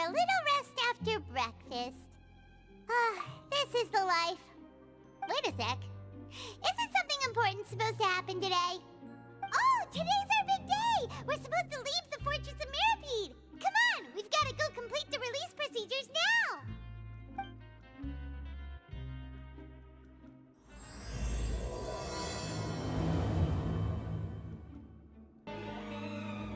a little rest after breakfast. This is the life. Wait a sec. Isn't something important supposed to happen today? Oh, today's our big day! We're supposed to leave the Fortress of Mirapede! Come on, we've got to go complete the release procedures now!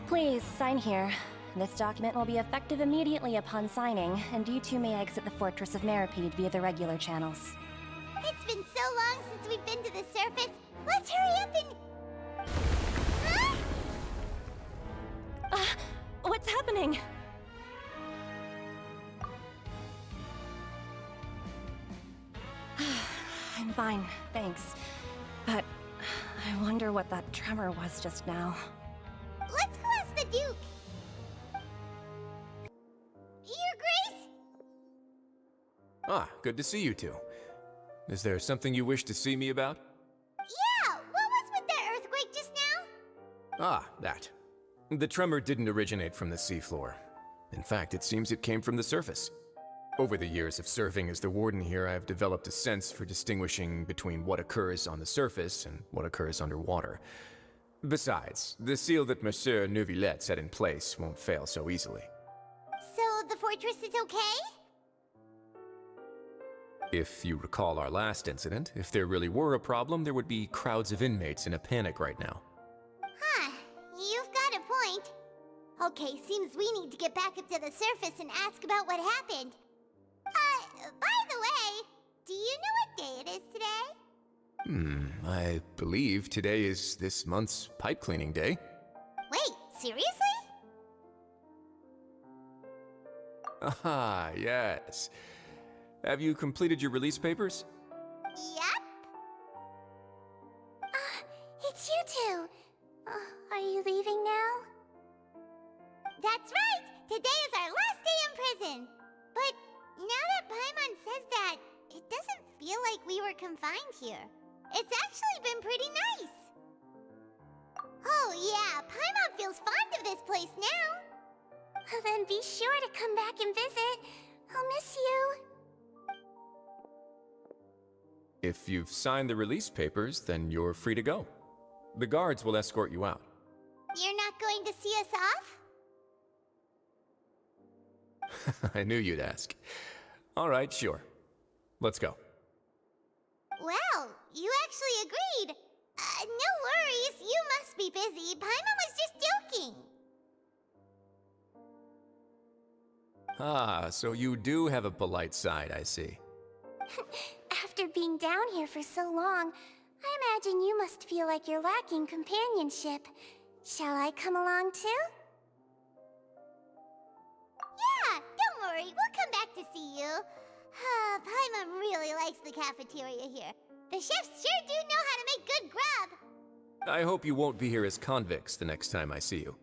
Please, sign here. This document will be effective immediately upon signing, and you two may exit the Fortress of Mirapede via the regular channels. It's been so long since we've been to the surface. Let's hurry up and... Huh? What's happening? I'm fine, thanks. But I wonder what that tremor was just now. Let's go ask the Duke. Your Grace? Ah, good to see you two. Is there something you wish to see me about? Yeah, what was with that earthquake just now? Ah, that. The tremor didn't originate from the seafloor. In fact, it seems it came from the surface. Over the years of serving as the warden here, I have developed a sense for distinguishing between what occurs on the surface and what occurs underwater. Besides, the seal that Monsieur Neuvillette set in place won't fail so easily. So the fortress is okay? If you recall our last incident, if there really were a problem, there would be crowds of inmates in a panic right now. Huh, you've got a point. Okay, seems we need to get back up to the surface and ask about what happened. By the way, do you know what day it is today? I believe today is this month's pipe cleaning day. Wait, seriously? Ah, yes. Have you completed your release papers? Yep. It's you two. Are you leaving now? That's right! Today is our last day in prison! But now that Paimon says that, it doesn't feel like we were confined here. It's actually been pretty nice. Oh yeah, Paimon feels fond of this place now. Then be sure to come back and visit. I'll miss you. If you've signed the release papers, then you're free to go. The guards will escort you out. You're not going to see us off? I knew you'd ask. All right, sure. Let's go. Well, you actually agreed. No worries, you must be busy. Paimon was just joking. Ah, so you do have a polite side, I see. After being down here for so long, I imagine you must feel like you're lacking companionship. Shall I come along too? Yeah, don't worry, we'll come back to see you. Paimon really likes the cafeteria here. The chefs sure do know how to make good grub. I hope you won't be here as convicts the next time I see you.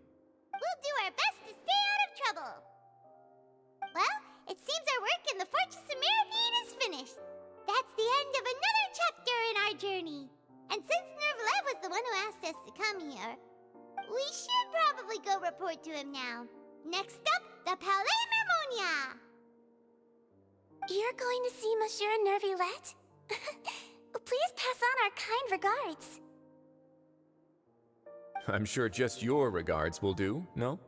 We'll do our best to stay out of trouble. Well, it seems our work in the Fortress of Mirapede is finished. That's the end of another chapter in our journey. And since Neuvillette was the one who asked us to come here, we should probably go report to him now. Next up, the Palais Mermonia! You're going to see Monsieur Neuvillette? Please pass on our kind regards. I'm sure just your regards will do, no?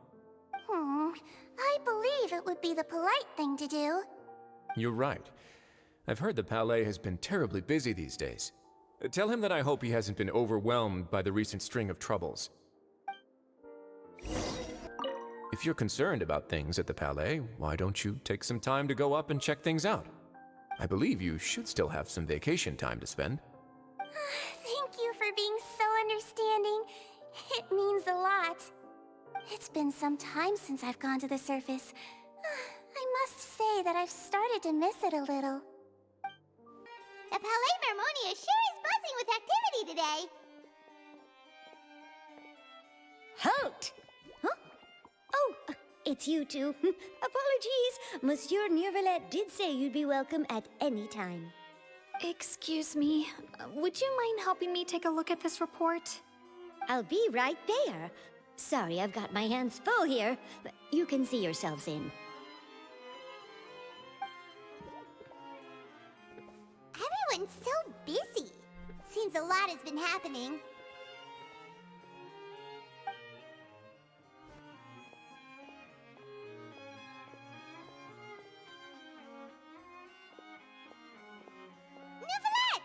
I believe it would be the polite thing to do. You're right. I've heard the Palais has been terribly busy these days. Tell him that I hope he hasn't been overwhelmed by the recent string of troubles. If you're concerned about things at the Palais, why don't you take some time to go up and check things out? I believe you should still have some vacation time to spend. Thank you for being so understanding. It means a lot. It's been some time since I've gone to the surface. I must say that I've started to miss it a little. The Palais Mermonia sure is buzzing with activity today. Halt! Huh? Oh, it's you two. Apologies. Monsieur Neuvillette did say you'd be welcome at any time. Excuse me, would you mind helping me take a look at this report? I'll be right there. Sorry, I've got my hands full here. You can see yourselves in. means a lot has been happening. Neuvillette!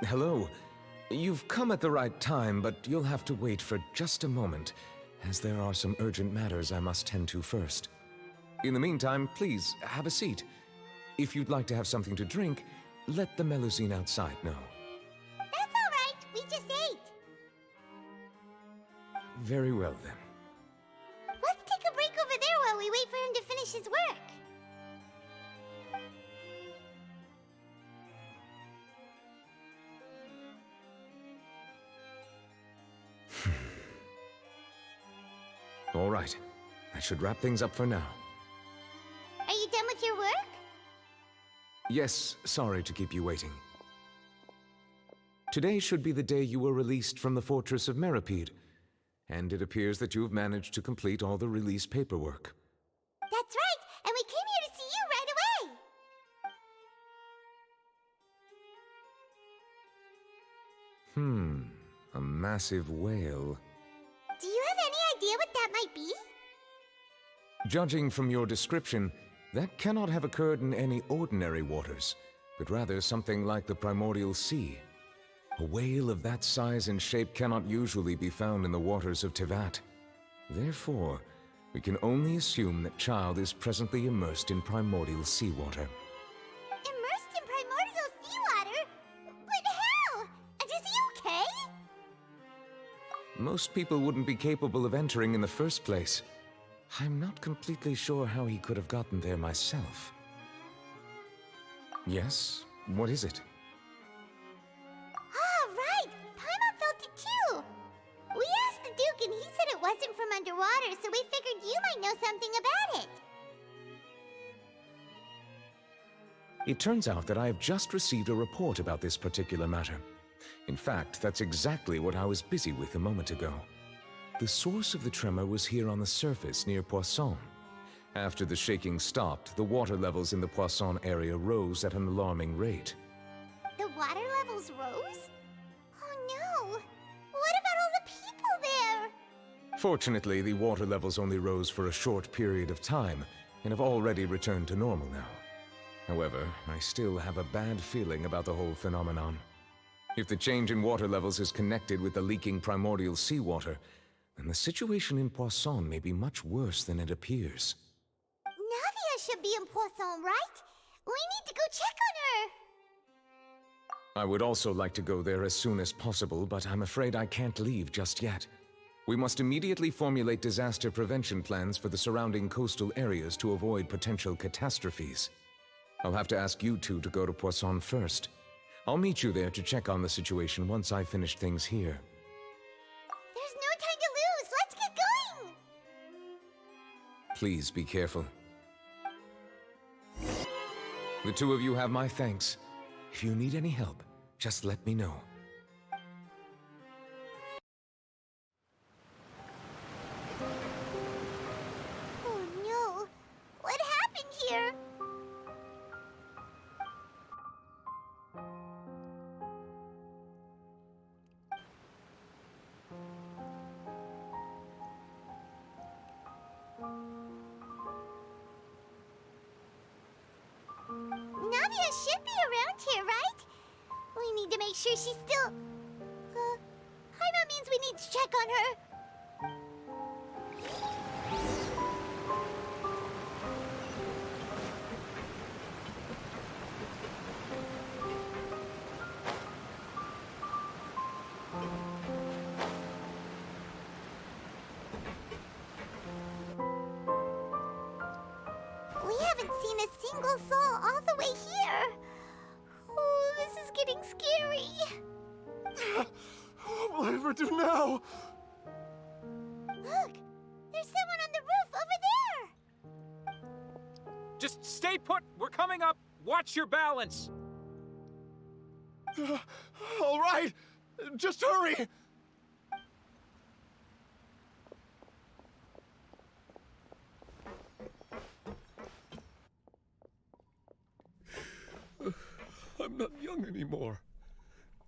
Hello. You've come at the right time, but you'll have to wait for just a moment, as there are some urgent matters I must tend to first. In the meantime, please, have a seat. If you'd like to have something to drink, let the Melusine outside know. That's all right. We just ate. Very well, then. Let's take a break over there while we wait for him to finish his work. All right. That should wrap things up for now. Are you done with your work? Yes, sorry to keep you waiting. Today should be the day you were released from the Fortress of Meripede, and it appears that you've managed to complete all the release paperwork. That's right, and we came here to see you right away. A massive whale. Do you have any idea what that might be? Judging from your description, that cannot have occurred in any ordinary waters, but rather something like the primordial sea. A whale of that size and shape cannot usually be found in the waters of Tevat. Therefore, we can only assume that Child is presently immersed in primordial seawater. Immersed in primordial seawater? But how? And is he okay? Most people wouldn't be capable of entering in the first place. I'm not completely sure how he could have gotten there myself. Yes? What is it? Ah, right! Paimon felt it too! We asked the Duke and he said it wasn't from underwater, so we figured you might know something about it. It turns out that I have just received a report about this particular matter. In fact, that's exactly what I was busy with a moment ago. The source of the tremor was here on the surface near Poisson. After the shaking stopped, the water levels in the Poisson area rose at an alarming rate. The water levels rose? Oh no! What about all the people there? Fortunately, the water levels only rose for a short period of time and have already returned to normal now. However, I still have a bad feeling about the whole phenomenon. If the change in water levels is connected with the leaking primordial seawater, then the situation in Poisson may be much worse than it appears. Navia should be in Poisson, right? We need to go check on her! I would also like to go there as soon as possible, but I'm afraid I can't leave just yet. We must immediately formulate disaster prevention plans for the surrounding coastal areas to avoid potential catastrophes. I'll have to ask you two to go to Poisson first. I'll meet you there to check on the situation once I've finished things here. There's no time to lose! Let's get going! Please be careful. The two of you have my thanks. If you need any help, just let me know. Oh no! What happened here? Navia should be around here, right? We need to make sure she's still... Paimon means we need to check on her. We haven't seen a single soul all the way here. Oh, this is getting scary. What will I ever do now? Look, there's someone on the roof over there. Just stay put! We're coming up! Watch your balance! All right, just hurry! I'm not young anymore.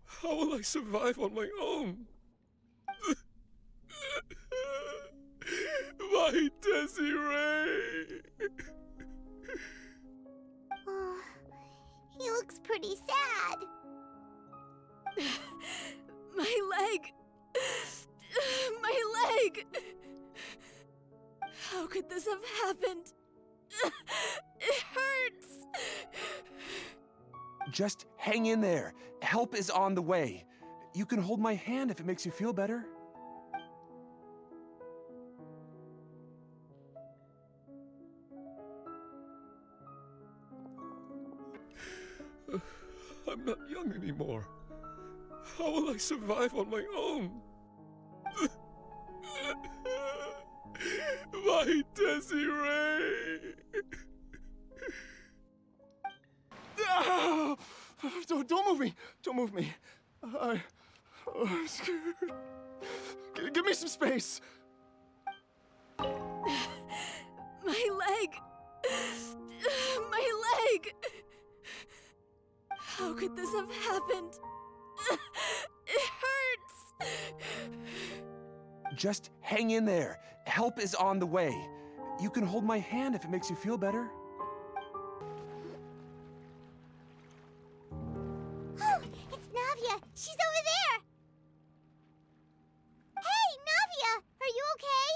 How will I survive on my own? My Desiree! Oh, he looks pretty sad. My leg! My leg! How could this have happened? It hurts! Just hang in there. Help is on the way. You can hold my hand if it makes you feel better. I'm not young anymore. How will I survive on my own? My Desiree! Ah! Don't move me! Don't move me! I'm scared. Give me some space! My leg! My leg! How could this have happened? It hurts! Just hang in there. Help is on the way. You can hold my hand if it makes you feel better. Oh, it's Navia. She's over there. Hey, Navia, are you okay?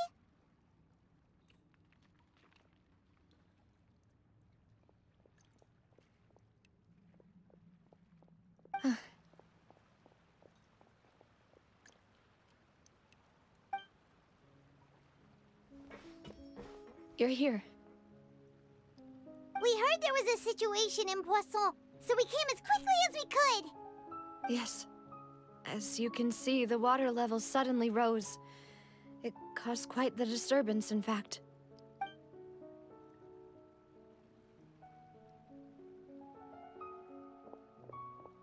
You're here. We heard there was a situation in Poisson, so we came as quickly as we could. Yes. As you can see, the water level suddenly rose. It caused quite the disturbance, in fact.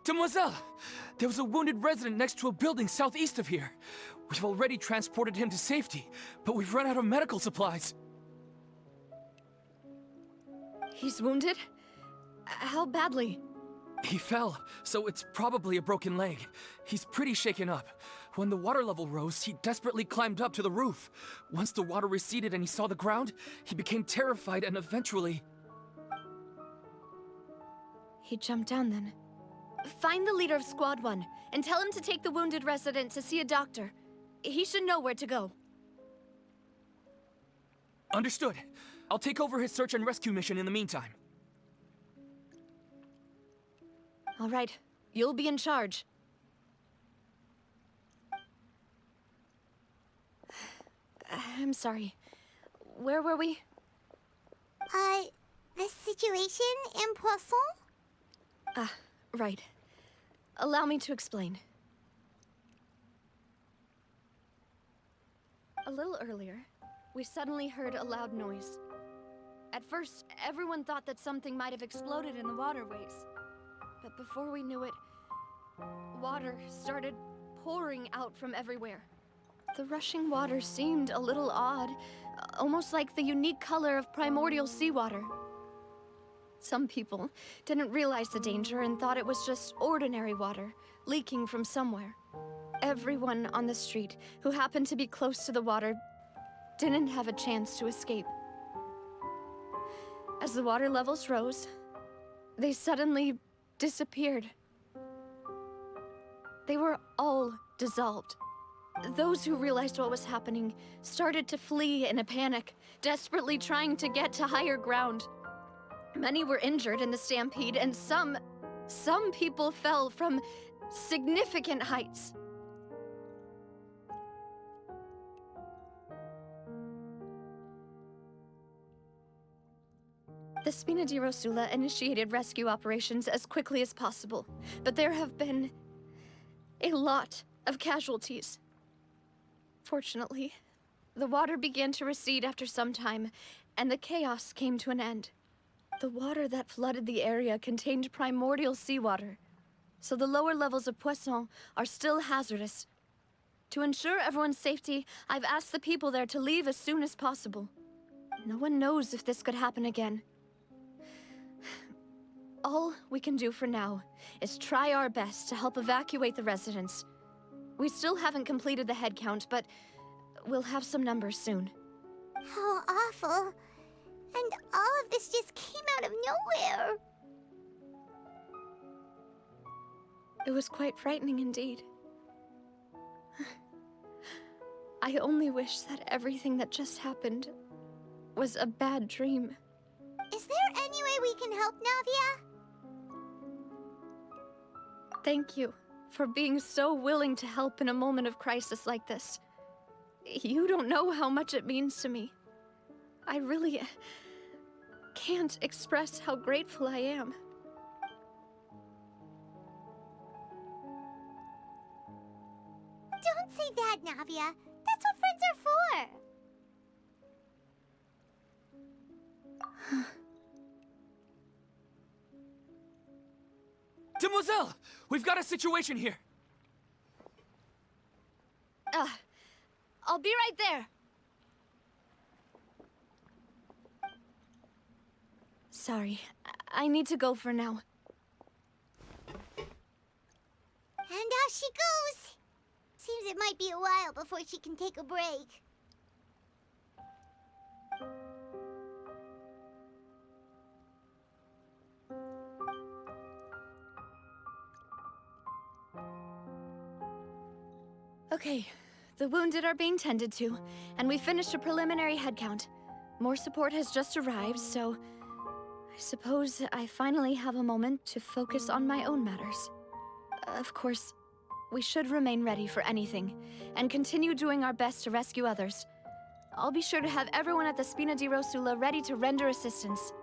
Demoiselle! There was a wounded resident next to a building southeast of here. We've already transported him to safety, but we've run out of medical supplies. He's wounded? How badly? He fell, so it's probably a broken leg. He's pretty shaken up. When the water level rose, he desperately climbed up to the roof. Once the water receded and he saw the ground, he became terrified and eventually... He jumped down then. Find the leader of Squad 1 and tell him to take the wounded resident to see a doctor. He should know where to go. Understood. I'll take over his search and rescue mission in the meantime. All right, you'll be in charge. I'm sorry. Where were we? The situation in Poisson? Right. Allow me to explain. A little earlier, we suddenly heard a loud noise. At first, everyone thought that something might have exploded in the waterways. But before we knew it, water started pouring out from everywhere. The rushing water seemed a little odd, almost like the unique color of primordial seawater. Some people didn't realize the danger and thought it was just ordinary water, leaking from somewhere. Everyone on the street who happened to be close to the water didn't have a chance to escape. As the water levels rose, they suddenly disappeared. They were all dissolved. Those who realized what was happening started to flee in a panic, desperately trying to get to higher ground. Many were injured in the stampede, and some people fell from significant heights. The Spina di Rosula initiated rescue operations as quickly as possible, but there have been a lot of casualties. Fortunately, the water began to recede after some time, and the chaos came to an end. The water that flooded the area contained primordial seawater, so the lower levels of Poisson are still hazardous. To ensure everyone's safety, I've asked the people there to leave as soon as possible. No one knows if this could happen again. All we can do for now is try our best to help evacuate the residents. We still haven't completed the head count, but we'll have some numbers soon. How awful. And all of this just came out of nowhere. It was quite frightening indeed. I only wish that everything that just happened was a bad dream. Is there any way we can help, Navia? Thank you for being so willing to help in a moment of crisis like this. You don't know how much it means to me. I really can't express how grateful I am. Don't say that, Navia. That's what friends are for. Demoiselle! We've got a situation here! I'll be right there. Sorry, I need to go for now. And off she goes. Seems it might be a while before she can take a break. Okay, the wounded are being tended to, and we finished a preliminary head count. More support has just arrived, so I suppose I finally have a moment to focus on my own matters. Of course, we should remain ready for anything, and continue doing our best to rescue others. I'll be sure to have everyone at the Spina di Rosula ready to render assistance.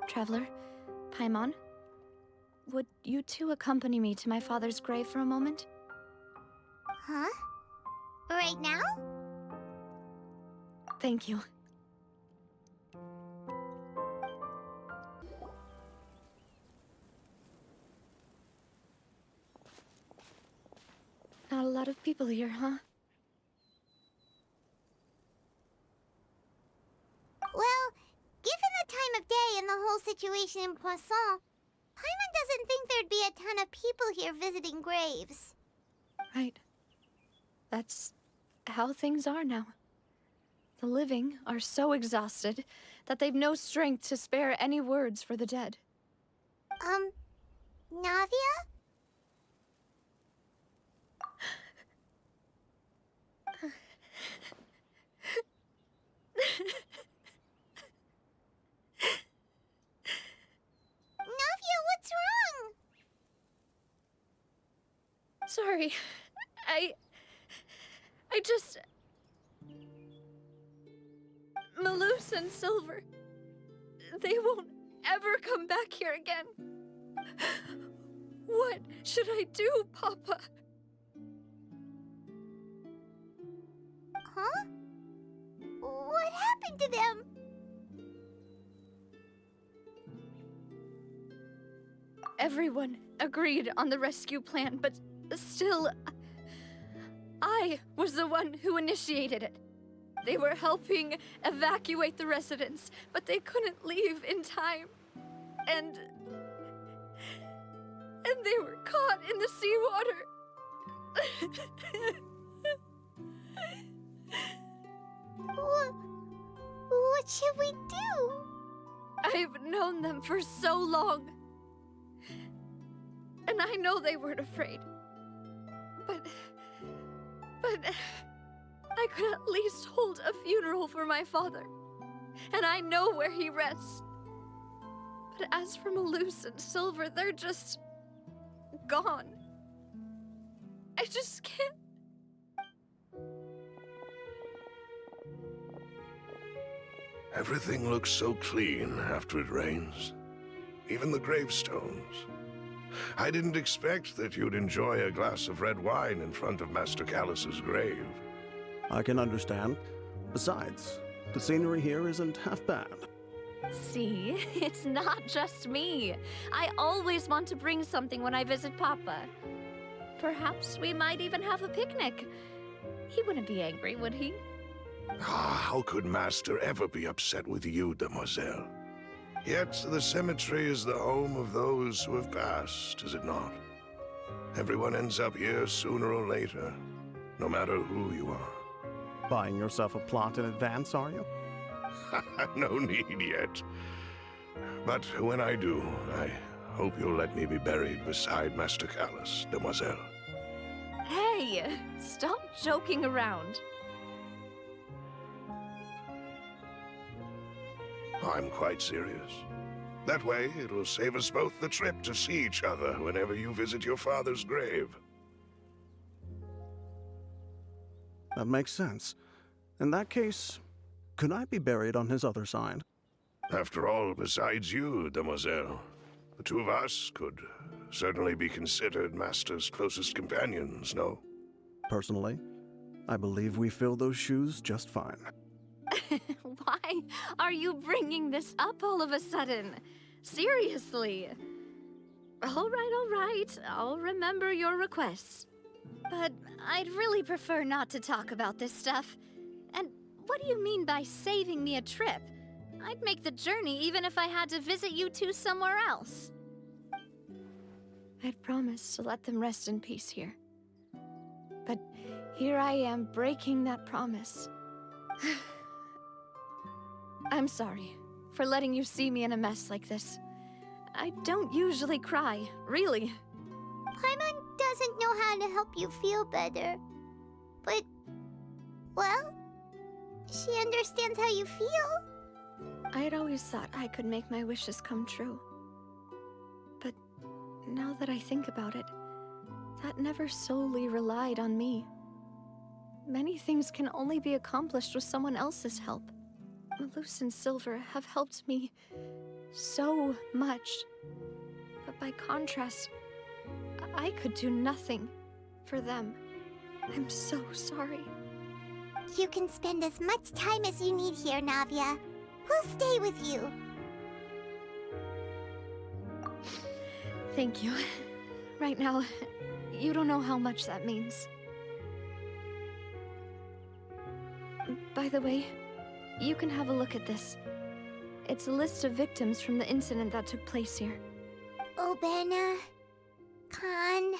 Traveler, Paimon, would you two accompany me to my father's grave for a moment? Huh? Right now? Thank you. Not a lot of people here, huh? Well, given the time of day and the whole situation in Poisson, Paimon doesn't think there'd be a ton of people here visiting graves. Right. That's how things are now. The living are so exhausted that they've no strength to spare any words for the dead. Navia? Navia, what's wrong? Sorry. I just... Malus and Silver, they won't ever come back here again. What should I do, Papa? Huh? What happened to them? Everyone agreed on the rescue plan, but still, I was the one who initiated it. They were helping evacuate the residents, but they couldn't leave in time. And they were caught in the seawater. What should we do? I've known them for so long. And I know they weren't afraid. But I could at least hold a funeral for my father. And I know where he rests. But as for Malus and Silver, they're just gone. I just can't. Everything looks so clean after it rains. Even the gravestones. I didn't expect that you'd enjoy a glass of red wine in front of Master Callus's grave. I can understand. Besides, the scenery here isn't half bad. See, it's not just me. I always want to bring something when I visit Papa. Perhaps we might even have a picnic. He wouldn't be angry, would he? Ah, how could Master ever be upset with you, Demoiselle? Yet the cemetery is the home of those who have passed, is it not? Everyone ends up here sooner or later, no matter who you are. Buying yourself a plot in advance, are you? No need yet. But when I do, I hope you'll let me be buried beside Master Callus, demoiselle. Hey, stop joking around. I'm quite serious. That way, it'll save us both the trip to see each other whenever you visit your father's grave. That makes sense. In that case, could I be buried on his other side? After all, besides you, demoiselle, the two of us could certainly be considered Master's closest companions, no? Personally, I believe we fill those shoes just fine. Why are you bringing this up all of a sudden? Seriously. All right. I'll remember your requests. But I'd really prefer not to talk about this stuff. And what do you mean by saving me a trip? I'd make the journey even if I had to visit you two somewhere else. I'd promised to let them rest in peace here. But here I am breaking that promise. I'm sorry for letting you see me in a mess like this. I don't usually cry, really. Paimon doesn't know how to help you feel better. But, well, she understands how you feel. I had always thought I could make my wishes come true. But now that I think about it, that never solely relied on me. Many things can only be accomplished with someone else's help. Malus and Silver have helped me so much. But by contrast, I could do nothing for them. I'm so sorry. You can spend as much time as you need here, Navia. We'll stay with you. Thank you. Right now, you don't know how much that means. By the way, you can have a look at this. It's a list of victims from the incident that took place here. Obena, Khan,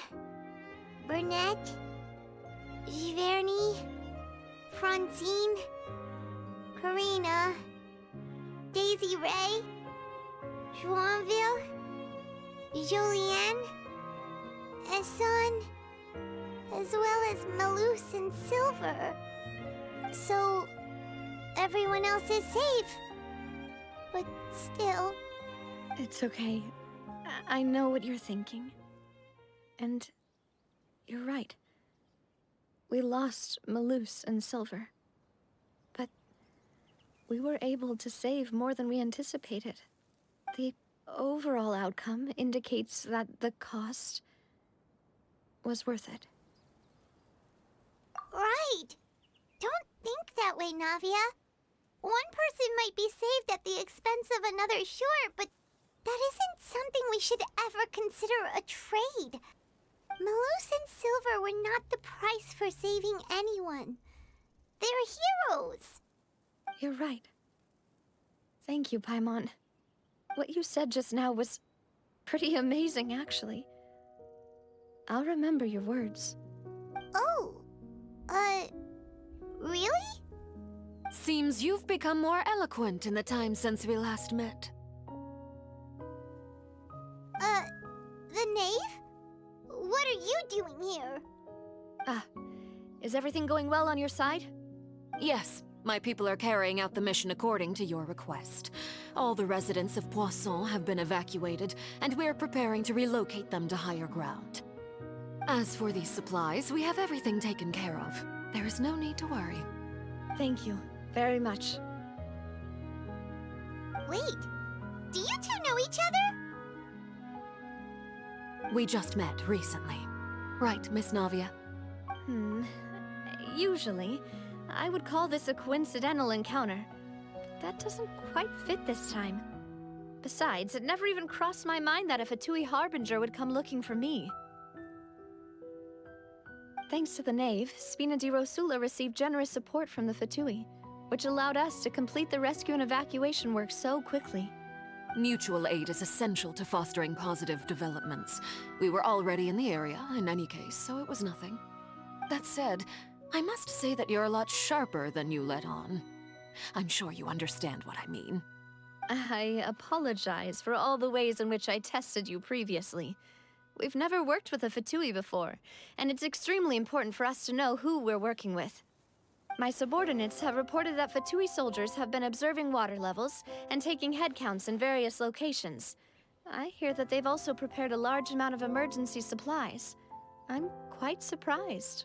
Burnett, Giverny, Francine, Furina, Daisy Ray, Joinville, Julianne, Esson, as well as Malus and Silver. So, everyone else is safe. But still... It's okay. I know what you're thinking. And you're right. We lost Malus and Silver. But we were able to save more than we anticipated. The overall outcome indicates that the cost was worth it. Right! Don't think that way, Navia. One person might be saved at the expense of another, sure, but that isn't something we should ever consider a trade. Malus and Silver were not the price for saving anyone. They're heroes. You're right. Thank you, Paimon. What you said just now was pretty amazing, actually. I'll remember your words. Oh, really? Seems you've become more eloquent in the time since we last met. The knave? What are you doing here? Is everything going well on your side? Yes, my people are carrying out the mission according to your request. All the residents of Poisson have been evacuated, and we're preparing to relocate them to higher ground. As for these supplies, we have everything taken care of. There is no need to worry. Thank you very much. Wait, do you two know each other? We just met recently. Right, Miss Navia? Usually, I would call this a coincidental encounter. But that doesn't quite fit this time. Besides, it never even crossed my mind that a Fatui Harbinger would come looking for me. Thanks to the Knave, Spina di Rosula received generous support from the Fatui, which allowed us to complete the rescue and evacuation work so quickly. Mutual aid is essential to fostering positive developments. We were already in the area, in any case, so it was nothing. That said, I must say that you're a lot sharper than you let on. I'm sure you understand what I mean. I apologize for all the ways in which I tested you previously. We've never worked with a Fatui before, and it's extremely important for us to know who we're working with. My subordinates have reported that Fatui soldiers have been observing water levels and taking head counts in various locations. I hear that they've also prepared a large amount of emergency supplies. I'm quite surprised.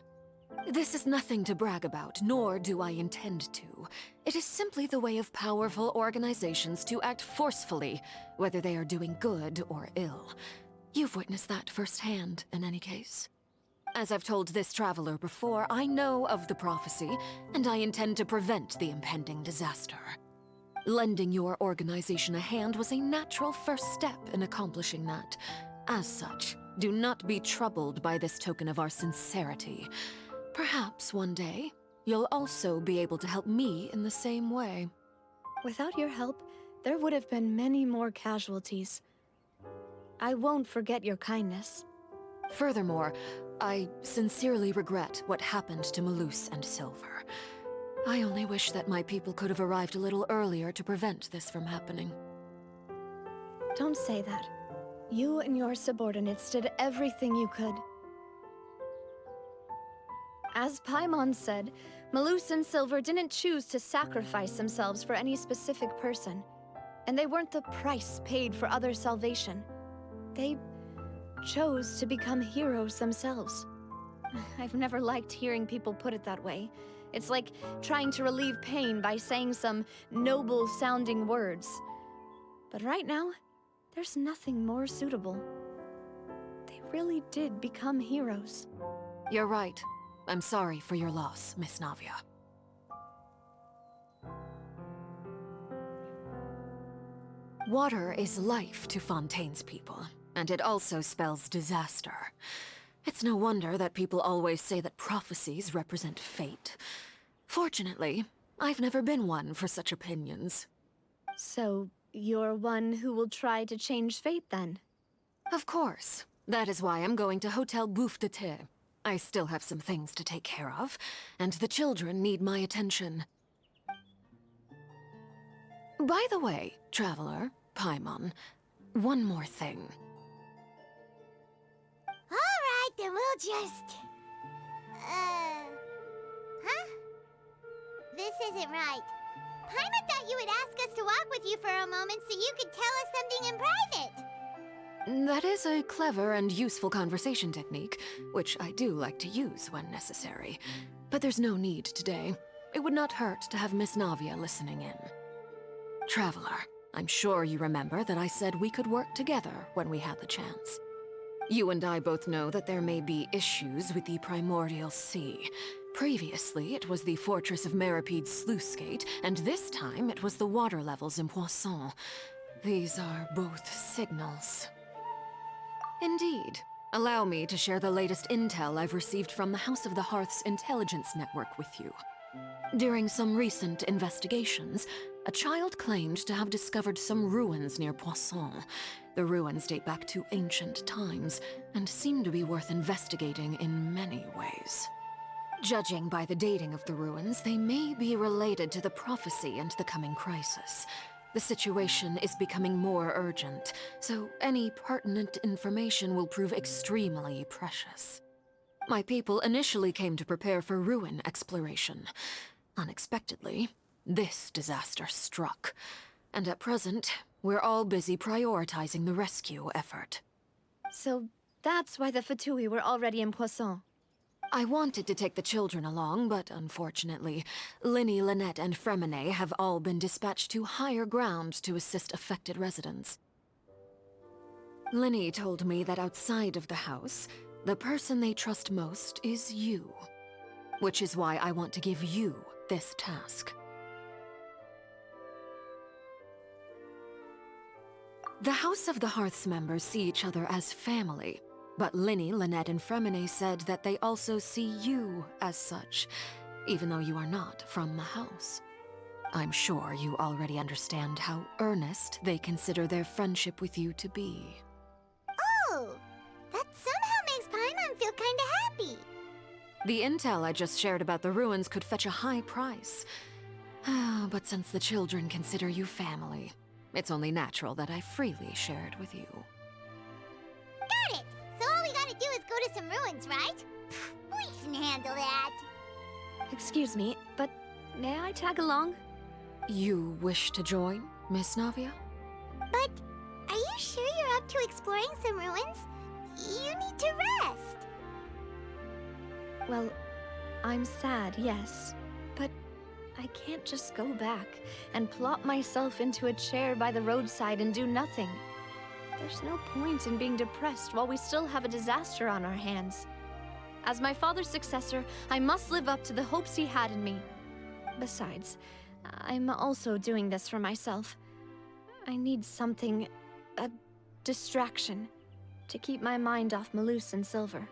This is nothing to brag about, nor do I intend to. It is simply the way of powerful organizations to act forcefully, whether they are doing good or ill. You've witnessed that firsthand, in any case. As I've told this traveler before, I know of the prophecy, and I intend to prevent the impending disaster. Lending your organization a hand was a natural first step in accomplishing that. As such, do not be troubled by this token of our sincerity. Perhaps one day, you'll also be able to help me in the same way. Without your help, there would have been many more casualties. I won't forget your kindness. Furthermore, I sincerely regret what happened to Malus and Silver. I only wish that my people could have arrived a little earlier to prevent this from happening. Don't say that. You and your subordinates did everything you could. As Paimon said, Malus and Silver didn't choose to sacrifice themselves for any specific person, and they weren't the price paid for other salvation. They chose to become heroes themselves. I've never liked hearing people put it that way. It's like trying to relieve pain by saying some noble-sounding words. But right now, there's nothing more suitable. They really did become heroes. You're right. I'm sorry for your loss, Miss Navia. Water is life to Fontaine's people, and it also spells disaster. It's no wonder that people always say that prophecies represent fate. Fortunately, I've never been one for such opinions. So, you're one who will try to change fate, then? Of course. That is why I'm going to Hotel Bouffe de Thé. I still have some things to take care of, and the children need my attention. By the way, Traveler, Paimon, one more thing. Alright, then we'll just... Huh? This isn't right. Paimon thought you would ask us to walk with you for a moment so you could tell us something in private. That is a clever and useful conversation technique, which I do like to use when necessary. But there's no need today. It would not hurt to have Miss Navia listening in. Traveler, I'm sure you remember that I said we could work together when we had the chance. You and I both know that there may be issues with the Primordial Sea. Previously, it was the Fortress of Meripede's sluice gate, and this time it was the water levels in Poisson. These are both signals. Indeed. Allow me to share the latest intel I've received from the House of the Hearth's intelligence network with you. During some recent investigations, a child claimed to have discovered some ruins near Poisson. The ruins date back to ancient times, and seem to be worth investigating in many ways. Judging by the dating of the ruins, they may be related to the prophecy and the coming crisis. The situation is becoming more urgent, so any pertinent information will prove extremely precious. My people initially came to prepare for ruin exploration. Unexpectedly, this disaster struck, and at present, we're all busy prioritizing the rescue effort. So that's why the Fatui were already in Poisson. I wanted to take the children along, but unfortunately, Linny, Lynette, and Fremine have all been dispatched to higher ground to assist affected residents. Linny told me that outside of the house, the person they trust most is you. Which is why I want to give you this task. The House of the Hearth's members see each other as family, but Linny, Lynette, and Fremine said that they also see you as such, even though you are not from the house. I'm sure you already understand how earnest they consider their friendship with you to be. Oh, that somehow makes Paimon feel kinda happy. The intel I just shared about the ruins could fetch a high price. But since the children consider you family, it's only natural that I freely share it with you. Got it! So all we gotta do is go to some ruins, right? We can handle that. Excuse me, but may I tag along? You wish to join, Miss Navia? But are you sure you're up to exploring some ruins? You need to rest. Well, I'm sad, yes. But I can't just go back and plop myself into a chair by the roadside and do nothing. There's no point in being depressed while we still have a disaster on our hands. As my father's successor, I must live up to the hopes he had in me. Besides, I'm also doing this for myself. I need something, a distraction, to keep my mind off Malus and Silver.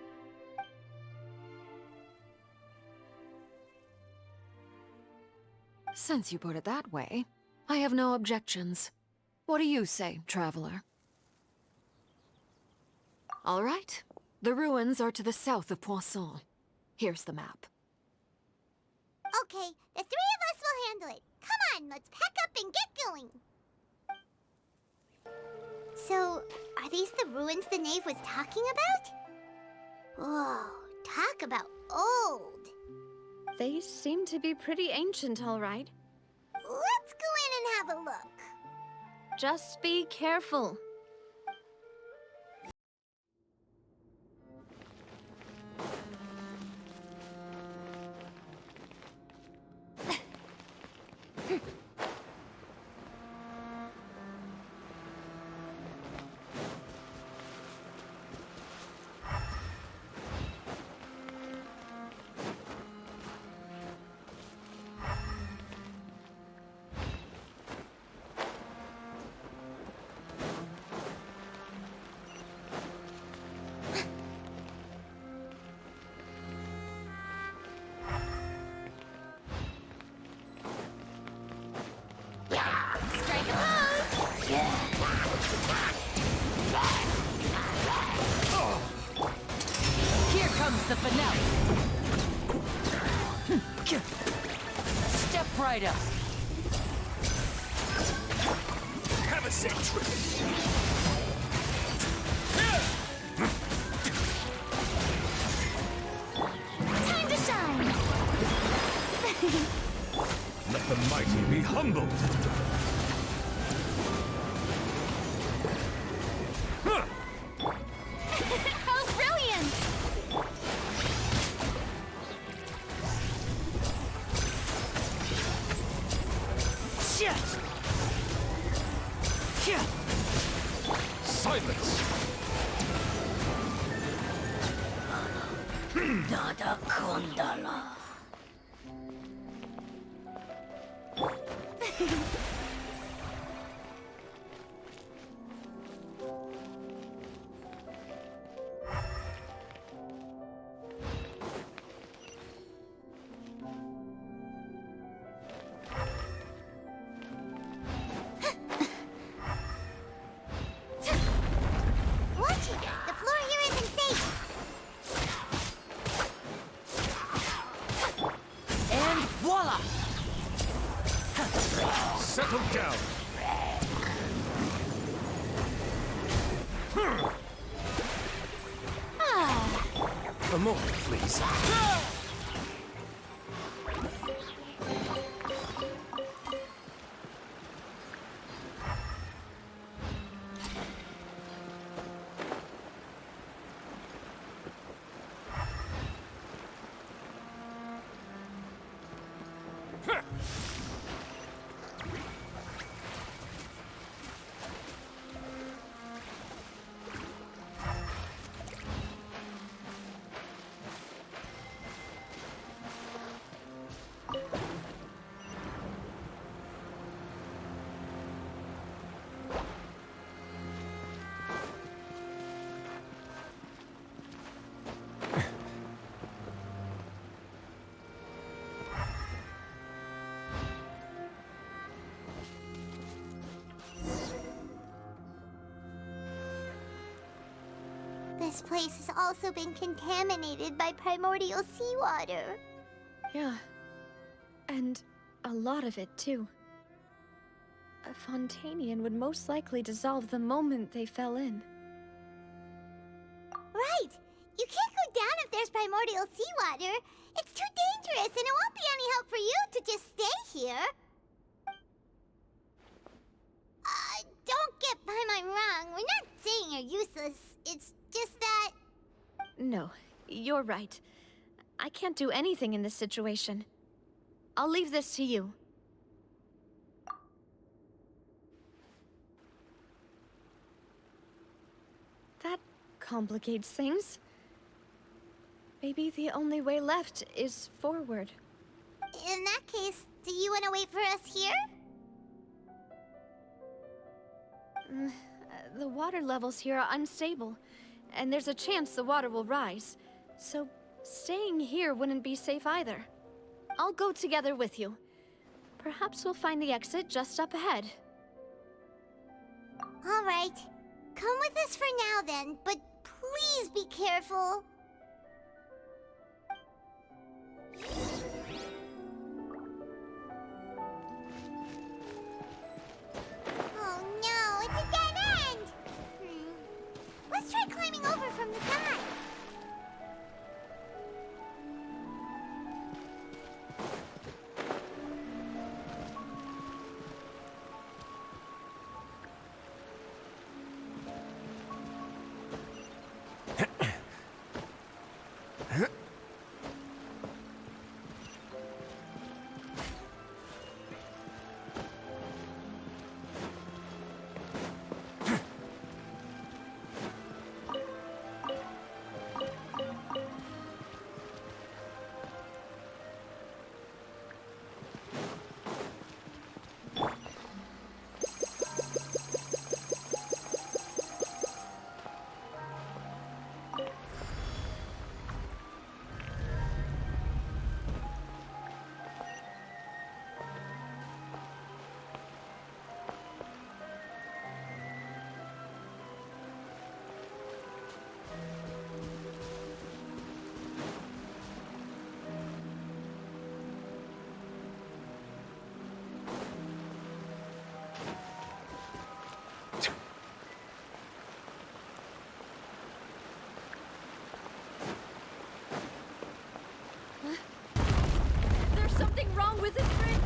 Since you put it that way, I have no objections. What do you say, traveler? All right. The ruins are to the south of Poisson. Here's the map. Okay, the three of us will handle it. Come on, let's pack up and get going. So, are these the ruins the knave was talking about? Whoa, talk about old. They seem to be pretty ancient, all right. Let's go in and have a look. Just be careful. Here comes the finale. Step right up. Have a safe trip. Time to shine! Let the mighty be humbled. How brilliant! Shit! Silence! Nada Kondala. Watch it! The floor here isn't safe! And voila! Settle down. A moment, please. this place has also been contaminated by primordial seawater. Yeah. And a lot of it, too. A Fontanian would most likely dissolve the moment they fell in. Right! You can't go down if there's primordial seawater. It's too dangerous, and it won't be any help for you to just stay here. Don't get my wrong. We're not saying you're useless. It's just that... No, you're right. I can't do anything in this situation. I'll leave this to you. That complicates things. Maybe the only way left is forward. In that case, do you want to wait for us here? The water levels here are unstable, and there's a chance the water will rise. So staying here wouldn't be safe either. I'll go together with you. Perhaps we'll find the exit just up ahead. All right. Come with us for now then, but please be careful. Oh no, it's a dead end! Let's try climbing over from the side. Something wrong with this ring?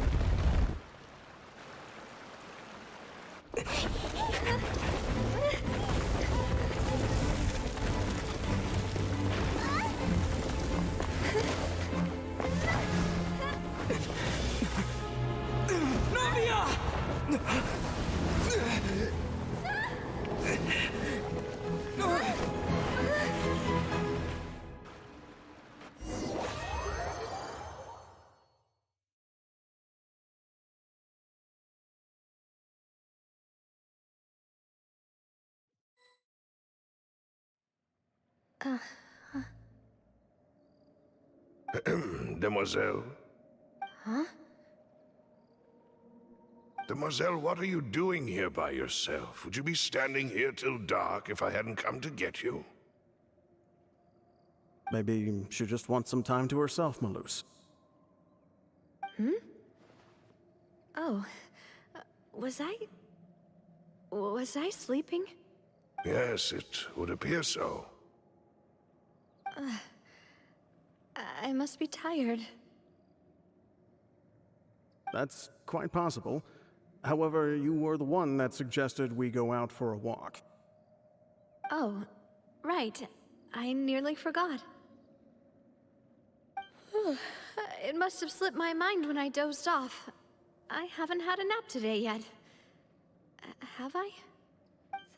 Demoiselle? Huh? Demoiselle, what are you doing here by yourself? Would you be standing here till dark if I hadn't come to get you? Maybe she just wants some time to herself, Malus. Oh. Was I sleeping? Yes, it would appear so. I must be tired. That's quite possible. However, you were the one that suggested we go out for a walk. Oh, right. I nearly forgot. It must have slipped my mind when I dozed off. I haven't had a nap today yet. Have I?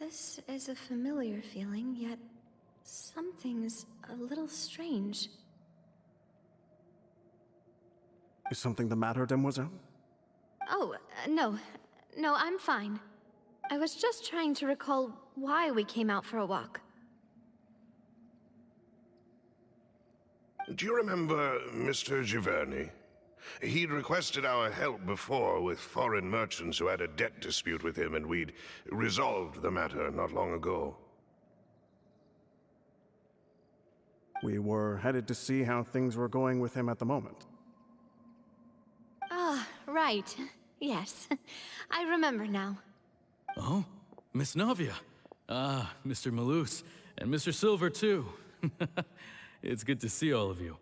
This is a familiar feeling, yet something's a little strange. Is something the matter, Demoiselle? Oh, no. No, I'm fine. I was just trying to recall why we came out for a walk. Do you remember Mr. Giverny? He'd requested our help before with foreign merchants who had a debt dispute with him, and we'd resolved the matter not long ago. We were headed to see how things were going with him at the moment. Ah, right. Yes. I remember now. Oh, Miss Navia. Ah, Mr. Malus. And Mr. Silver, too. It's good to see all of you.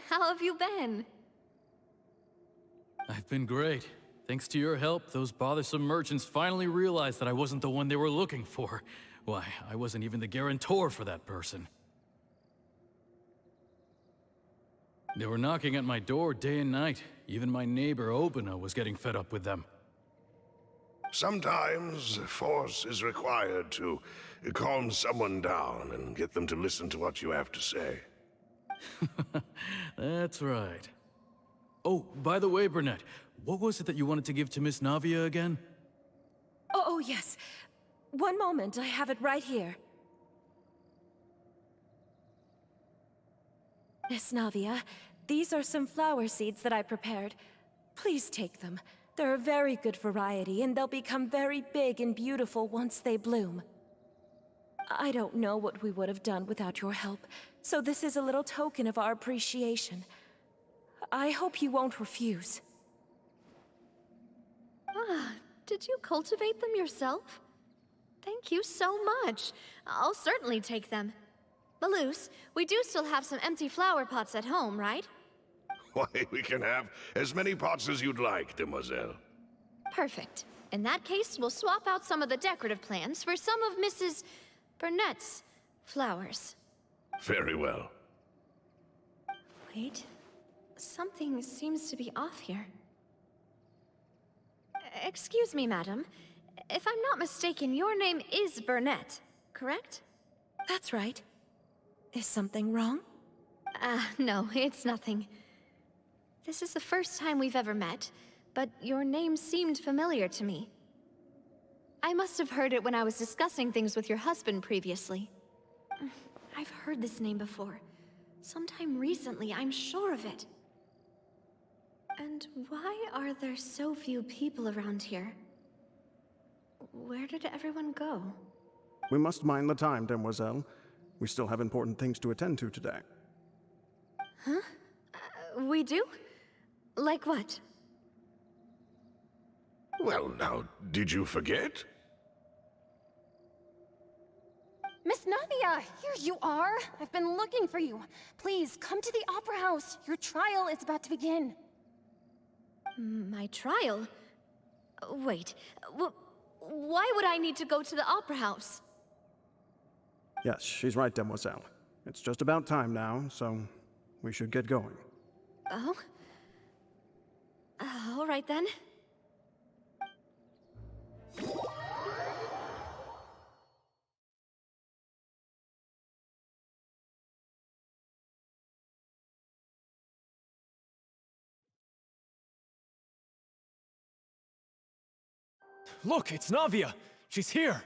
How have you been? I've been great. Thanks to your help, those bothersome merchants finally realized that I wasn't the one they were looking for. Why, I wasn't even the guarantor for that person. They were knocking at my door day and night. Even my neighbor, Obina, was getting fed up with them. Sometimes force is required to calm someone down and get them to listen to what you have to say. That's right. Oh, by the way, Burnett, what was it that you wanted to give to Miss Navia again? Oh, yes. One moment, I have it right here. Miss Navia, these are some flower seeds that I prepared. Please take them. They're a very good variety, and they'll become very big and beautiful once they bloom. I don't know what we would have done without your help, so this is a little token of our appreciation. I hope you won't refuse. Ah, did you cultivate them yourself? Thank you so much. I'll certainly take them. Malus, we do still have some empty flower pots at home, right? Why, we can have as many pots as you'd like, demoiselle. Perfect. In that case, we'll swap out some of the decorative plants for some of Mrs. Burnett's flowers. Very well. Wait. Something seems to be off here. Excuse me, madam. If I'm not mistaken, your name is Burnett, correct? That's right. Is something wrong? No, it's nothing. This is the first time we've ever met, but your name seemed familiar to me. I must have heard it when I was discussing things with your husband previously. I've heard this name before. Sometime recently, I'm sure of it. And why are there so few people around here? Where did everyone go? We must mind the time, demoiselle. We still have important things to attend to today. Huh? We do? Like what? Well, now, did you forget? Miss Navia, here you are. I've been looking for you. Please, come to the Opera House. Your trial is about to begin. My trial? Wait, why would I need to go to the Opera House? Yes, she's right, demoiselle. It's just about time now, so we should get going. Oh? All right then. Look, it's Navia! She's here!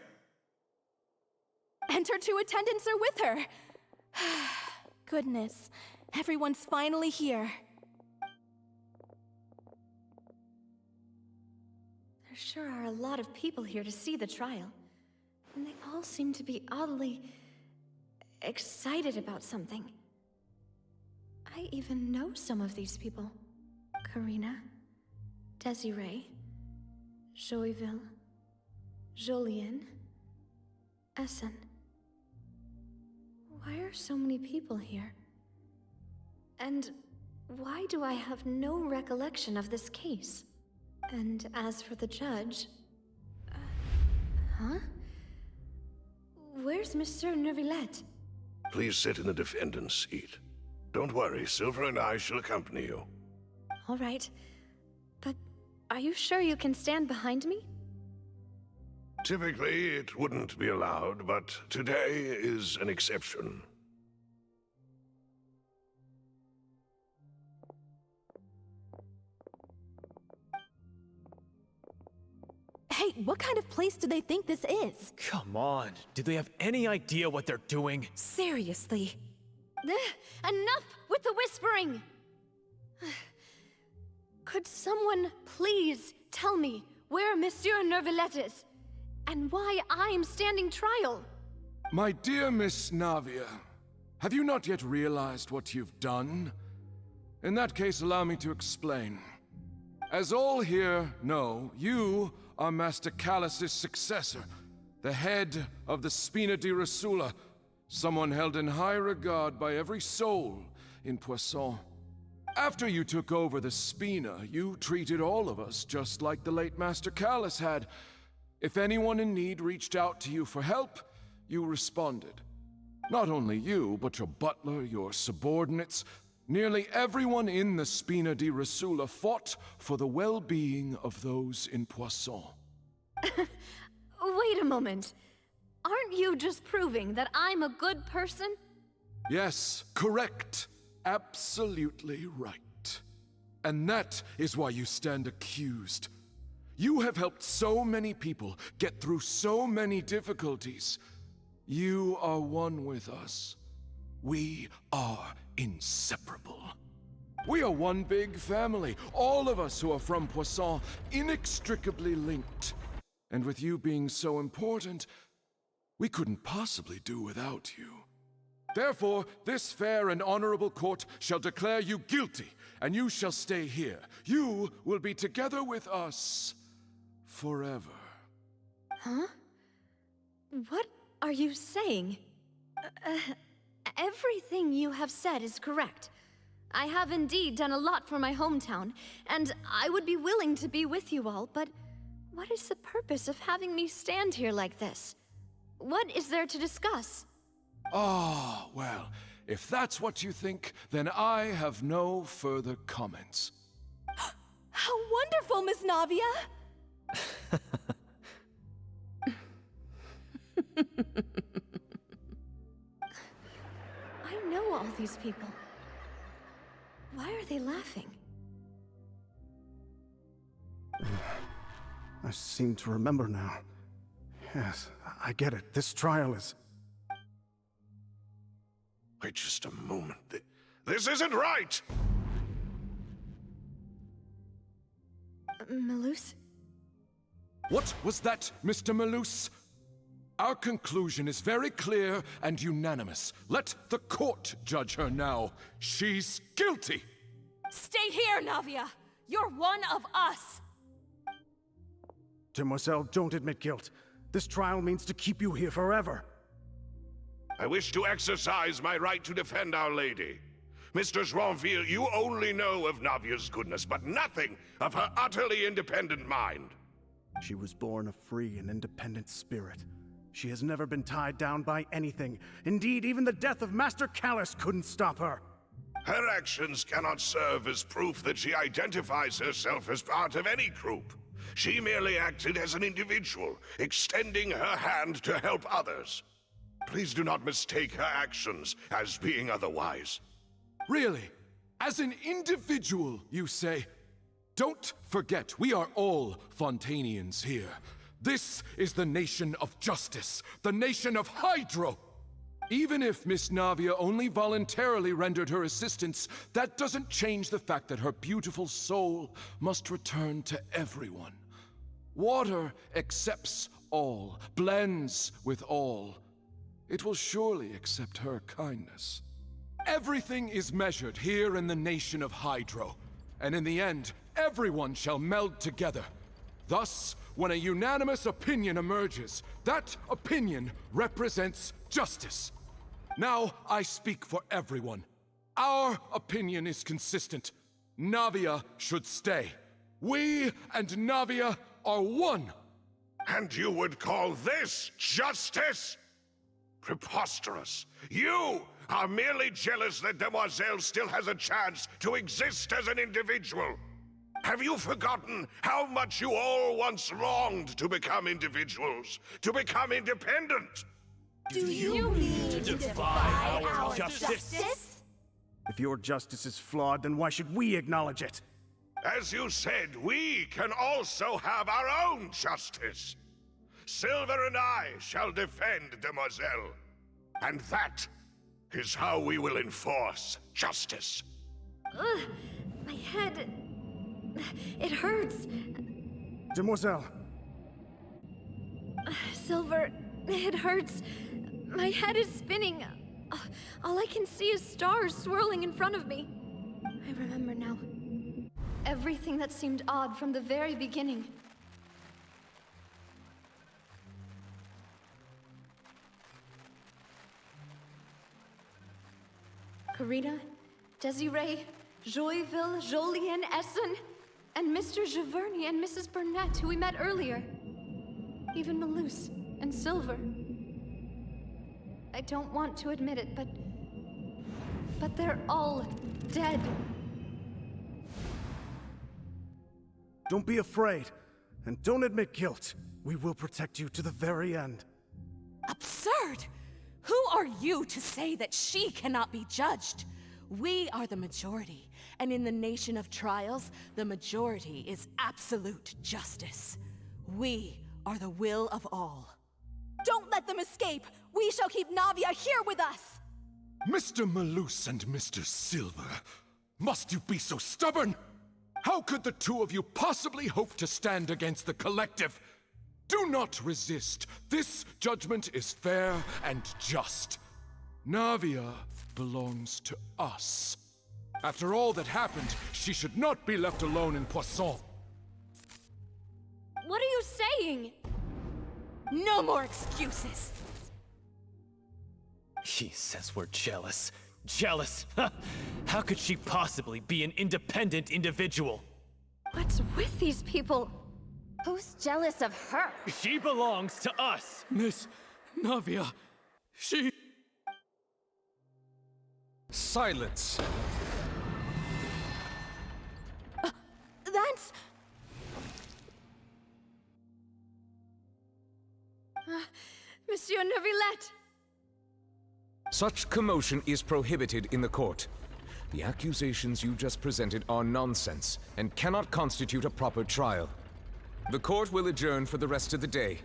And her two attendants are with her! Goodness, everyone's finally here. There sure are a lot of people here to see the trial. And they all seem to be oddly excited about something. I even know some of these people. Karina, Desiree, Joyville, Jolien, Essen. Why are so many people here? And why do I have no recollection of this case? And as for the judge... huh? Where's Monsieur Neuvillette? Please sit in the defendant's seat. Don't worry, Silver and I shall accompany you. All right. But are you sure you can stand behind me? Typically, it wouldn't be allowed, but today is an exception. Hey, what kind of place do they think this is? Come on, do they have any idea what they're doing? Seriously. Enough with the whispering! Could someone please tell me where Monsieur Neuvillette is? And why I'm standing trial? My dear Miss Navia, Have you not yet realized what you've done? In that case, allow me to explain. As all here know, you are Master Callus's successor, the head of the Spina di Rosula, someone held in high regard by every soul in Poisson. After you took over the Spina, you treated all of us just like the late Master Callus had. If anyone in need reached out to you for help, you responded. Not only you, but your butler, your subordinates, nearly everyone in the Spina di Rosula fought for the well-being of those in Poisson. Wait a moment. Aren't you just proving that I'm a good person? Yes, correct. Absolutely right. And that is why you stand accused. You have helped so many people get through so many difficulties. You are one with us. We are inseparable. We are one big family, all of us who are from Poisson, inextricably linked. And with you being so important, we couldn't possibly do without you. Therefore, this fair and honorable court shall declare you guilty, and you shall stay here. You will be together with us forever. Huh? What are you saying? Everything you have said is correct. I have indeed done a lot for my hometown, and I would be willing to be with you all, but what is the purpose of having me stand here like this? What is there to discuss? Ah, well, if that's what you think, then I have no further comments. How wonderful, Miss Navia! I know all these people. Why are they laughing? I seem to remember now. Yes, I get it. This trial is... Wait just a moment. This isn't right! Malus? What was that, Mr. Malus? Our conclusion is very clear and unanimous. Let the court judge her now. She's guilty! Stay here, Navia! You're one of us! Demoiselle, don't admit guilt. This trial means to keep you here forever. I wish to exercise my right to defend Our Lady. Mr. Joinville, you only know of Navia's goodness, but nothing of her utterly independent mind. She was born a free and independent spirit. She has never been tied down by anything. Indeed, even the death of Master Callus couldn't stop her. Her actions cannot serve as proof that she identifies herself as part of any group. She merely acted as an individual, extending her hand to help others. Please do not mistake her actions as being otherwise. Really? As an individual, you say? Don't forget, we are all Fontanians here. This is the nation of justice, the nation of Hydro! Even if Miss Navia only voluntarily rendered her assistance, that doesn't change the fact that her beautiful soul must return to everyone. Water accepts all, blends with all. It will surely accept her kindness. Everything is measured here in the nation of Hydro, and in the end, everyone shall meld together. Thus, when a unanimous opinion emerges, that opinion represents justice. Now I speak for everyone. Our opinion is consistent. Navia should stay. We and Navia are one. And you would call this justice? Preposterous. You are merely jealous that Demoiselle still has a chance to exist as an individual. Have you forgotten how much you all once longed to become individuals, to become independent? Do you mean to defy our justice? If your justice is flawed, then why should we acknowledge it? As you said, we can also have our own justice. Silver and I shall defend Demoiselle. And that is how we will enforce justice. Ugh, my head... it hurts. Demoiselle. Silver, it hurts. My head is spinning. All I can see is stars swirling in front of me. I remember now. Everything that seemed odd from the very beginning. Karina, Desiree, Joyville, Jolien, Essen, and Mr. Giverny and Mrs. Burnett, who we met earlier. Even Malus and Silver. I don't want to admit it, but they're all dead. Don't be afraid, and don't admit guilt. We will protect you to the very end. Absurd! Who are you to say that she cannot be judged? We are the majority, and in the nation of trials, the majority is absolute justice. We are the will of all. Don't let them escape! We shall keep Navia here with us! Mr. Malus and Mr. Silver, must you be so stubborn? How could the two of you possibly hope to stand against the collective? Do not resist. This judgment is fair and just. Navia belongs to us. After all that happened, she should not be left alone in Poisson. What are you saying? No more excuses! She says we're jealous. Jealous? How could she possibly be an independent individual? What's with these people? Who's jealous of her? She belongs to us! Miss Navia, she... Silence! That's... Monsieur Neuvillette! Such commotion is prohibited in the court. The accusations you just presented are nonsense and cannot constitute a proper trial. The court will adjourn for the rest of the day.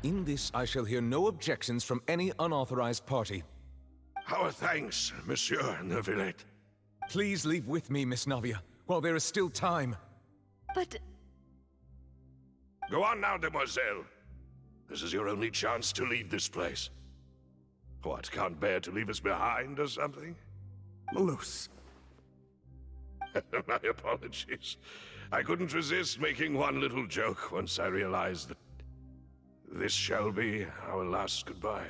In this, I shall hear no objections from any unauthorized party. Our thanks, Monsieur Neuvillette. Please leave with me, Miss Navia, while there is still time. But... Go on now, demoiselle. This is your only chance to leave this place. What, can't bear to leave us behind or something? Malus. My apologies. I couldn't resist making one little joke once I realized that this shall be our last goodbye.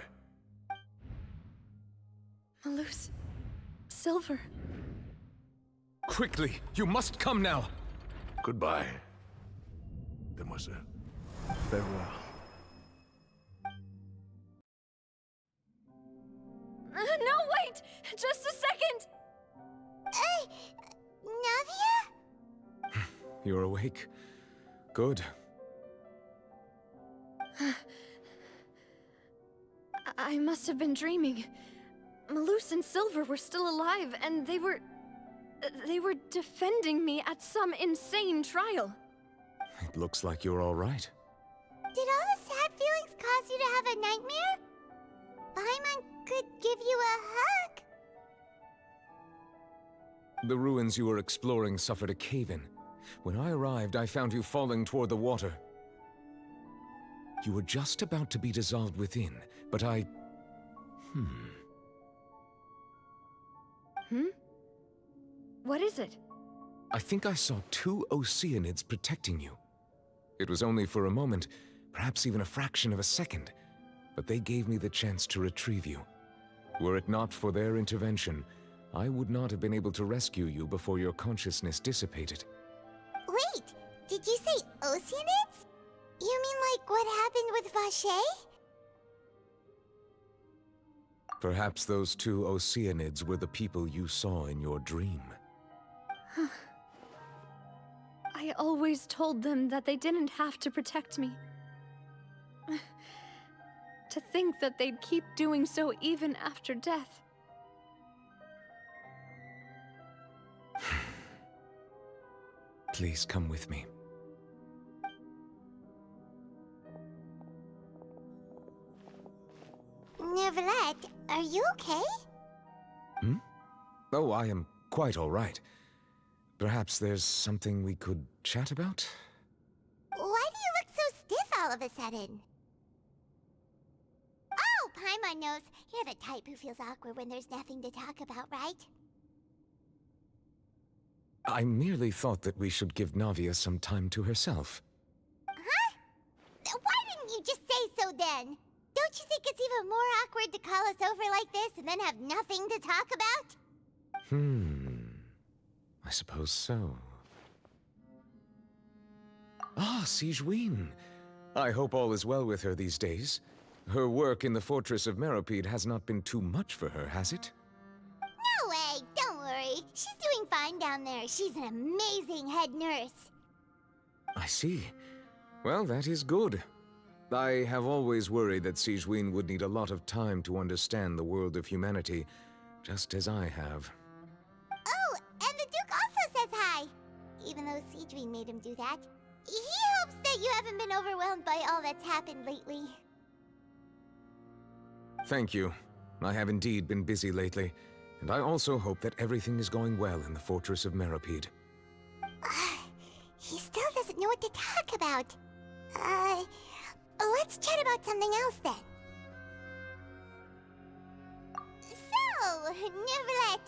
Malus... Silver... Quickly, you must come now! Goodbye, demoiselle. Farewell. No, wait! Just a second! Navia? You're awake. Good. I must have been dreaming. Malus and Silver were still alive, and they were defending me at some insane trial. It looks like you're all right. Did all the sad feelings cause you to have a nightmare? Paimon could give you a hug. The ruins you were exploring suffered a cave-in. When I arrived, I found you falling toward the water. You were just about to be dissolved within, but I... What is it? I think I saw 2 Oceanids protecting you. It was only for a moment, perhaps even a fraction of a second, but they gave me the chance to retrieve you. Were it not for their intervention, I would not have been able to rescue you before your consciousness dissipated. Wait, did you say Oceanids? You mean like what happened with Vache? Perhaps those 2 Oceanids were the people you saw in your dream. I always told them that they didn't have to protect me. To think that they'd keep doing so even after death. Please come with me. Neuvillette, are you okay? Oh, I am quite all right. Perhaps there's something we could chat about? Why do you look so stiff all of a sudden? Oh, Paimon! Paimon knows. You're the type who feels awkward when there's nothing to talk about, right? I merely thought that we should give Navia some time to herself. Huh? Why didn't you just say so then? Don't you think it's even more awkward to call us over like this and then have nothing to talk about? I suppose so. Ah, Sigewinne. I hope all is well with her these days. Her work in the Fortress of Meropide has not been too much for her, has it? No way, don't worry. She's doing fine down there. She's an amazing head nurse. I see. Well, that is good. I have always worried that Sigewinne would need a lot of time to understand the world of humanity, just as I have. Oh, and the Duke also says hi. Even though Sigewinne made him do that. He hopes that you haven't been overwhelmed by all that's happened lately. Thank you. I have indeed been busy lately, and I also hope that everything is going well in the Fortress of Meropide. He still doesn't know what to talk about. Let's chat about something else then. So, Neverlet,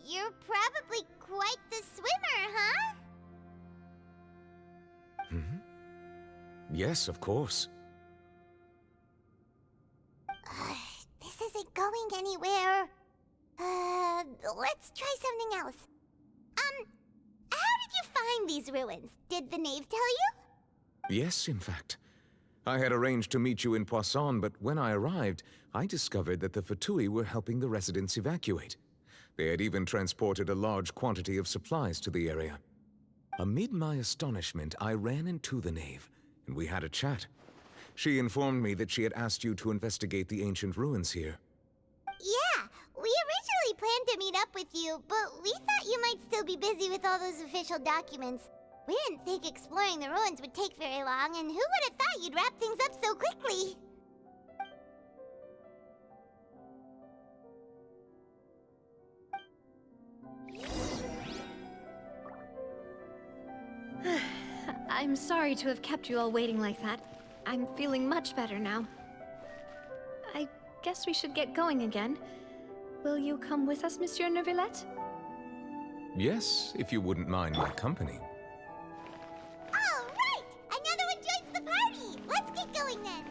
you're probably quite the swimmer, huh? Yes, of course. This isn't going anywhere. Let's try something else. How did you find these ruins? Did the knave tell you? Yes, in fact. I had arranged to meet you in Poisson, but when I arrived, I discovered that the Fatui were helping the residents evacuate. They had even transported a large quantity of supplies to the area. Amid my astonishment, I ran into the knave, and we had a chat. She informed me that she had asked you to investigate the ancient ruins here. Yeah, we originally planned to meet up with you, but we thought you might still be busy with all those official documents. We didn't think exploring the ruins would take very long, and who would have thought you'd wrap things up so quickly? I'm sorry to have kept you all waiting like that. I'm feeling much better now. I guess we should get going again. Will you come with us, Monsieur Neuvillette? Yes, if you wouldn't mind my company. All right! Another one joins the party! Let's get going then!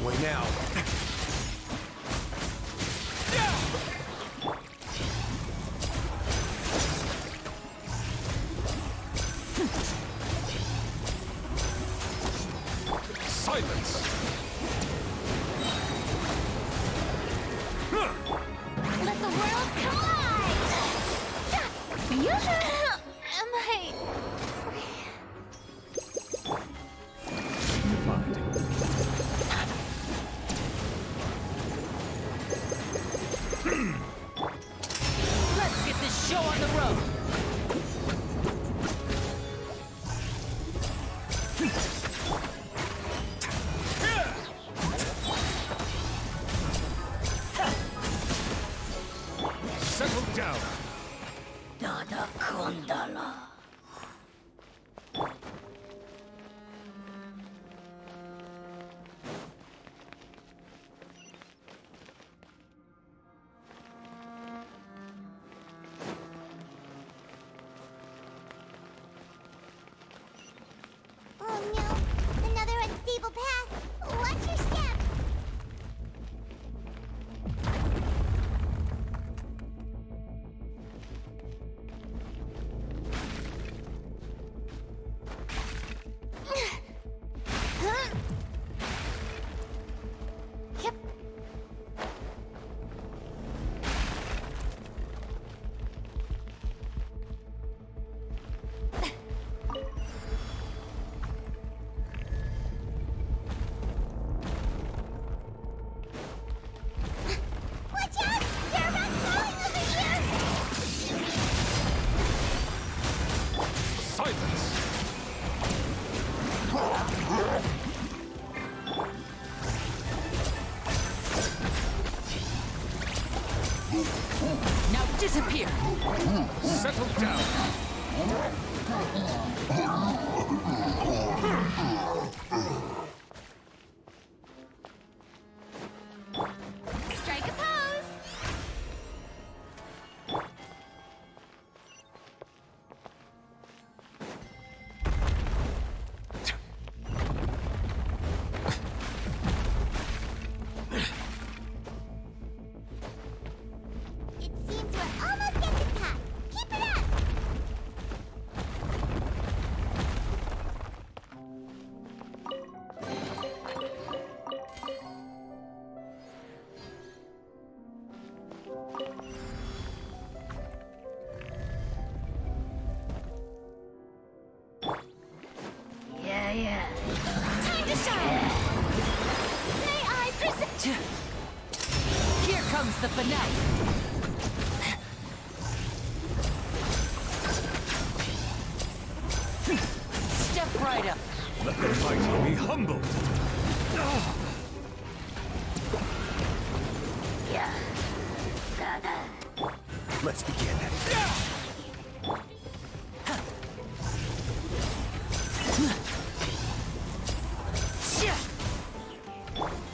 Way now. Silence! Let the world collide! Am I... Let's get this show on the road! Settle down. Dada Kondala. Oh no! Another unstable path! Watch your step! Now disappear! Settle down! Strike a pose! It seems we're almost at the top. Keep it up! Yeah. Time to shine! May I present... Here comes the finale. Step right up. Let the mighty be humbled. Yeah. Let's begin.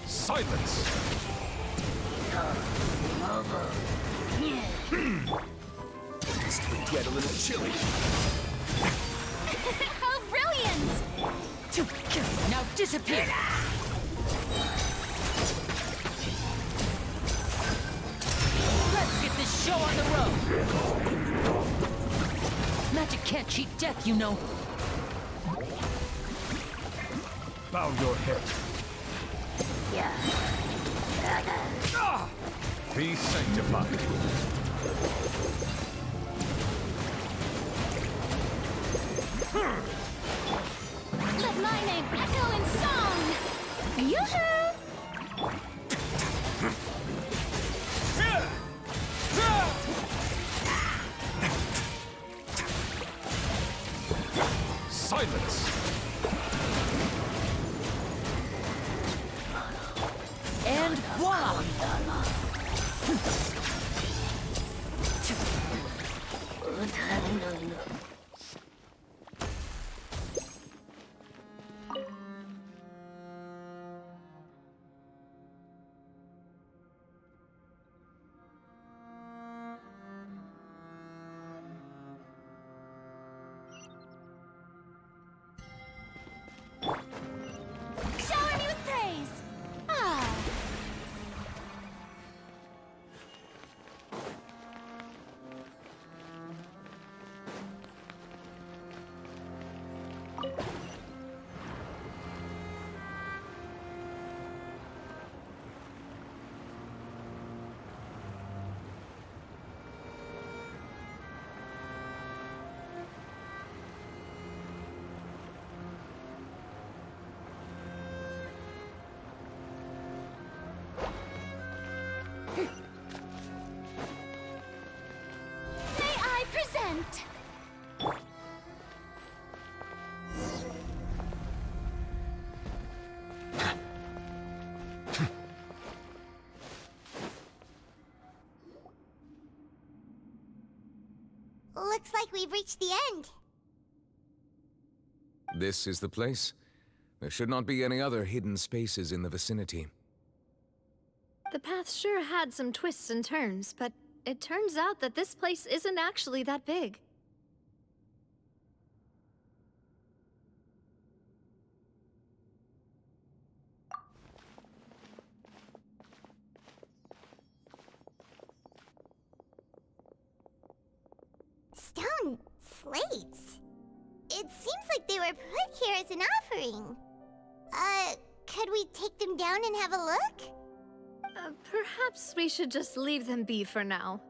Silence! This could get a little chilly. How brilliant! Now disappear! Let's get this show on the road! Magic can't cheat death, you know. Bow your head. Yeah. Be sanctified. Let my name echo in song! Yoo-hoo! Silence! And voila! Shower me with praise! Ah. May I present? Looks like we've reached the end. This is the place. There should not be any other hidden spaces in the vicinity. The path sure had some twists and turns, but it turns out that this place isn't actually that big. Stone slates? It seems like they were put here as an offering. Could we take them down and have a look? Perhaps we should just leave them be for now.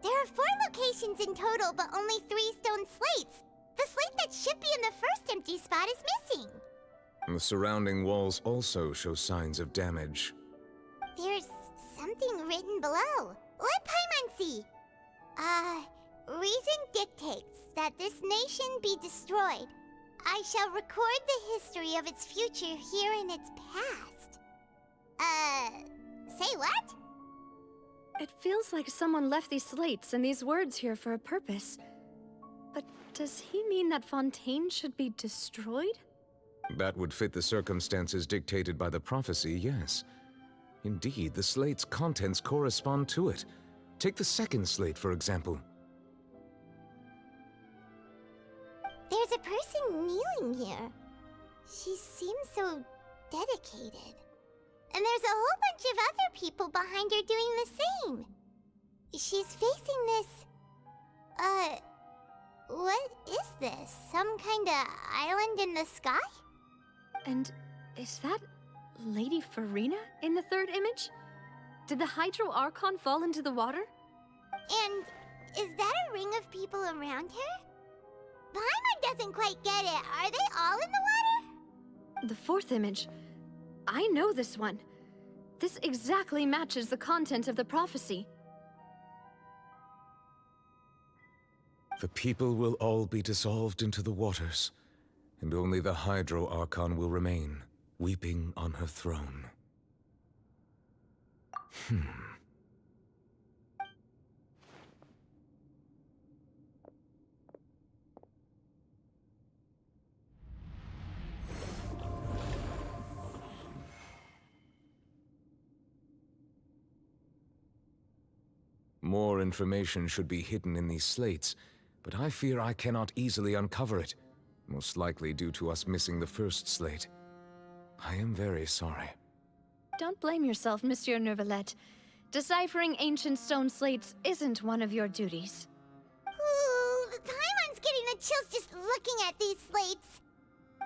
There are 4 locations in total, but only 3 stone slates. The slate that should be in the first empty spot is missing. The surrounding walls also show signs of damage. There's something written below. Let Paimon see. Reason dictates that this nation be destroyed. I shall record the history of its future here in its past. Say what? It feels like someone left these slates and these words here for a purpose. But does he mean that Fontaine should be destroyed? That would fit the circumstances dictated by the prophecy, yes. Indeed, the slate's contents correspond to it. Take the second slate, for example. There's a person kneeling here. She seems so dedicated. And there's a whole bunch of other people behind her doing the same. She's facing this... what is this? Some kind of island in the sky? And is that Lady Furina in the third image? Did the Hydro Archon fall into the water? And is that a ring of people around her? Paimon doesn't quite get it. Are they all in the water? The fourth image. I know this one. This exactly matches the content of the prophecy. The people will all be dissolved into the waters, and only the Hydro Archon will remain, weeping on her throne. More information should be hidden in these slates, but I fear I cannot easily uncover it, most likely due to us missing the first slate. I am very sorry. Don't blame yourself, Monsieur Neuvillette. Deciphering ancient stone slates isn't one of your duties. Ooh, Paimon's getting the chills just looking at these slates.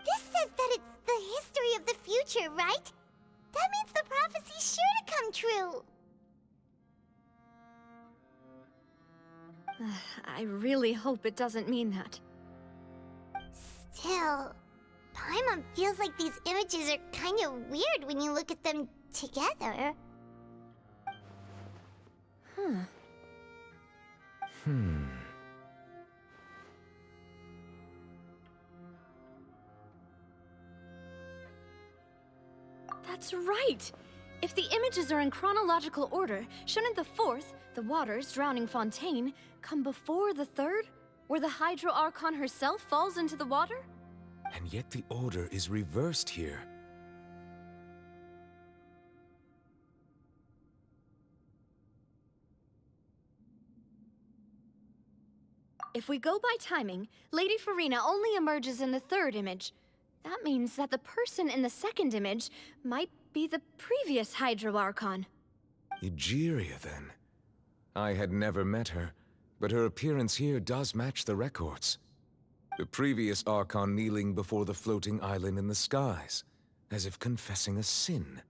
This says that it's the history of the future, right? That means the prophecy's sure to come true. I really hope it doesn't mean that. Still, Paimon feels like these images are kind of weird when you look at them together. That's right! If the images are in chronological order, shouldn't the fourth, the waters drowning Fontaine, come before the third, where the Hydro Archon herself falls into the water? And yet the order is reversed here. If we go by timing, Lady Furina only emerges in the third image. That means that the person in the second image might be the previous Hydro Archon. Egeria, then. I had never met her, but her appearance here does match the records. The previous Archon kneeling before the floating island in the skies, as if confessing a sin.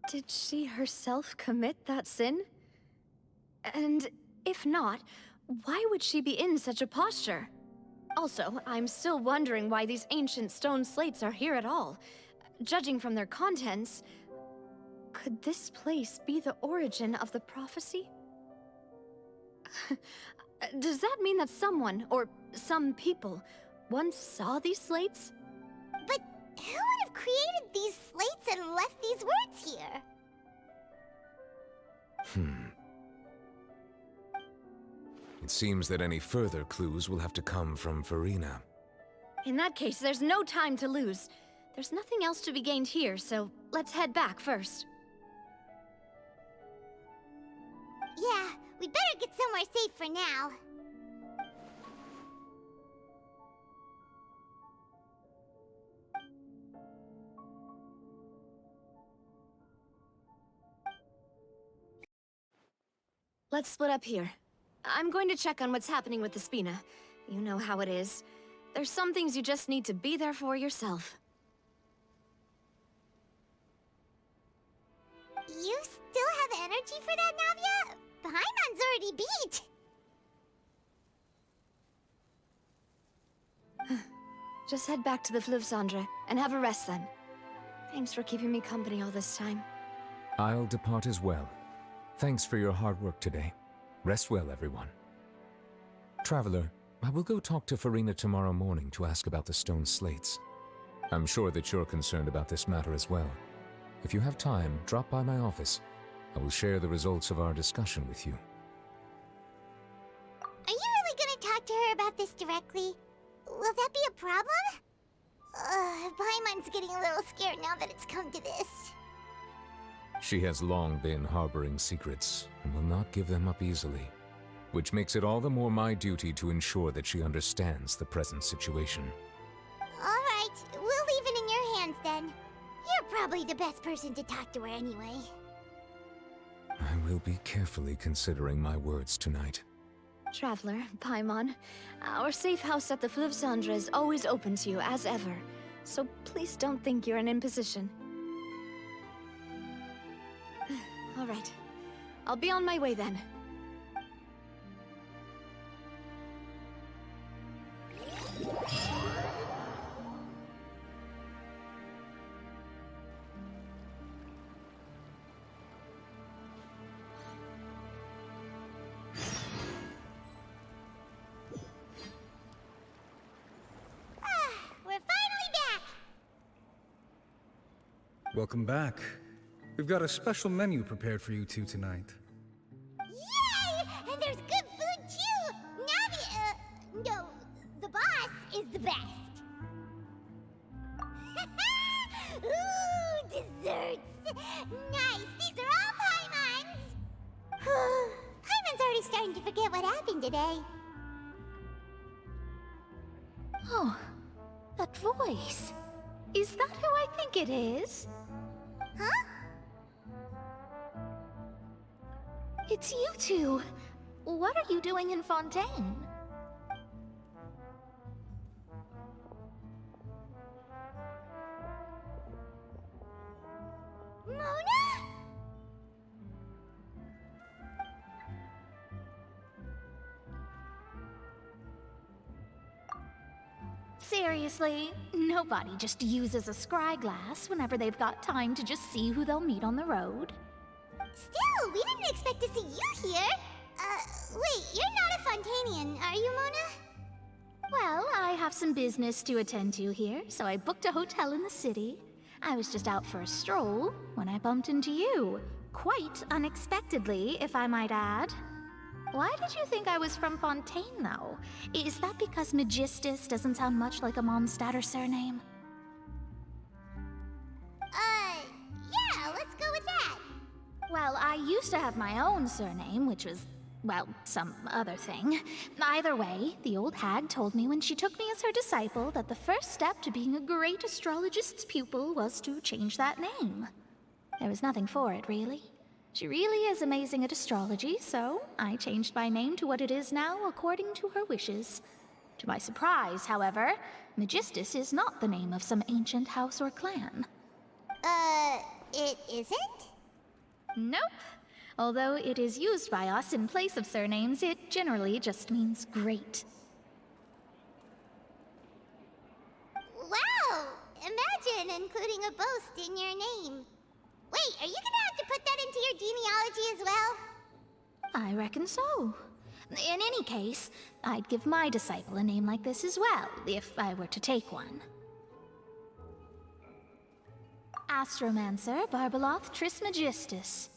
Did she herself commit that sin? And if not, why would she be in such a posture? Also, I'm still wondering why these ancient stone slates are here at all. Judging from their contents, could this place be the origin of the prophecy? Does that mean that someone, or some people, once saw these slates? But who would have created these slates and left these words here? It seems that any further clues will have to come from Furina. In that case, there's no time to lose. There's nothing else to be gained here, so let's head back first. Yeah, we better get somewhere safe for now. Let's split up here. I'm going to check on what's happening with the Spina. You know how it is. There's some things you just need to be there for yourself. You still have energy for that, Navia? Paimon's already beat! Just head back to the Fleuve Cendre and have a rest then. Thanks for keeping me company all this time. I'll depart as well. Thanks for your hard work today. Rest well, everyone. Traveler, I will go talk to Furina tomorrow morning to ask about the stone slates. I'm sure that you're concerned about this matter as well. If you have time, drop by my office. I will share the results of our discussion with you. Are you really gonna talk to her about this directly? Will that be a problem? Paimon's getting a little scared now that it's come to this. She has long been harboring secrets and will not give them up easily, which makes it all the more my duty to ensure that she understands the present situation. Alright, we'll leave it in your hands then. You're probably the best person to talk to her anyway. I will be carefully considering my words tonight. Traveler, Paimon, our safe house at the Fleuve Cendre is always open to you as ever, so please don't think you're an imposition. All right, I'll be on my way then. We're finally back! Welcome back. We've got a special menu prepared for you two tonight. Yay! And there's good food too! Navi, no, the boss is the best. Ooh, desserts! Nice, these are all Paimon's! Paimon's already starting to forget what happened today. Oh, that voice. Is that who I think it is? Huh? It's you two. What are you doing in Fontaine? Mona? Seriously, nobody just uses a scry glass whenever they've got time to just see who they'll meet on the road. Still, we didn't expect to see you here. Wait, you're not a Fontanian, are you, Mona? Well, I have some business to attend to here, so I booked a hotel in the city. I was just out for a stroll when I bumped into you. Quite unexpectedly, if I might add. Why did you think I was from Fontaine, though? Is that because Magistus doesn't sound much like a Mondstadt surname? Yeah, let's go with that. Well, I used to have my own surname, which was, well, some other thing. Either way, the old hag told me when she took me as her disciple that the first step to being a great astrologist's pupil was to change that name. There was nothing for it, really. She really is amazing at astrology, so I changed my name to what it is now according to her wishes. To my surprise, however, Magistus is not the name of some ancient house or clan. It isn't? Nope. Although it is used by us in place of surnames, it generally just means great. Wow! Imagine including a boast in your name. Wait, are you gonna have to put that into your genealogy as well? I reckon so. In any case, I'd give my disciple a name like this as well, if I were to take one. Astromancer Barbeloth Trismegistus.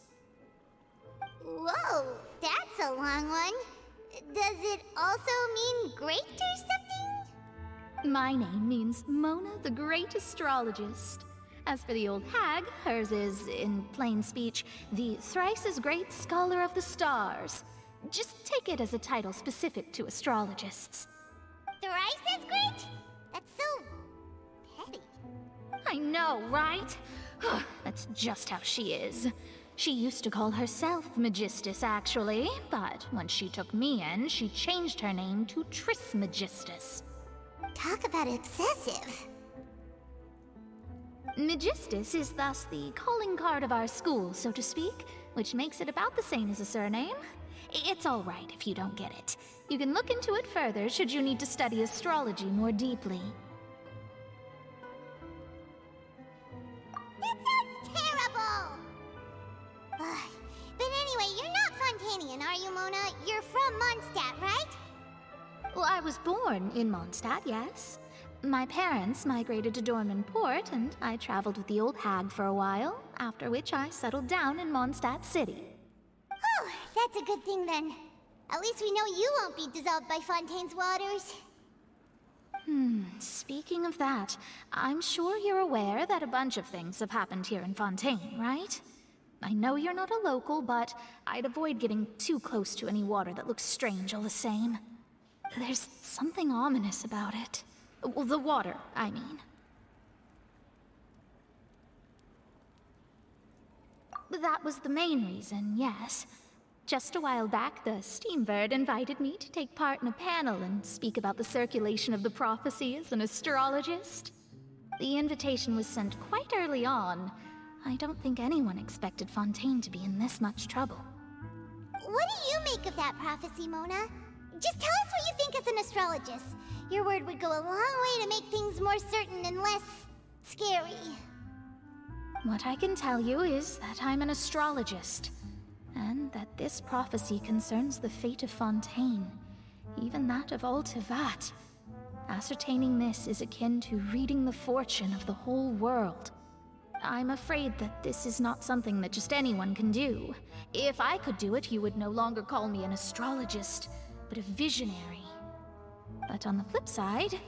Whoa, that's a long one. Does it also mean great or something? My name means Mona the Great Astrologist. As for the old hag, hers is, in plain speech, the thrice-as-great Scholar of the Stars. Just take it as a title specific to astrologists. Thrice as great? That's so petty. I know, right? That's just how she is. She used to call herself Magistus, actually, but when she took me in, she changed her name to Trismegistus. Talk about excessive. Magistus is thus the calling card of our school, so to speak, which makes it about the same as a surname. It's all right if you don't get it. You can look into it further should you need to study astrology more deeply. That sounds terrible! But anyway, you're not Fontanian, are you, Mona? You're from Mondstadt, right? Well, I was born in Mondstadt, yes. My parents migrated to Dornman Port, and I traveled with the old hag for a while, after which I settled down in Mondstadt City. Oh, that's a good thing then. At least we know you won't be dissolved by Fontaine's waters. Speaking of that, I'm sure you're aware that a bunch of things have happened here in Fontaine, right? I know you're not a local, but I'd avoid getting too close to any water that looks strange all the same. There's something ominous about it. Well, the water, I mean. That was the main reason, yes. Just a while back, the Steambird invited me to take part in a panel and speak about the circulation of the prophecy as an astrologist. The invitation was sent quite early on. I don't think anyone expected Fontaine to be in this much trouble. What do you make of that prophecy, Mona? Just tell us what you think as an astrologist. Your word would go a long way to make things more certain and less scary. What I can tell you is that I'm an astrologist, and that this prophecy concerns the fate of Fontaine, even that of all Tevat. Ascertaining this is akin to reading the fortune of the whole world. I'm afraid that this is not something that just anyone can do. If I could do it, you would no longer call me an astrologist, but a visionary. But on the flip side,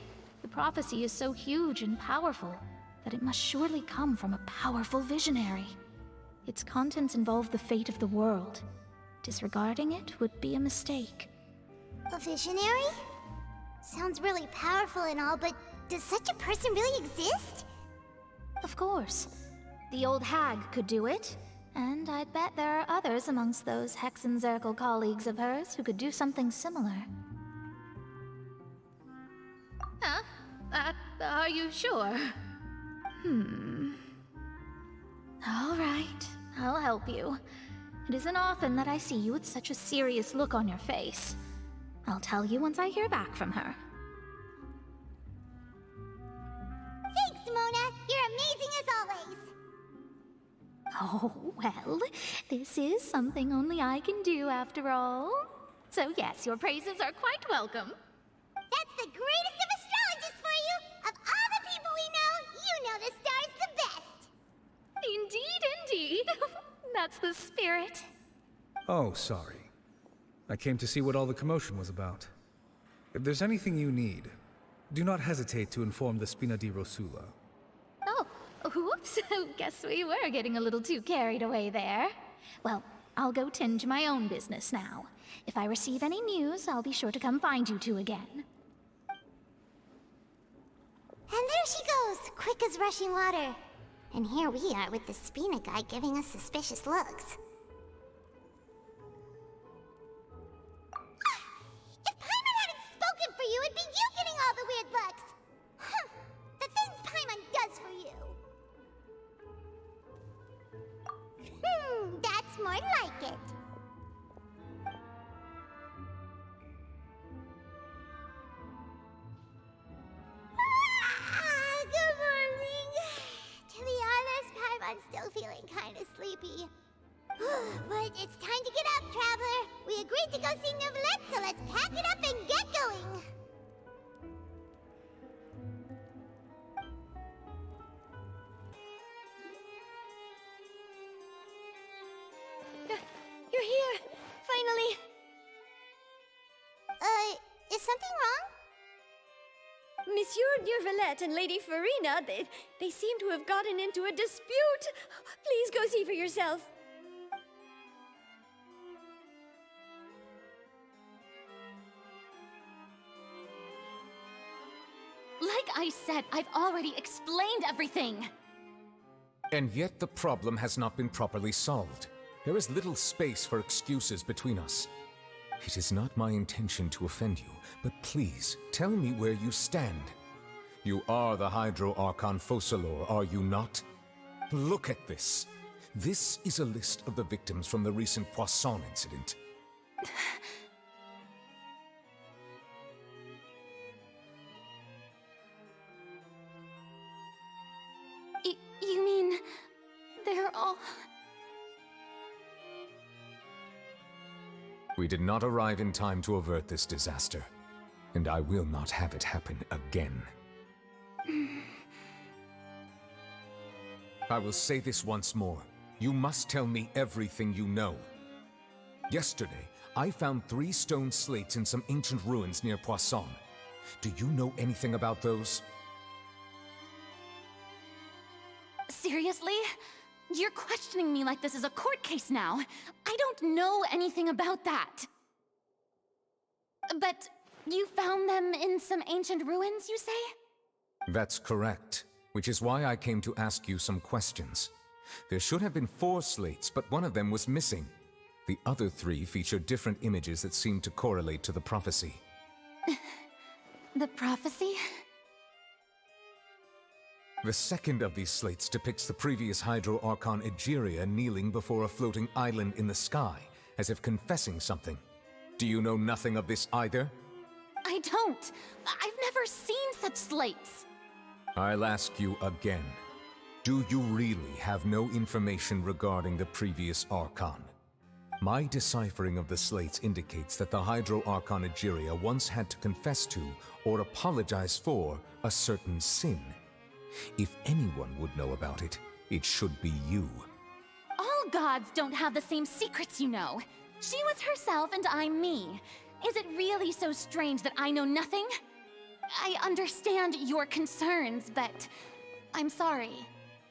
the prophecy is so huge and powerful that it must surely come from a powerful visionary. Its contents involve the fate of the world. Disregarding it would be a mistake. A visionary? Sounds really powerful and all, but does such a person really exist? Of course. The old hag could do it, and I'd bet there are others amongst those Hexenzirkel colleagues of hers who could do something similar. Huh? Are you sure? All right, I'll help you. It isn't often that I see you with such a serious look on your face. I'll tell you once I hear back from her. Thanks, Mona. You're amazing as always. Oh, well, this is something only I can do after all. So yes, your praises are quite welcome. That's the greatest of astrologists for you! Of all the people we know, you know the star's the best! Indeed. That's the spirit. Oh, sorry. I came to see what all the commotion was about. If there's anything you need, do not hesitate to inform the Spina di Rosula. Oh, whoops. Guess we were getting a little too carried away there. Well, I'll go tend to my own business now. If I receive any news, I'll be sure to come find you two again. And there she goes, quick as rushing water. And here we are with the Spina guy giving us suspicious looks. If Paimon hadn't spoken for you, it'd be you getting all the weird looks! Huh, the things Paimon does for you! That's more like it. Good morning. To be honest, Paimon's still feeling kind of sleepy. But it's time to get up, Traveler. We agreed to go see Neuvillette, so let's pack it up and get going. You're here! Finally! Is something wrong? Monsieur Neuvillette and Lady Furina, they seem to have gotten into a dispute. Please go see for yourself. Like I said, I've already explained everything. And yet the problem has not been properly solved. There is little space for excuses between us. It is not my intention to offend you, but please, tell me where you stand. You are the Hydro Archon Focalor, are you not? Look at this. This is a list of the victims from the recent Poisson incident. You mean... they're all... We did not arrive in time to avert this disaster. And I will not have it happen again. I will say this once more. You must tell me everything you know. Yesterday, I found 3 stone slates in some ancient ruins near Poisson. Do you know anything about those? Seriously? You're questioning me like this is a court case now. I don't know anything about that. But you found them in some ancient ruins, you say? That's correct, which is why I came to ask you some questions. There should have been 4 slates, but one of them was missing. The other 3 feature different images that seem to correlate to the prophecy. The prophecy? The second of these slates depicts the previous Hydro Archon Egeria kneeling before a floating island in the sky, as if confessing something. Do you know nothing of this either? I don't. I've never seen such slates. I'll ask you again. Do you really have no information regarding the previous Archon? My deciphering of the slates indicates that the Hydro Archon Egeria once had to confess to, or apologize for, a certain sin. If anyone would know about it, it should be you. All gods don't have the same secrets, you know. She was herself and I'm me. Is it really so strange that I know nothing? I understand your concerns, but I'm sorry.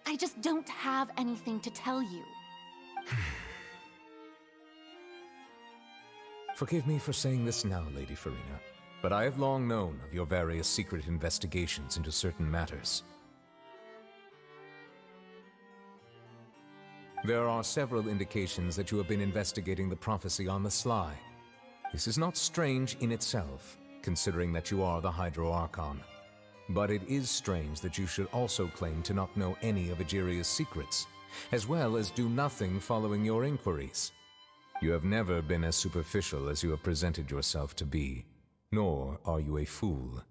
I just don't have anything to tell you. Forgive me for saying this now, Lady Furina, but I have long known of your various secret investigations into certain matters. There are several indications that you have been investigating the prophecy on the sly. This is not strange in itself, considering that you are the Hydro Archon. But it is strange that you should also claim to not know any of Egeria's secrets, as well as do nothing following your inquiries. You have never been as superficial as you have presented yourself to be, nor are you a fool.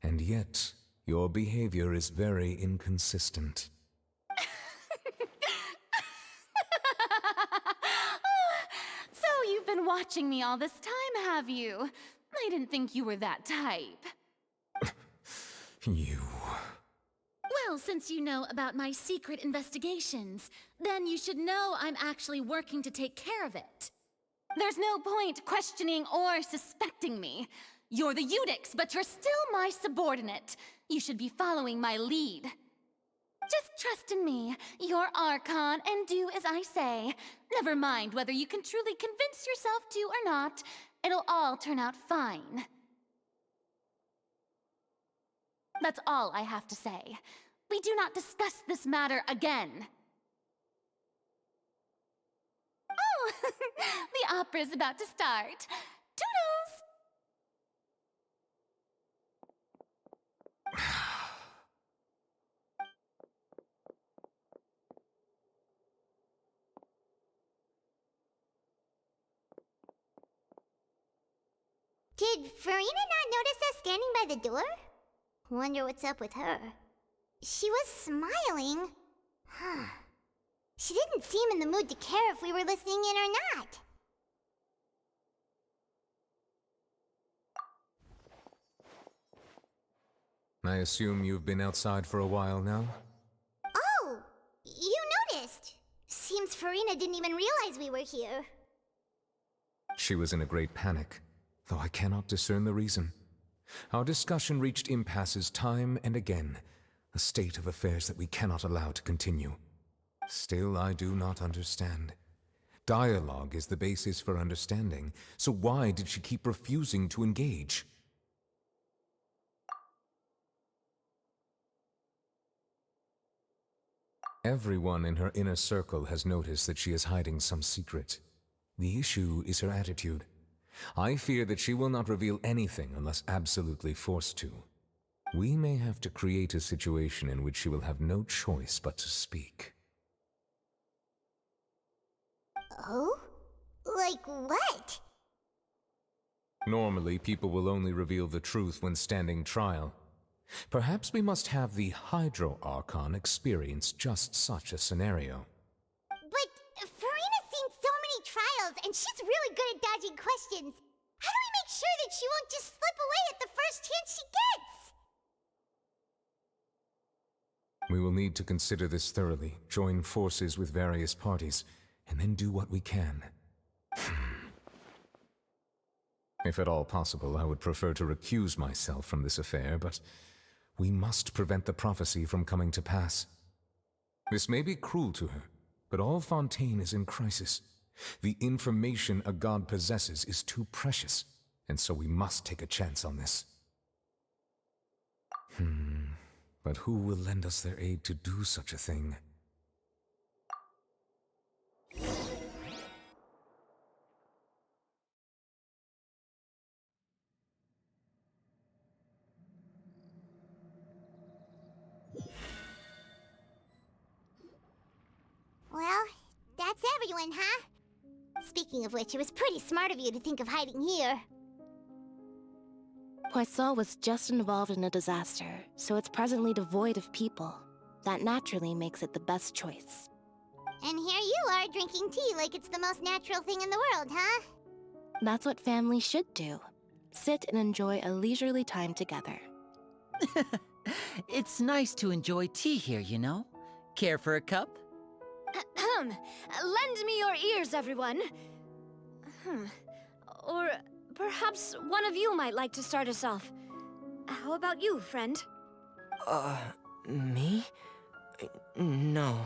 And yet, your behavior is very inconsistent. So you've been watching me all this time, have you? I didn't think you were that type. You... Well, since you know about my secret investigations, then you should know I'm actually working to take care of it. There's no point questioning or suspecting me. You're the Eudix, but you're still my subordinate. You should be following my lead. Just trust in me, you're Archon, and do as I say. Never mind whether you can truly convince yourself to or not. It'll all turn out fine. That's all I have to say. We do not discuss this matter again. Oh, the opera's about to start. Toodles! Did Furina not notice us standing by the door? Wonder what's up with her. She was smiling. Huh. She didn't seem in the mood to care if we were listening in or not. I assume you've been outside for a while now? Oh! You noticed! Seems Furina didn't even realize we were here. She was in a great panic, though I cannot discern the reason. Our discussion reached impasses time and again, a state of affairs that we cannot allow to continue. Still, I do not understand. Dialogue is the basis for understanding, so why did she keep refusing to engage? Everyone in her inner circle has noticed that she is hiding some secret. The issue is her attitude. I fear that she will not reveal anything unless absolutely forced to. We may have to create a situation in which she will have no choice but to speak. Oh? Like what? Normally, people will only reveal the truth when standing trial. Perhaps we must have the Hydro Archon experience just such a scenario. But Furina's seen so many trials, and she's really good at dodging questions. How do we make sure that she won't just slip away at the first chance she gets. We will need to consider this thoroughly, join forces with various parties, and then do what we can. If at all possible, I would prefer to recuse myself from this affair, but we must prevent the prophecy from coming to pass. This may be cruel to her, but all Fontaine is in crisis. The information a god possesses is too precious, and so we must take a chance on this. But who will lend us their aid to do such a thing? Well, that's everyone, huh? Speaking of which, it was pretty smart of you to think of hiding here. Poisson was just involved in a disaster, so it's presently devoid of people. That naturally makes it the best choice. And here you are drinking tea like it's the most natural thing in the world, huh? That's what families should do. Sit and enjoy a leisurely time together. It's nice to enjoy tea here, you know? Care for a cup? Lend me your ears, everyone. Or perhaps one of you might like to start us off. How about you, friend? Me? No,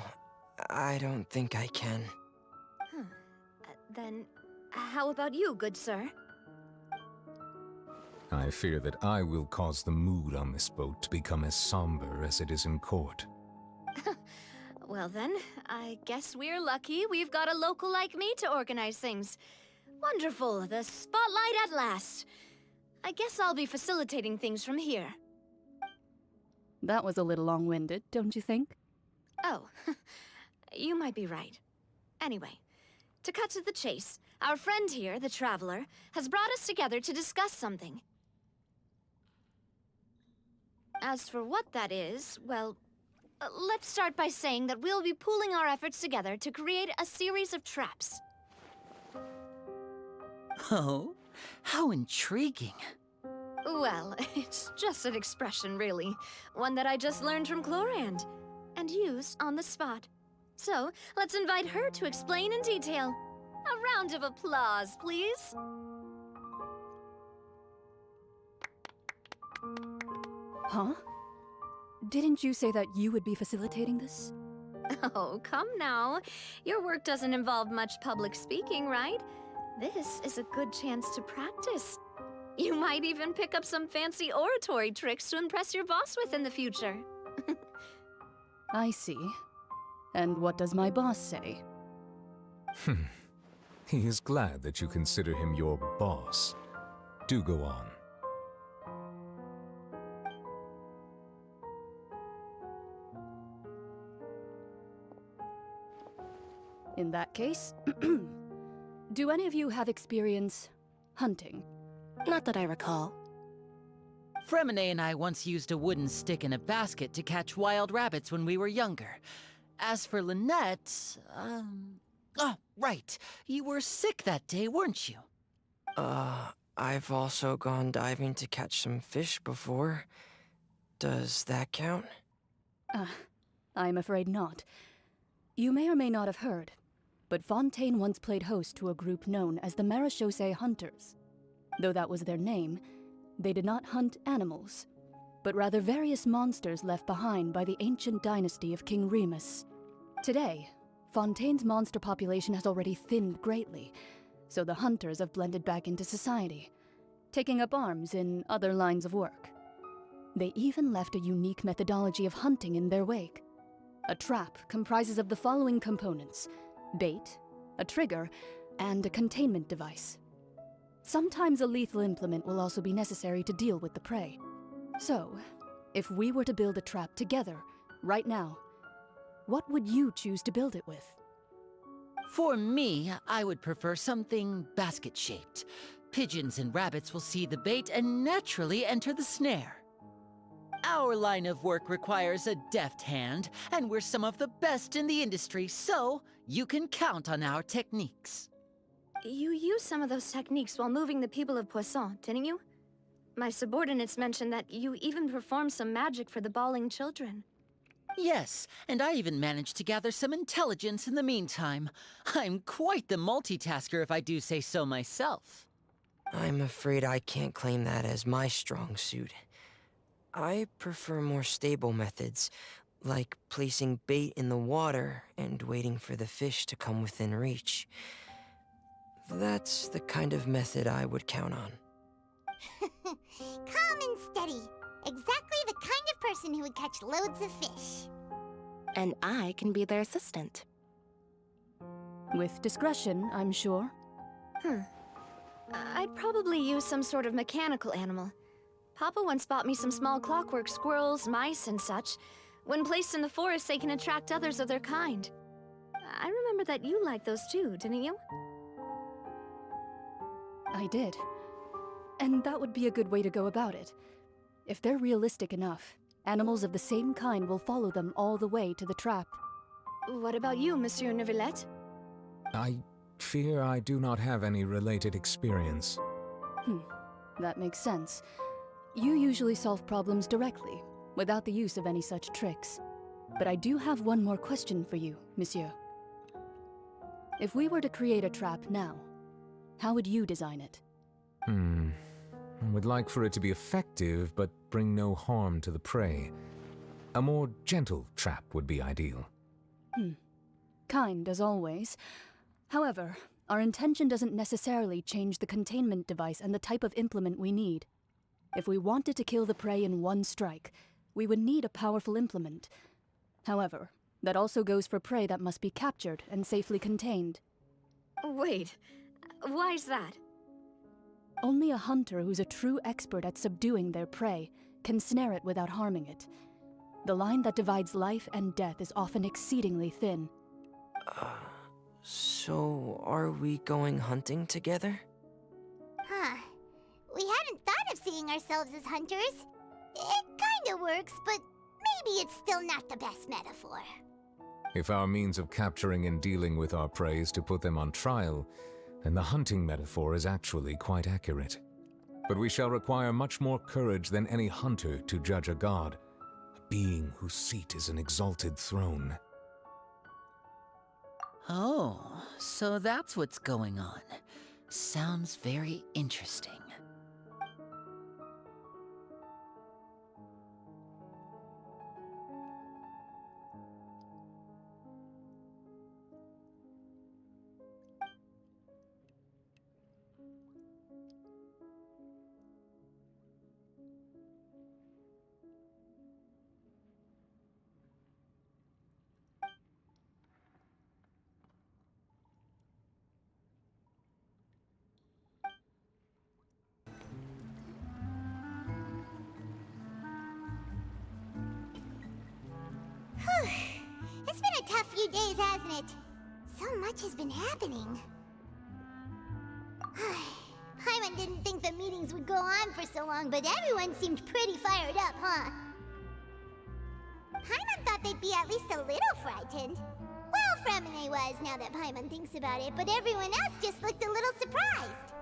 I don't think I can. Then, how about you, good sir? I fear that I will cause the mood on this boat to become as somber as it is in court. Well then, I guess we're lucky we've got a local like me to organize things. Wonderful, the spotlight at last. I guess I'll be facilitating things from here. That was a little long-winded, don't you think? Oh, you might be right. Anyway, to cut to the chase, our friend here, the Traveler, has brought us together to discuss something. As for what that is, well, let's start by saying that we'll be pooling our efforts together to create a series of traps. Oh, how intriguing. Well, it's just an expression, really. One that I just learned from Chlorand, and used on the spot. So, let's invite her to explain in detail. A round of applause, please. Huh? Didn't you say that you would be facilitating this? Oh, come now. Your work doesn't involve much public speaking, right? This is a good chance to practice. You might even pick up some fancy oratory tricks to impress your boss with in the future. I see. And what does my boss say? He is glad that you consider him your boss. Do go on. In that case, do any of you have experience hunting? Not that I recall. Fremine and I once used a wooden stick in a basket to catch wild rabbits when we were younger. As for Lynette, oh, right. You were sick that day, weren't you? I've also gone diving to catch some fish before. Does that count? I'm afraid not. You may or may not have heard, but Fontaine once played host to a group known as the Marechaussee Hunters. Though that was their name, they did not hunt animals, but rather various monsters left behind by the ancient dynasty of King Remus. Today, Fontaine's monster population has already thinned greatly, so the hunters have blended back into society, taking up arms in other lines of work. They even left a unique methodology of hunting in their wake. A trap comprises of the following components: bait, a trigger, and a containment device. Sometimes a lethal implement will also be necessary to deal with the prey. So, if we were to build a trap together, right now, what would you choose to build it with? For me, I would prefer something basket-shaped. Pigeons and rabbits will see the bait and naturally enter the snare. Our line of work requires a deft hand, and we're some of the best in the industry, so you can count on our techniques. You used some of those techniques while moving the people of Poisson, didn't you? My subordinates mentioned that you even performed some magic for the bawling children. Yes, and I even managed to gather some intelligence in the meantime. I'm quite the multitasker if I do say so myself. I'm afraid I can't claim that as my strong suit. I prefer more stable methods, like placing bait in the water and waiting for the fish to come within reach. That's the kind of method I would count on. Calm and steady. Exactly the kind of person who would catch loads of fish. And I can be their assistant. With discretion, I'm sure. I'd probably use some sort of mechanical animal. Papa once bought me some small clockwork squirrels, mice, and such. When placed in the forest, they can attract others of their kind. I remember that you liked those too, didn't you? I did. And that would be a good way to go about it. If they're realistic enough, animals of the same kind will follow them all the way to the trap. What about you, Monsieur Neuvillette? I fear I do not have any related experience. That makes sense. You usually solve problems directly, without the use of any such tricks. But I do have one more question for you, monsieur. If we were to create a trap now, how would you design it? I would like for it to be effective, but bring no harm to the prey. A more gentle trap would be ideal. Kind, as always. However, our intention doesn't necessarily change the containment device and the type of implement we need. If we wanted to kill the prey in one strike, we would need a powerful implement. However, that also goes for prey that must be captured and safely contained. Wait, why's that? Only a hunter who's a true expert at subduing their prey can snare it without harming it. The line that divides life and death is often exceedingly thin. So are we going hunting together? We hadn't thought of seeing ourselves as hunters. It kinda works, but maybe it's still not the best metaphor. If our means of capturing and dealing with our prey is to put them on trial, then the hunting metaphor is actually quite accurate. But we shall require much more courage than any hunter to judge a god, a being whose seat is an exalted throne. Oh, so that's what's going on. Sounds very interesting. It's been a tough few days, hasn't it? So much has been happening. Paimon didn't think the meetings would go on for so long, but everyone seemed pretty fired up, huh? Paimon thought they'd be at least a little frightened. Well, Fremine was, now that Paimon thinks about it, but everyone else just looked a little surprised.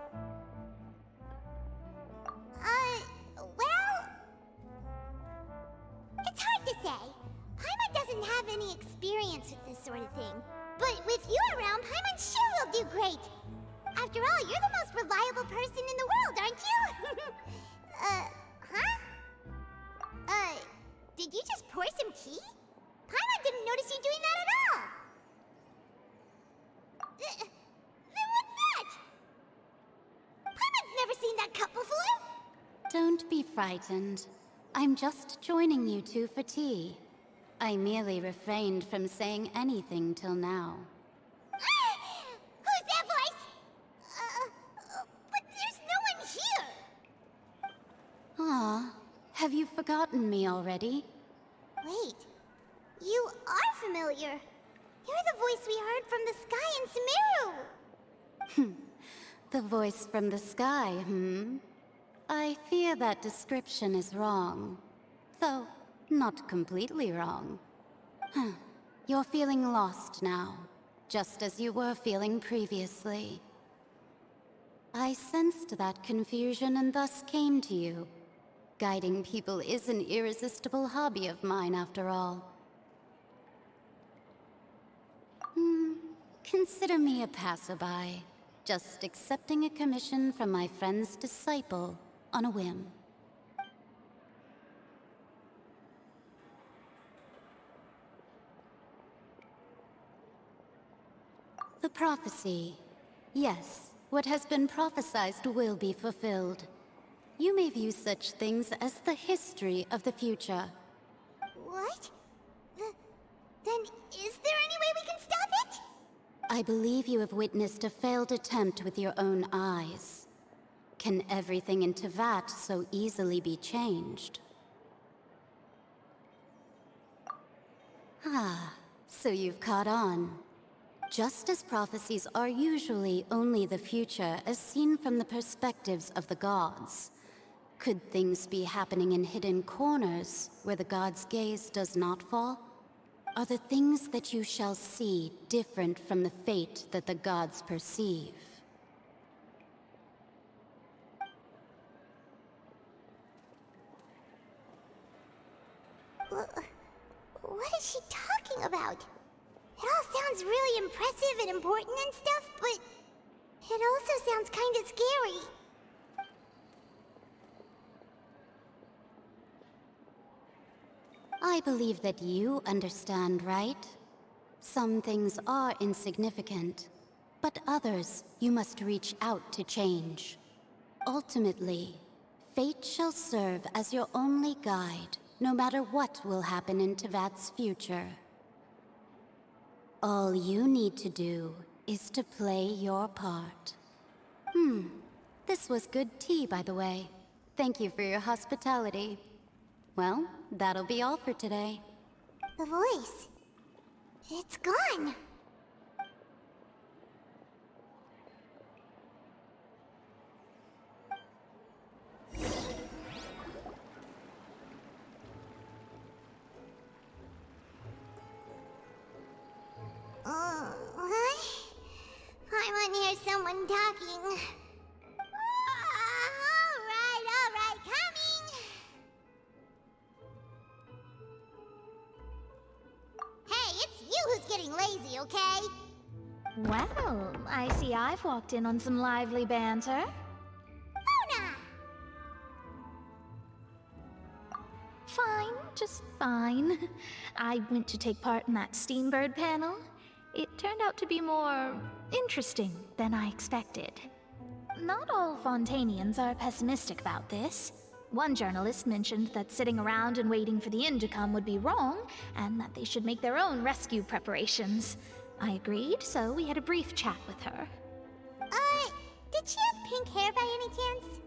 Well... It's hard to say. Paimon doesn't have any experience with this sort of thing. But with you around, Paimon sure will do great. After all, you're the most reliable person in the world, aren't you? Did you just pour some tea? Paimon didn't notice you doing that at all. Then what's that? Paimon's never seen that cup before. Don't be frightened. I'm just joining you two for tea. I merely refrained from saying anything till now. Who's that voice? But there's no one here. Aw, have you forgotten me already? Wait, you are familiar. You're the voice we heard from the sky in Sumeru. The voice from the sky, I fear that description is wrong. Though, not completely wrong. You're feeling lost now, just as you were feeling previously. I sensed that confusion and thus came to you. Guiding people is an irresistible hobby of mine, after all. Consider me a passerby, just accepting a commission from my friend's disciple on a whim. The prophecy. Yes, what has been prophesied will be fulfilled. You may view such things as the history of the future. What? Then is there any way we can stop it? I believe you have witnessed a failed attempt with your own eyes. Can everything in Teyvat so easily be changed? Ah, so you've caught on. Just as prophecies are usually only the future as seen from the perspectives of the gods, could things be happening in hidden corners where the gods' gaze does not fall? Are the things that you shall see different from the fate that the gods perceive? What is she talking about? It all sounds really impressive and important and stuff, but it also sounds kind of scary. I believe that you understand, right? Some things are insignificant, but others you must reach out to change. Ultimately, fate shall serve as your only guide, no matter what will happen in Teyvat's future. All you need to do is to play your part. This was good tea, by the way. Thank you for your hospitality. Well, that'll be all for today. The voice. It's gone. What? I want to hear someone talking. All right, coming. Hey, it's you who's getting lazy, okay? Well, I see I've walked in on some lively banter. Luna! Fine, just fine. I went to take part in that Steambird panel. It turned out to be more interesting than I expected. Not all Fontanians are pessimistic about this. One journalist mentioned that sitting around and waiting for the end to come would be wrong, and that they should make their own rescue preparations. I agreed, so we had a brief chat with her. Did she have pink hair by any chance?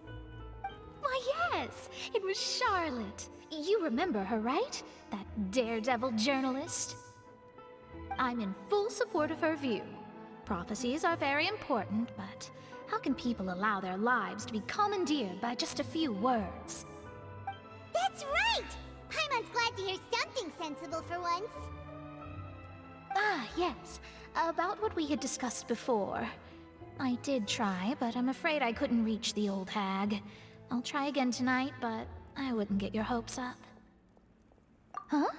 Why, yes, it was Charlotte. You remember her, right? That daredevil journalist? I'm in full support of her view. Prophecies are very important, but how can people allow their lives to be commandeered by just a few words? That's right! Paimon's glad to hear something sensible for once. Ah, yes. About what we had discussed before. I did try, but I'm afraid I couldn't reach the old hag. I'll try again tonight, but I wouldn't get your hopes up. Huh?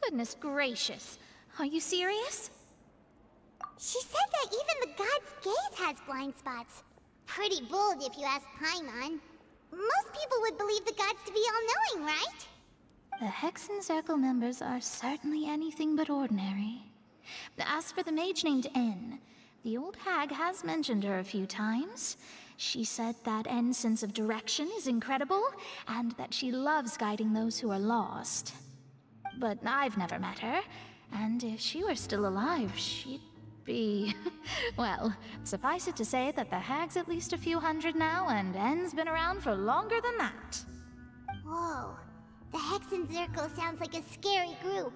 Goodness gracious. Are you serious? She said that even the god's gaze has blind spots. Pretty bold if you ask Paimon. Most people would believe the gods to be all-knowing, right? The Hexen Circle members are certainly anything but ordinary. As for the mage named N, the old hag has mentioned her a few times. She said that N's sense of direction is incredible, and that she loves guiding those who are lost. But I've never met her, and if she were still alive, she'd be... well, suffice it to say that the hag's at least a few hundred now, and N's been around for longer than that. Whoa. The Hexen Circle sounds like a scary group.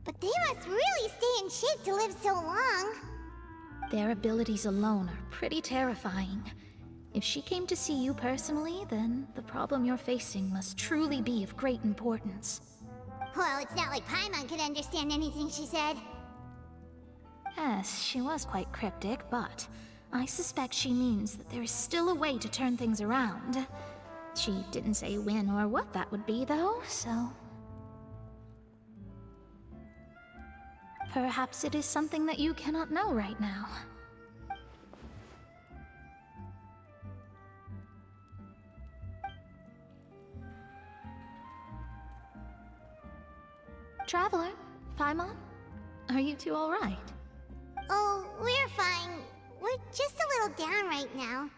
But they must really stay in shape to live so long. Their abilities alone are pretty terrifying. If she came to see you personally, then the problem you're facing must truly be of great importance. Well, it's not like Paimon could understand anything she said. Yes, she was quite cryptic, but I suspect she means that there is still a way to turn things around. She didn't say when or what that would be, though, so... Perhaps it is something that you cannot know right now. Traveler, Paimon, are you two all right? Oh, we're fine. We're just a little down right now.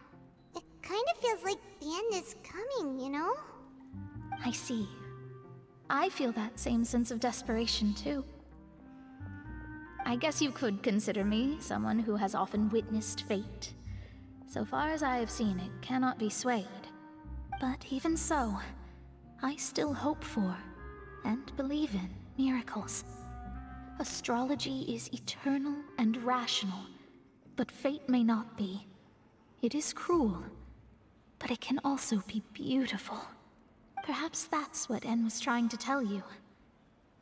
It kind of feels like the end is coming, you know? I see. I feel that same sense of desperation, too. I guess you could consider me someone who has often witnessed fate. So far as I have seen, it cannot be swayed. But even so, I still hope for, and believe in, miracles. Astrology is eternal and rational, but fate may not be. It is cruel, but it can also be beautiful. Perhaps that's what En was trying to tell you.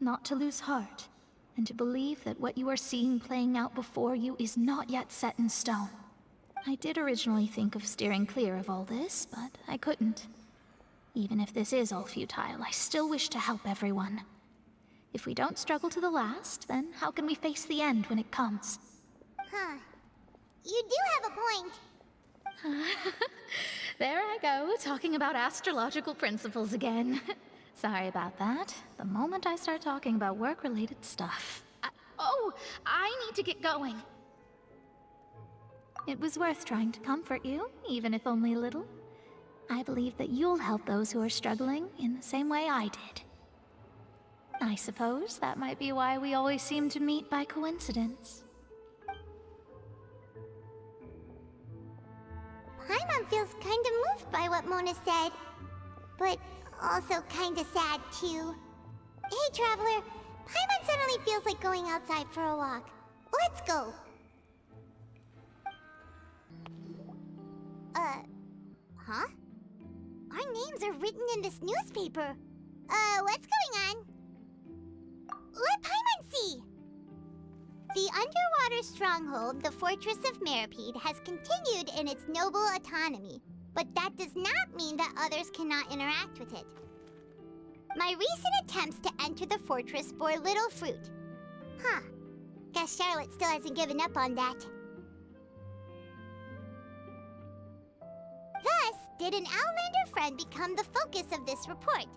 Not to lose heart, and to believe that what you are seeing playing out before you is not yet set in stone. I did originally think of steering clear of all this, but I couldn't. Even if this is all futile, I still wish to help everyone. If we don't struggle to the last, then how can we face the end when it comes? Huh. You do have a point. There I go, talking about astrological principles again. Sorry about that. The moment I start talking about work-related stuff... I need to get going. It was worth trying to comfort you, even if only a little. I believe that you'll help those who are struggling in the same way I did. I suppose that might be why we always seem to meet by coincidence. Paimon feels kinda moved by what Mona said, but also kinda sad too. Hey, Traveler, Paimon suddenly feels like going outside for a walk. Let's go! Huh? Our names are written in this newspaper. What's going on? Let Paimon see! The underwater stronghold, the Fortress of Meripede, has continued in its noble autonomy, but that does not mean that others cannot interact with it. My recent attempts to enter the fortress bore little fruit. Huh. Guess Charlotte still hasn't given up on that. Thus, did an Outlander friend become the focus of this report,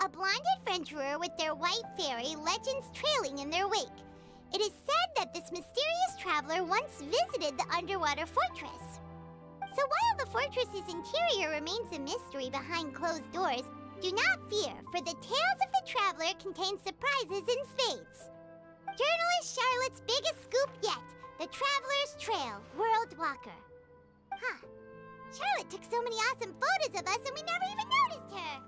a blonde adventurer with their white fairy legends trailing in their wake. It is said that this mysterious traveler once visited the underwater fortress. So while the fortress's interior remains a mystery behind closed doors, do not fear, for the tales of the traveler contain surprises in spades. Journalist Charlotte's biggest scoop yet, the Traveler's Trail, World Walker. Huh. Charlotte took so many awesome photos of us and we never even noticed her.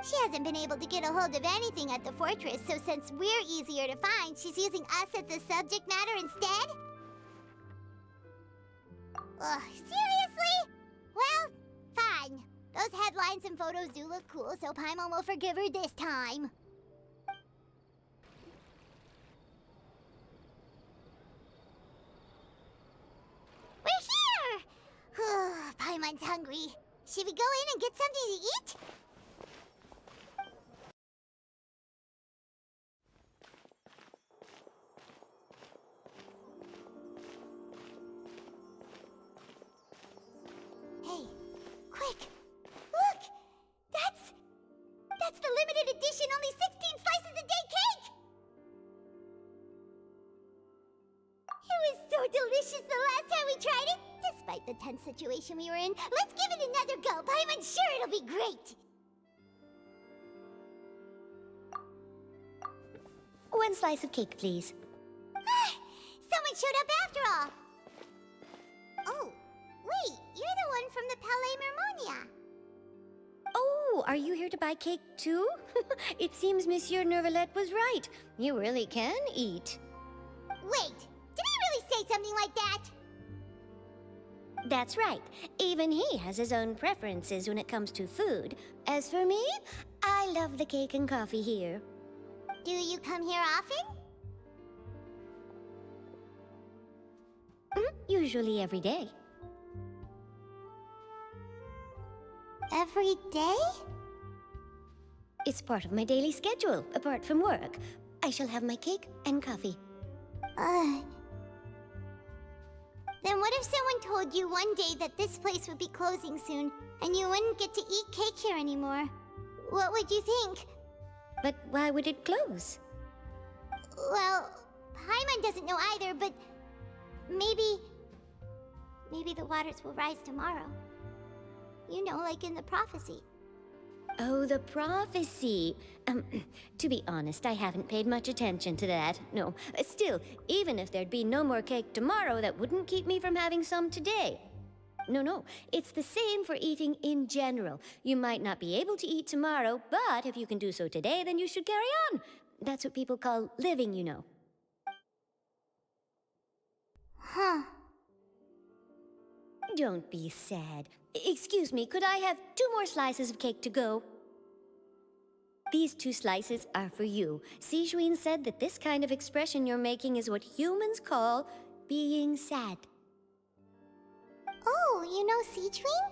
She hasn't been able to get a hold of anything at the fortress, so since we're easier to find, she's using us as the subject matter instead? Ugh, seriously? Well, fine. Those headlines and photos do look cool, so Paimon will forgive her this time. We're here! Paimon's hungry. Should we go in and get something to eat? Hey, quick! Look! That's the limited edition only 16 slices a day cake! It was so delicious the last time we tried it! Despite the tense situation we were in, let's give it another go! I'm sure it'll be great! One slice of cake, please. Someone showed up after all! Oh, wait, you're the one from the Palais Mermonia. Oh, are you here to buy cake too? It seems Monsieur Neuvillette was right. You really can eat. Wait, did he really say something like that? That's right. Even he has his own preferences when it comes to food. As for me, I love the cake and coffee here. Do you come here often? Usually every day. Every day? It's part of my daily schedule, apart from work. I shall have my cake and coffee. Then what if someone told you one day that this place would be closing soon, and you wouldn't get to eat cake here anymore? What would you think? But why would it close? Well, Paimon doesn't know either, but maybe the waters will rise tomorrow. You know, like in the prophecy. Oh, the prophecy. To be honest, I haven't paid much attention to that. No, still, even if there'd be no more cake tomorrow, that wouldn't keep me from having some today. No, it's the same for eating in general. You might not be able to eat tomorrow, but if you can do so today, then you should carry on. That's what people call living, you know. Huh. Don't be sad. Excuse me, could I have 2 more slices of cake to go? These 2 slices are for you. Sijuin said that this kind of expression you're making is what humans call being sad. Oh, you know Sijuin?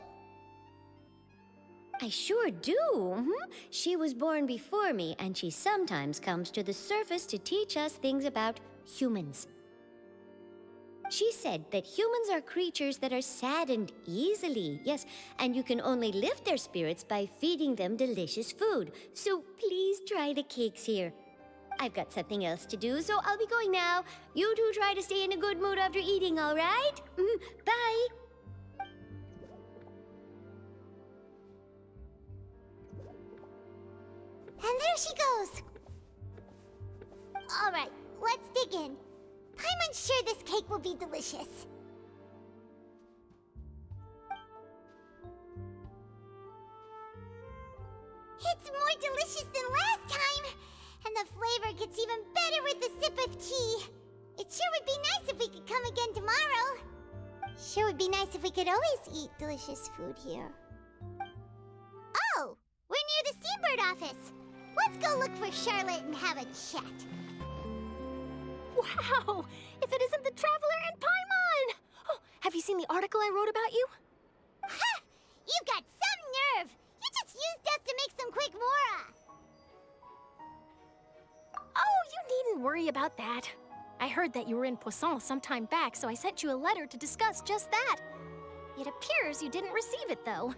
I sure do. She was born before me, and she sometimes comes to the surface to teach us things about humans. She said that humans are creatures that are saddened easily, yes, and you can only lift their spirits by feeding them delicious food. So please try the cakes here. I've got something else to do, so I'll be going now. You two try to stay in a good mood after eating, all right? Bye. And there she goes. All right, let's dig in. Paimon's sure this cake will be delicious. It's more delicious than last time, and the flavor gets even better with a sip of tea. It sure would be nice if we could come again tomorrow. Sure would be nice if we could always eat delicious food here. Oh, we're near the Steambird office. Let's go look for Charlotte and have a chat. Wow! If it isn't the Traveler and Paimon! Oh, have you seen the article I wrote about you? Ha! You've got some nerve! You just used us to make some quick mora! Oh, you needn't worry about that. I heard that you were in Poisson some time back, so I sent you a letter to discuss just that. It appears you didn't receive it, though.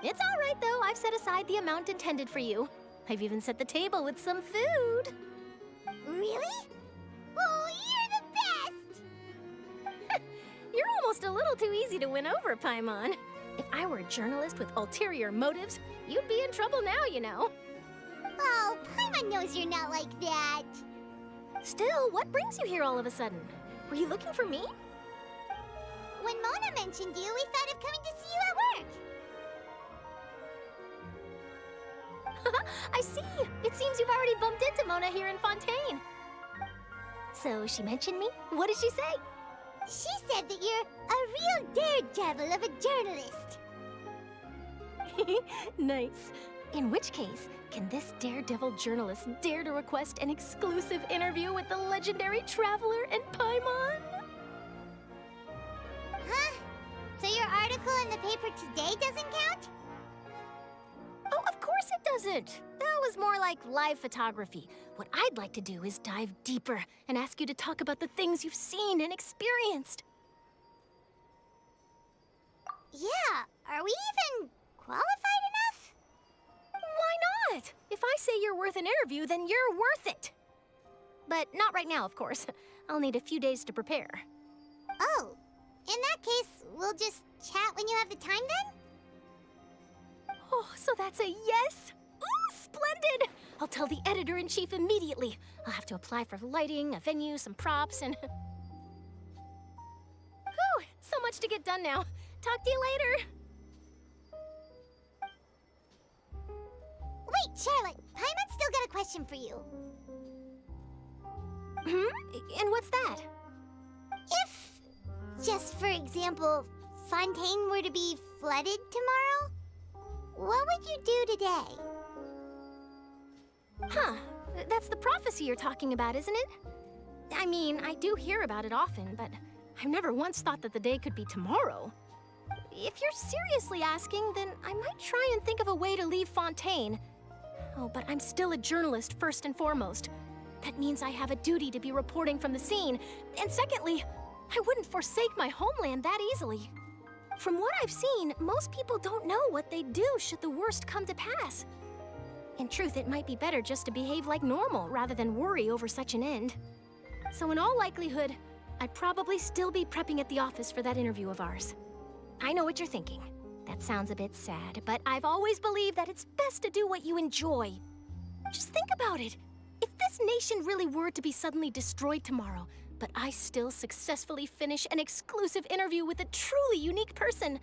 It's all right, though. I've set aside the amount intended for you. I've even set the table with some food. Really? Oh, you're the best! You're almost a little too easy to win over, Paimon. If I were a journalist with ulterior motives, you'd be in trouble now, you know. Oh, Paimon knows you're not like that. Still, what brings you here all of a sudden? Were you looking for me? When Mona mentioned you, we thought of coming to see you at work. I see. It seems you've already bumped into Mona here in Fontaine. So she mentioned me? What did she say? She said that you're a real daredevil of a journalist. Nice. In which case, can this daredevil journalist dare to request an exclusive interview with the legendary Traveler and Paimon? Huh? So your article in the paper today doesn't count? Oh, of course it doesn't. That was more like live photography. What I'd like to do is dive deeper and ask you to talk about the things you've seen and experienced. Yeah, are we even qualified enough? Why not? If I say you're worth an interview, then you're worth it. But not right now, of course. I'll need a few days to prepare. Oh, in that case, we'll just chat when you have the time then? Oh, so that's a yes? Ooh, splendid! I'll tell the editor-in-chief immediately. I'll have to apply for lighting, a venue, some props, and... Whew, so much to get done now. Talk to you later. Wait, Charlotte, Paimon's still got a question for you. And what's that? If, just for example, Fontaine were to be flooded tomorrow, what would you do today? Huh, that's the prophecy you're talking about, isn't it? I mean, I do hear about it often, but I've never once thought that the day could be tomorrow. If you're seriously asking, then I might try and think of a way to leave Fontaine. Oh, but I'm still a journalist first and foremost. That means I have a duty to be reporting from the scene. And secondly, I wouldn't forsake my homeland that easily. From what I've seen, most people don't know what they'd do should the worst come to pass. In truth, it might be better just to behave like normal rather than worry over such an end. So in all likelihood, I'd probably still be prepping at the office for that interview of ours. I know what you're thinking. That sounds a bit sad, but I've always believed that it's best to do what you enjoy. Just think about it. If this nation really were to be suddenly destroyed tomorrow, but I still successfully finish an exclusive interview with a truly unique person,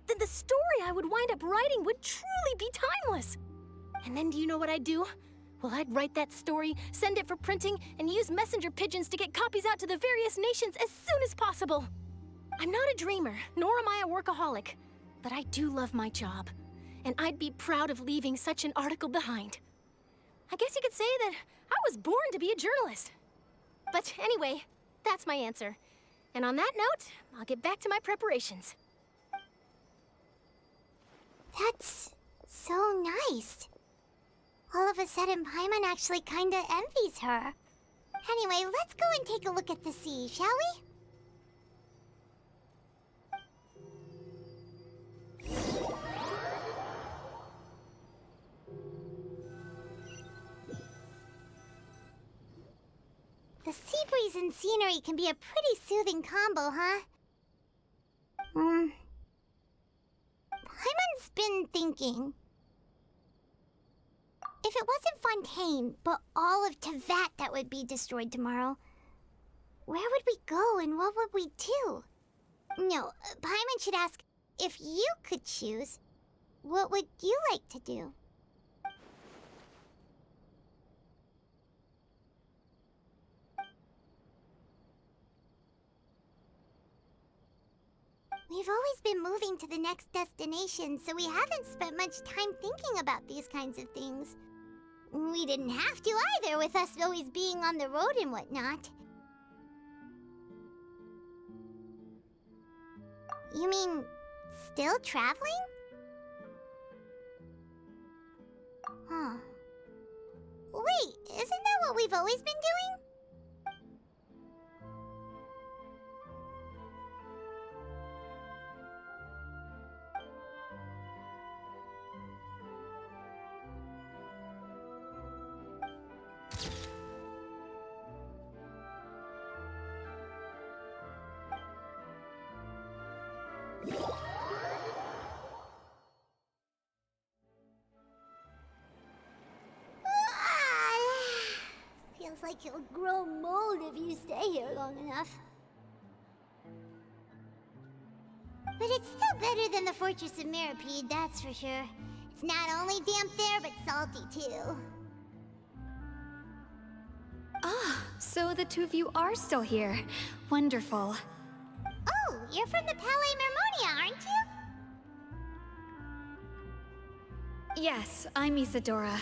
then the story I would wind up writing would truly be timeless. And then do you know what I'd do? Well, I'd write that story, send it for printing, and use messenger pigeons to get copies out to the various nations as soon as possible. I'm not a dreamer, nor am I a workaholic, but I do love my job, and I'd be proud of leaving such an article behind. I guess you could say that I was born to be a journalist. But anyway, that's my answer. And on that note, I'll get back to my preparations. That's so nice. All of a sudden, Paimon actually kinda envies her. Anyway, let's go and take a look at the sea, shall we? The sea breeze and scenery can be a pretty soothing combo, huh? Paimon's been thinking. If it wasn't Fontaine, but all of Tevat that would be destroyed tomorrow, where would we go and what would we do? No, Paimon should ask, if you could choose, what would you like to do? We've always been moving to the next destination, so we haven't spent much time thinking about these kinds of things. We didn't have to either, with us always being on the road and whatnot. You mean, still traveling? Huh. Wait, isn't that what we've always been doing? Feels like you'll grow mold if you stay here long enough. But it's still better than the Fortress of Mirapede, that's for sure. It's not only damp there, but salty too. Ah, so the two of you are still here. Wonderful. Oh, you're from the Palais Mermonia, aren't you? Yes, I'm Isadora.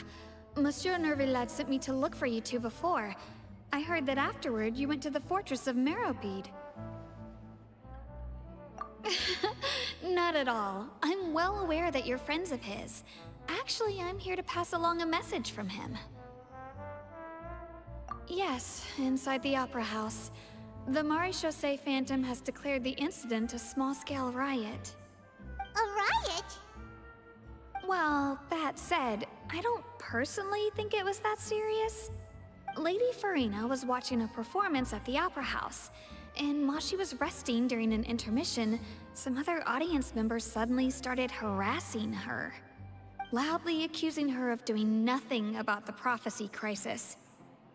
Monsieur Nervilad sent me to look for you two before. I heard that afterward you went to the Fortress of Meropide. Not at all. I'm well aware that you're friends of his. Actually, I'm here to pass along a message from him. Yes, inside the Opera House. The Maréchaussée Phantom has declared the incident a small-scale riot. A riot? Well, that said, I don't personally think it was that serious. Lady Furina was watching a performance at the Opera House, and while she was resting during an intermission, some other audience members suddenly started harassing her, loudly accusing her of doing nothing about the prophecy crisis.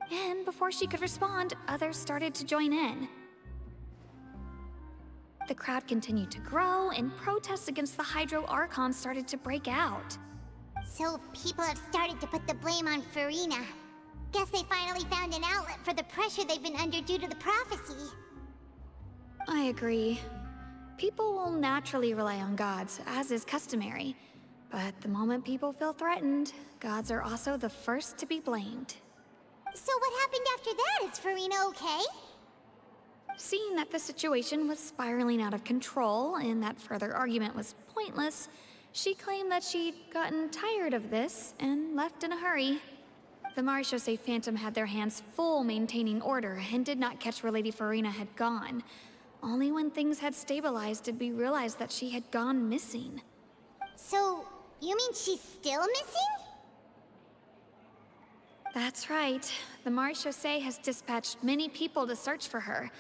And before she could respond, others started to join in. The crowd continued to grow, and protests against the Hydro Archon started to break out. So people have started to put the blame on Furina. Guess they finally found an outlet for the pressure they've been under due to the prophecy. I agree. People will naturally rely on gods, as is customary. But the moment people feel threatened, gods are also the first to be blamed. So what happened after that? Is Furina okay? Seeing that the situation was spiraling out of control and that further argument was pointless, she claimed that she'd gotten tired of this and left in a hurry. The Marechaussee Phantom had their hands full maintaining order and did not catch where Lady Furina had gone. Only when things had stabilized did we realize that she had gone missing. So, you mean she's still missing? That's right. The Marechaussee has dispatched many people to search for her,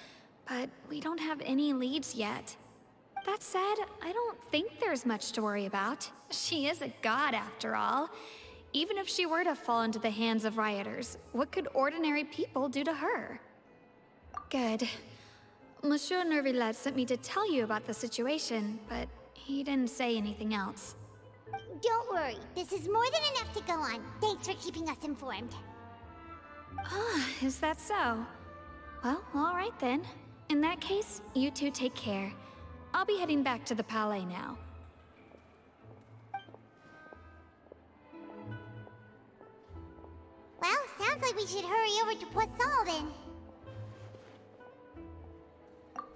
but we don't have any leads yet. That said, I don't think there's much to worry about. She is a god after all. Even if she were to fall into the hands of rioters, what could ordinary people do to her? Good. Monsieur Nervillet sent me to tell you about the situation, but he didn't say anything else. Don't worry, this is more than enough to go on. Thanks for keeping us informed. Ah, is that so? Well, all right then. In that case, you two take care. I'll be heading back to the Palais now. Well, sounds like we should hurry over to Poisson then.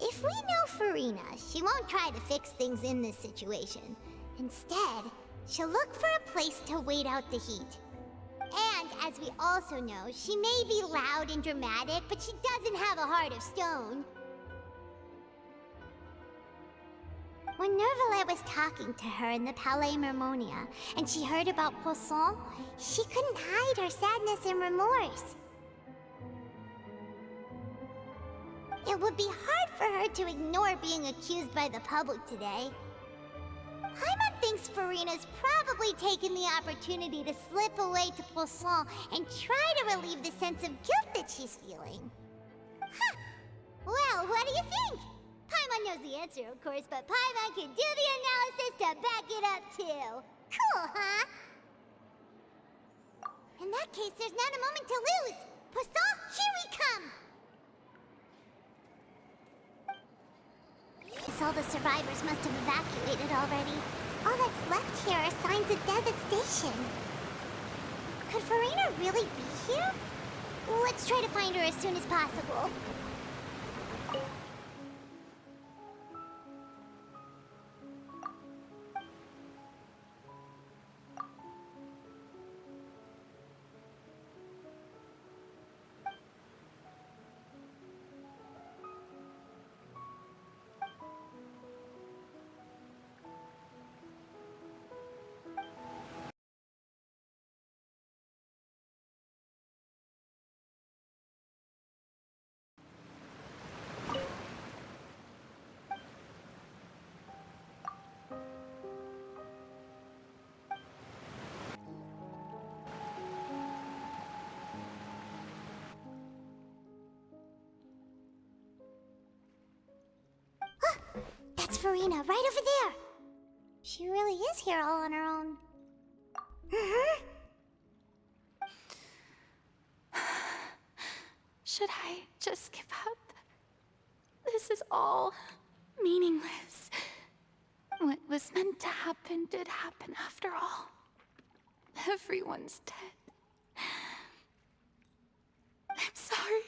If we know Furina, she won't try to fix things in this situation. Instead, she'll look for a place to wait out the heat. And, as we also know, she may be loud and dramatic, but she doesn't have a heart of stone. When Nervillet was talking to her in the Palais Mermonia, and she heard about Poisson, she couldn't hide her sadness and remorse. It would be hard for her to ignore being accused by the public today. Paimon thinks Furina's probably taken the opportunity to slip away to Poisson and try to relieve the sense of guilt that she's feeling. Huh. Well, what do you think? Paimon knows the answer, of course, but Paimon can do the analysis to back it up, too. Cool, huh? In that case, there's not a moment to lose. Poisson, here we come! Guess all the survivors must have evacuated already. All that's left here are signs of devastation. Could Furina really be here? Let's try to find her as soon as possible. That's Furina, right over there! She really is here all on her own. Should I just give up? This is all meaningless. What was meant to happen did happen after all. Everyone's dead. I'm sorry.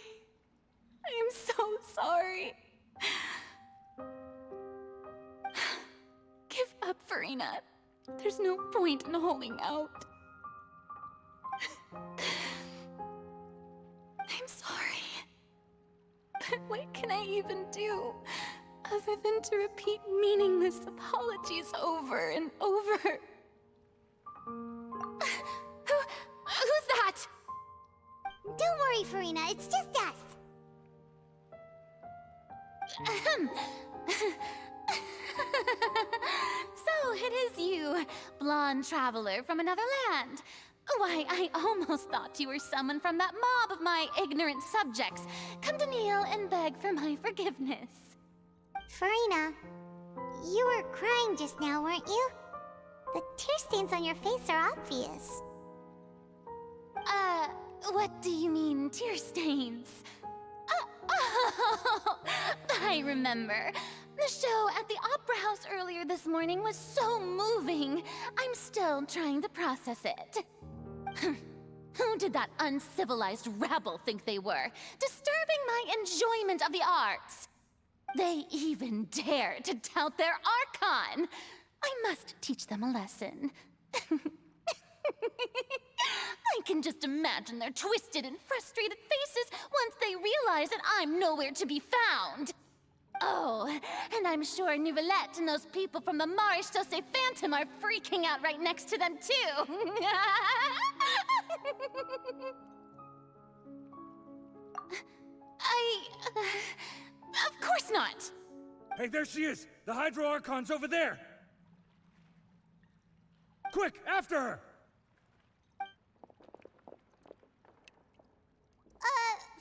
I am so sorry. Give up, Furina. There's no point in holding out. I'm sorry. But what can I even do other than to repeat meaningless apologies over and over? Who's that? Don't worry, Furina, it's just us. So it is you, blonde traveler from another land. Why, I almost thought you were someone from that mob of my ignorant subjects, come to kneel and beg for my forgiveness. Furina, you were crying just now, weren't you? The tear stains on your face are obvious. What do you mean, tear stains? Oh, I remember. The show at the Opera House earlier this morning was so moving. I'm still trying to process it. Who did that uncivilized rabble think they were, disturbing my enjoyment of the arts? They even dare to tout their Archon! I must teach them a lesson. I can just imagine their twisted and frustrated faces once they realize that I'm nowhere to be found. Oh, and I'm sure Nouvellette and those people from the Maréchaussée Phantom are freaking out right next to them, too. Of course not. Hey, there she is! The Hydro Archon's over there! Quick, after her!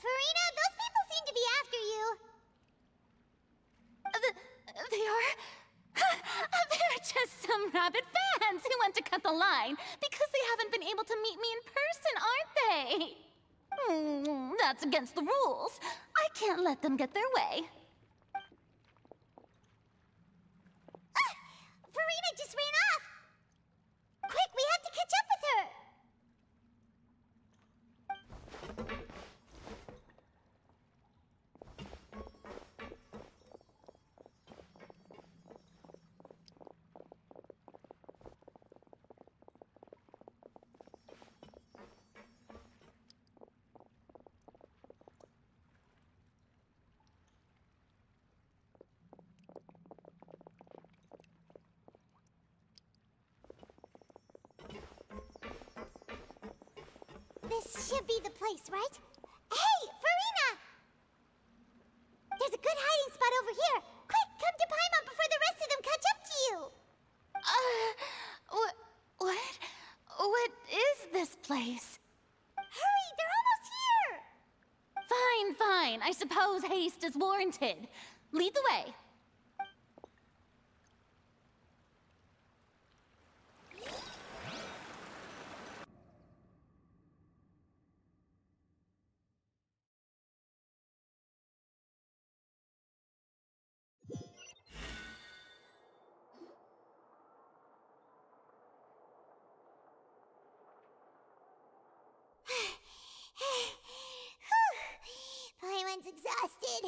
Furina, those people seem to be after you. They are? They're just some rabid fans who want to cut the line because they haven't been able to meet me in person, aren't they? That's against the rules. I can't let them get their way. Furina just ran off! Quick, we have to catch up with her! This should be the place, right? Hey, Furina! There's a good hiding spot over here. Quick, come to Paimon before the rest of them catch up to you. What is this place? Hurry, they're almost here! Fine. I suppose haste is warranted. Lead the way. Paimon's exhausted.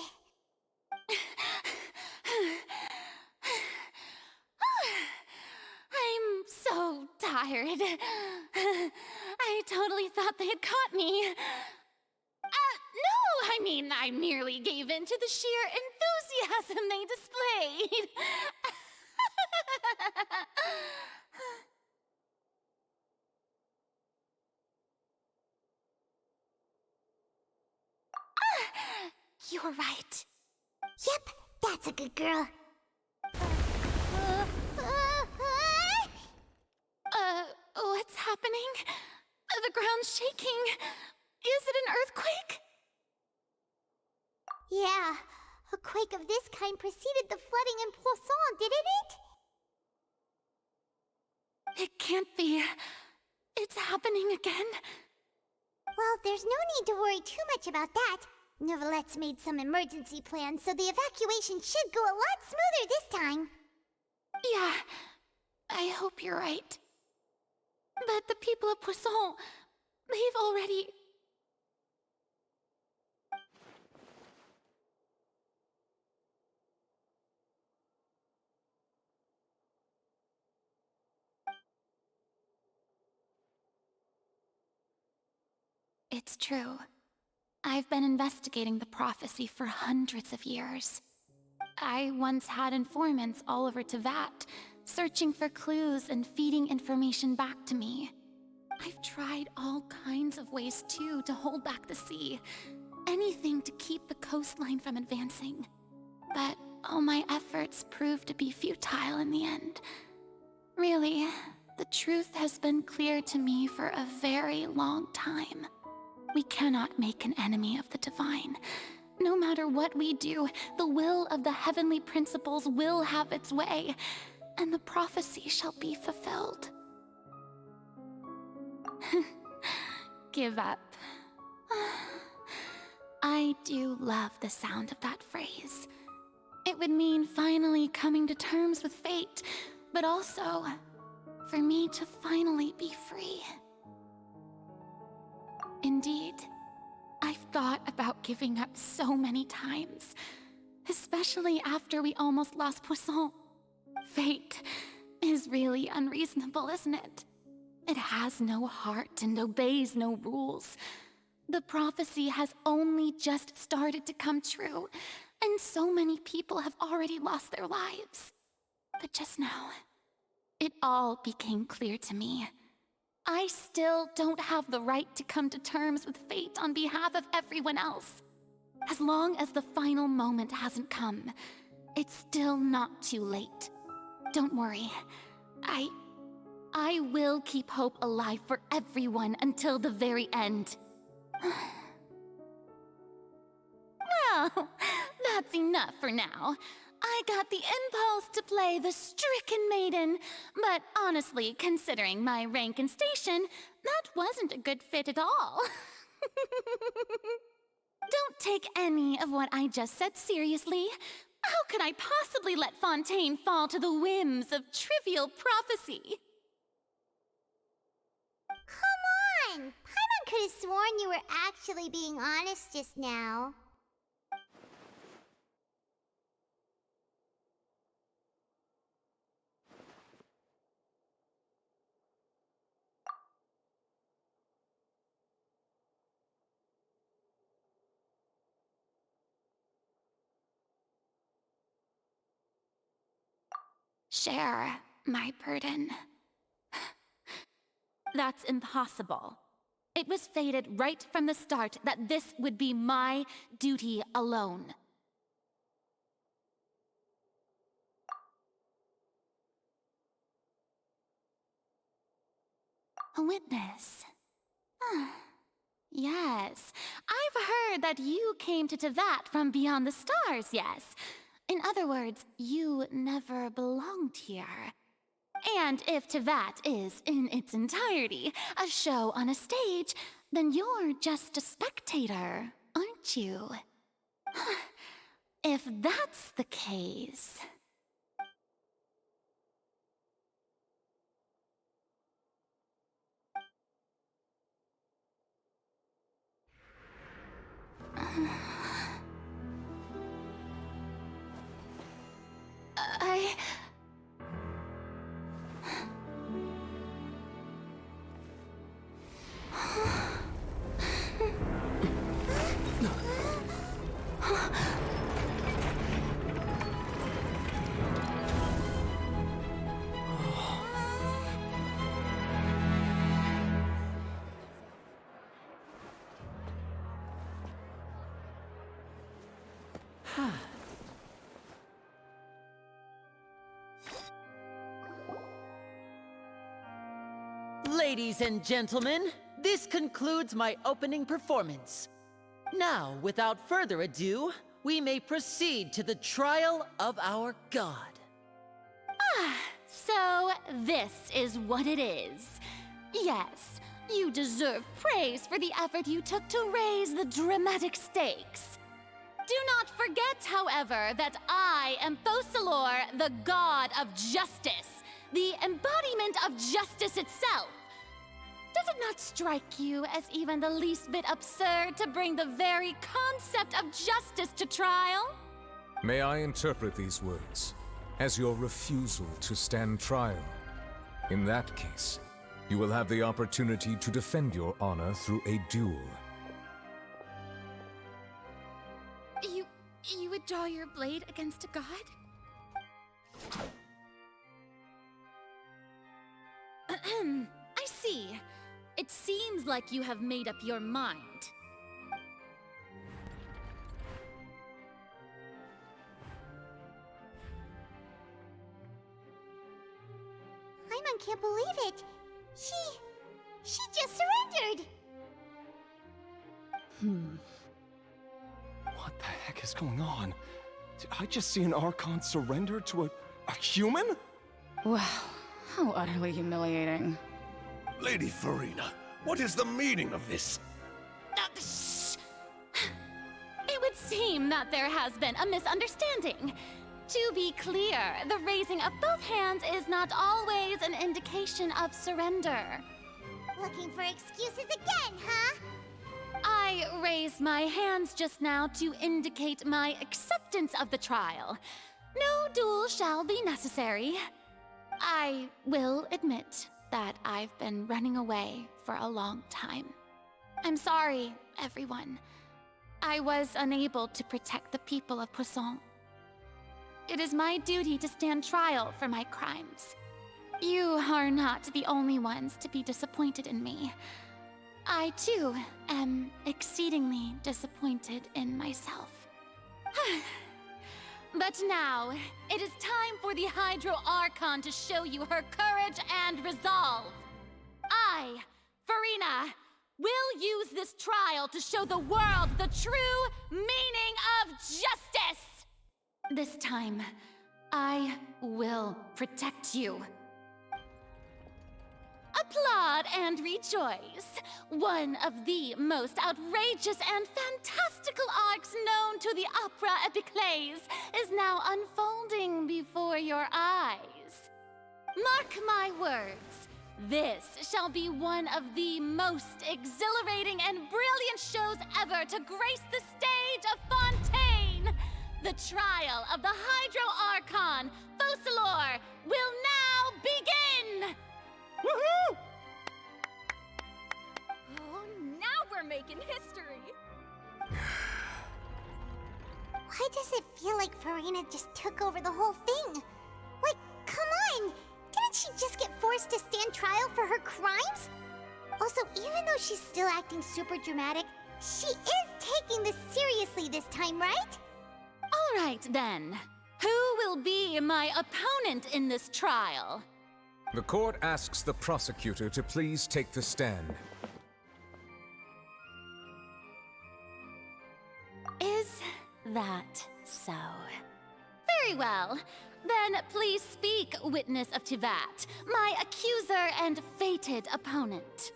I'm so tired. I totally thought they had caught me. No, I mean, I merely gave in to the sheer enthusiasm they displayed. You're right. Yep, that's a good girl. What's happening? The ground's shaking. Is it an earthquake? Yeah, a quake of this kind preceded the flooding in Poisson, didn't it? It can't be. It's happening again. Well, there's no need to worry too much about that. Nouvellette's made some emergency plans, so the evacuation should go a lot smoother this time. Yeah, I hope you're right. But the people of Poisson, they've already... It's true. I've been investigating the prophecy for hundreds of years. I once had informants all over Tevat, searching for clues and feeding information back to me. I've tried all kinds of ways, too, to hold back the sea. Anything to keep the coastline from advancing. But all my efforts proved to be futile in the end. Really, the truth has been clear to me for a very long time. We cannot make an enemy of the divine. No matter what we do, the will of the heavenly principles will have its way, and the prophecy shall be fulfilled. Give up. I do love the sound of that phrase. It would mean finally coming to terms with fate, but also for me to finally be free. Indeed. I've thought about giving up so many times, especially after we almost lost Poisson. Fate is really unreasonable, isn't it? It has no heart and obeys no rules. The prophecy has only just started to come true, and so many people have already lost their lives. But just now, it all became clear to me. I still don't have the right to come to terms with fate on behalf of everyone else. As long as the final moment hasn't come, it's still not too late. Don't worry. I will keep hope alive for everyone until the very end. Well, that's enough for now. I got the impulse to play the stricken maiden, but honestly, considering my rank and station, that wasn't a good fit at all. Don't take any of what I just said seriously. How could I possibly let Fontaine fall to the whims of trivial prophecy? Come on! Paimon could have sworn you were actually being honest just now. Share my burden. That's impossible. It was fated right from the start that this would be my duty alone. A witness. Yes, I've heard that you came to Tevat from beyond the stars, yes. In other words, you never belonged here. And if Tevat is, in its entirety, a show on a stage, then you're just a spectator, aren't you? If that's the case... Ladies and gentlemen, this concludes my opening performance. Now, without further ado, we may proceed to the trial of our god. So this is what it is. Yes, you deserve praise for the effort you took to raise the dramatic stakes. Do not forget, however, that I am Focalor, the god of justice, the embodiment of justice itself. Does it not strike you as even the least bit absurd to bring the very concept of justice to trial? May I interpret these words as your refusal to stand trial? In that case, you will have the opportunity to defend your honor through a duel. You would draw your blade against a god? I see. It seems like you have made up your mind. Paimon can't believe it. She just surrendered. What the heck is going on? Did I just see an Archon surrender to a human? Wow, how utterly humiliating. Lady Furina, what is the meaning of this? It would seem that there has been a misunderstanding. To be clear, the raising of both hands is not always an indication of surrender. Looking for excuses again, huh? raise my hands just now to indicate my acceptance of the trial. No duel shall be necessary. I will admit that I've been running away for a long time. I'm sorry, everyone. I was unable to protect the people of Poisson. It is my duty to stand trial for my crimes. You are not the only ones to be disappointed in me. I, too, am exceedingly disappointed in myself. But now, it is time for the Hydro Archon to show you her courage and resolve. I, Furina, will use this trial to show the world the true meaning of justice! This time, I will protect you. Applaud and rejoice! One of the most outrageous and fantastical arcs known to the opera epiclese is now unfolding before your eyes. Mark my words, this shall be one of the most exhilarating and brilliant shows ever to grace the stage of Fontaine! The trial of the Hydro Archon, Focalor, will now begin! Woohoo! Oh, now we're making history! Why does it feel like Furina just took over the whole thing? Like, come on! Didn't she just get forced to stand trial for her crimes? Also, even though she's still acting super dramatic, she is taking this seriously this time, right? All right, then. Who will be my opponent in this trial? The court asks the prosecutor to please take the stand. Is that so? Very well. Then please speak, witness of Tivat, my accuser and fated opponent.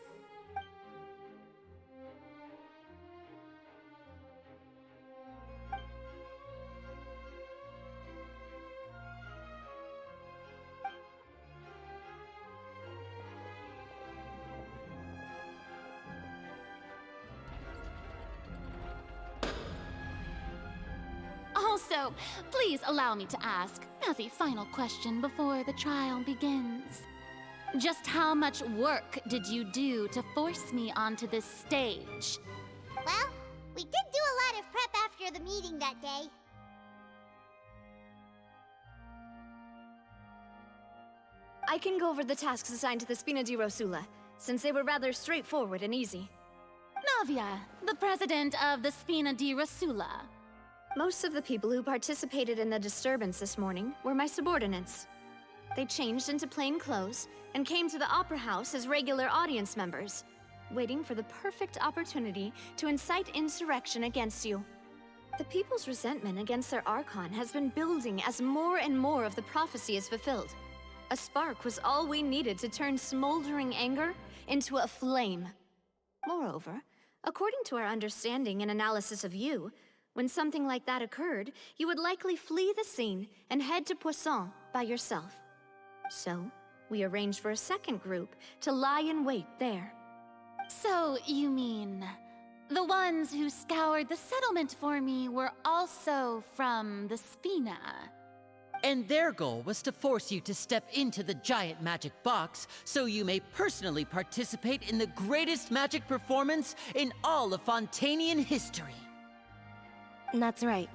Also, please allow me to ask, as a final question before the trial begins. Just how much work did you do to force me onto this stage? Well, we did do a lot of prep after the meeting that day. I can go over the tasks assigned to the Spina di Rosula, since they were rather straightforward and easy. Navia, the president of the Spina di Rosula. Most of the people who participated in the disturbance this morning were my subordinates. They changed into plain clothes and came to the Opera House as regular audience members, waiting for the perfect opportunity to incite insurrection against you. The people's resentment against their Archon has been building as more and more of the prophecy is fulfilled. A spark was all we needed to turn smoldering anger into a flame. Moreover, according to our understanding and analysis of you, when something like that occurred, you would likely flee the scene and head to Poisson by yourself. So, we arranged for a second group to lie in wait there. So, you mean, the ones who scoured the settlement for me were also from the Spina? And their goal was to force you to step into the giant magic box so you may personally participate in the greatest magic performance in all of Fontainian history. That's right.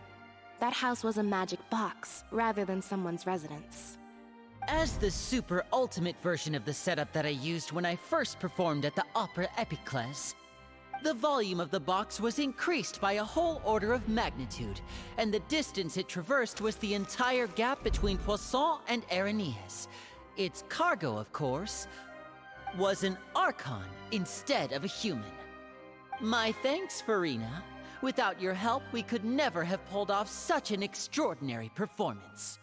That house was a magic box, rather than someone's residence. As the super ultimate version of the setup that I used when I first performed at the Opera Epiclese, the volume of the box was increased by a whole order of magnitude, and the distance it traversed was the entire gap between Poisson and Areneas. Its cargo, of course, was an Archon instead of a human. My thanks, Furina. Without your help, we could never have pulled off such an extraordinary performance.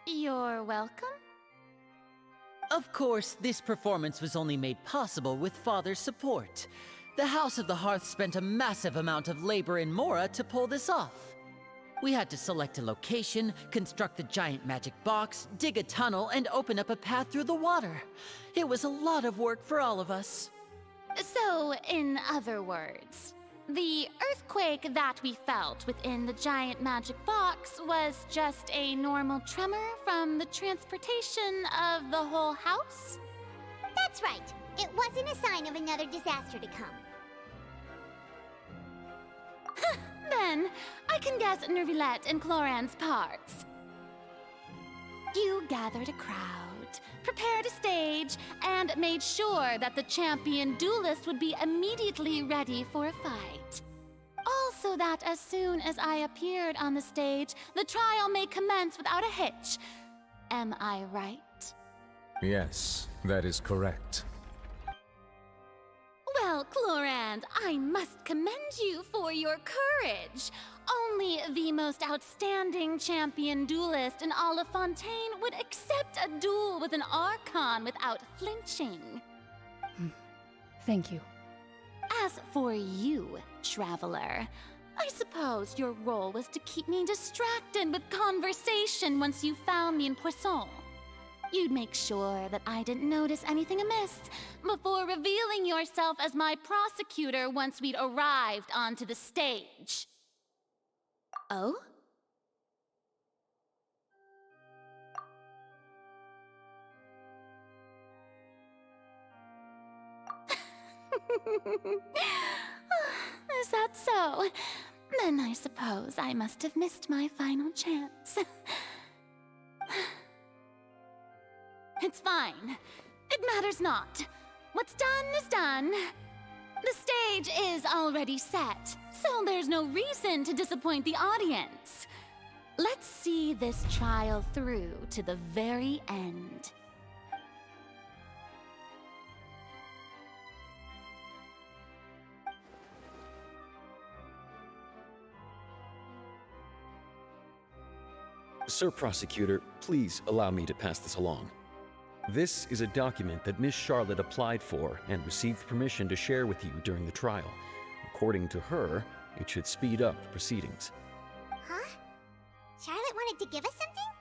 You're welcome? Of course, this performance was only made possible with Father's support. The House of the Hearth spent a massive amount of labor in Mora to pull this off. We had to select a location, construct the giant magic box, dig a tunnel, and open up a path through the water. It was a lot of work for all of us. So, in other words, The earthquake that we felt within the giant magic box was just a normal tremor from the transportation of the whole house? That's right. It wasn't a sign of another disaster to come. Then, I can guess Nervillette and Cloran's parts. You gathered a crowd, prepared a stage, and made sure that the champion duelist would be immediately ready for a fight. Also that as soon as I appeared on the stage, the trial may commence without a hitch. Am I right? Yes, that is correct. Well, Clorand, I must commend you for your courage. Only the most outstanding champion duelist in all of Fontaine would accept a duel with an Archon without flinching. Thank you. As for you, Traveler, I suppose your role was to keep me distracted with conversation once you found me in Poisson. You'd make sure that I didn't notice anything amiss before revealing yourself as my prosecutor once we'd arrived onto the stage. Oh? Is that so? Then I suppose I must have missed my final chance. It's fine. It matters not. What's done is done. The stage is already set, so there's no reason to disappoint the audience. Let's see this trial through to the very end. Sir Prosecutor, please allow me to pass this along. This is a document that Miss Charlotte applied for and received permission to share with you during the trial. According to her, it should speed up the proceedings. Huh? Charlotte wanted to give us something?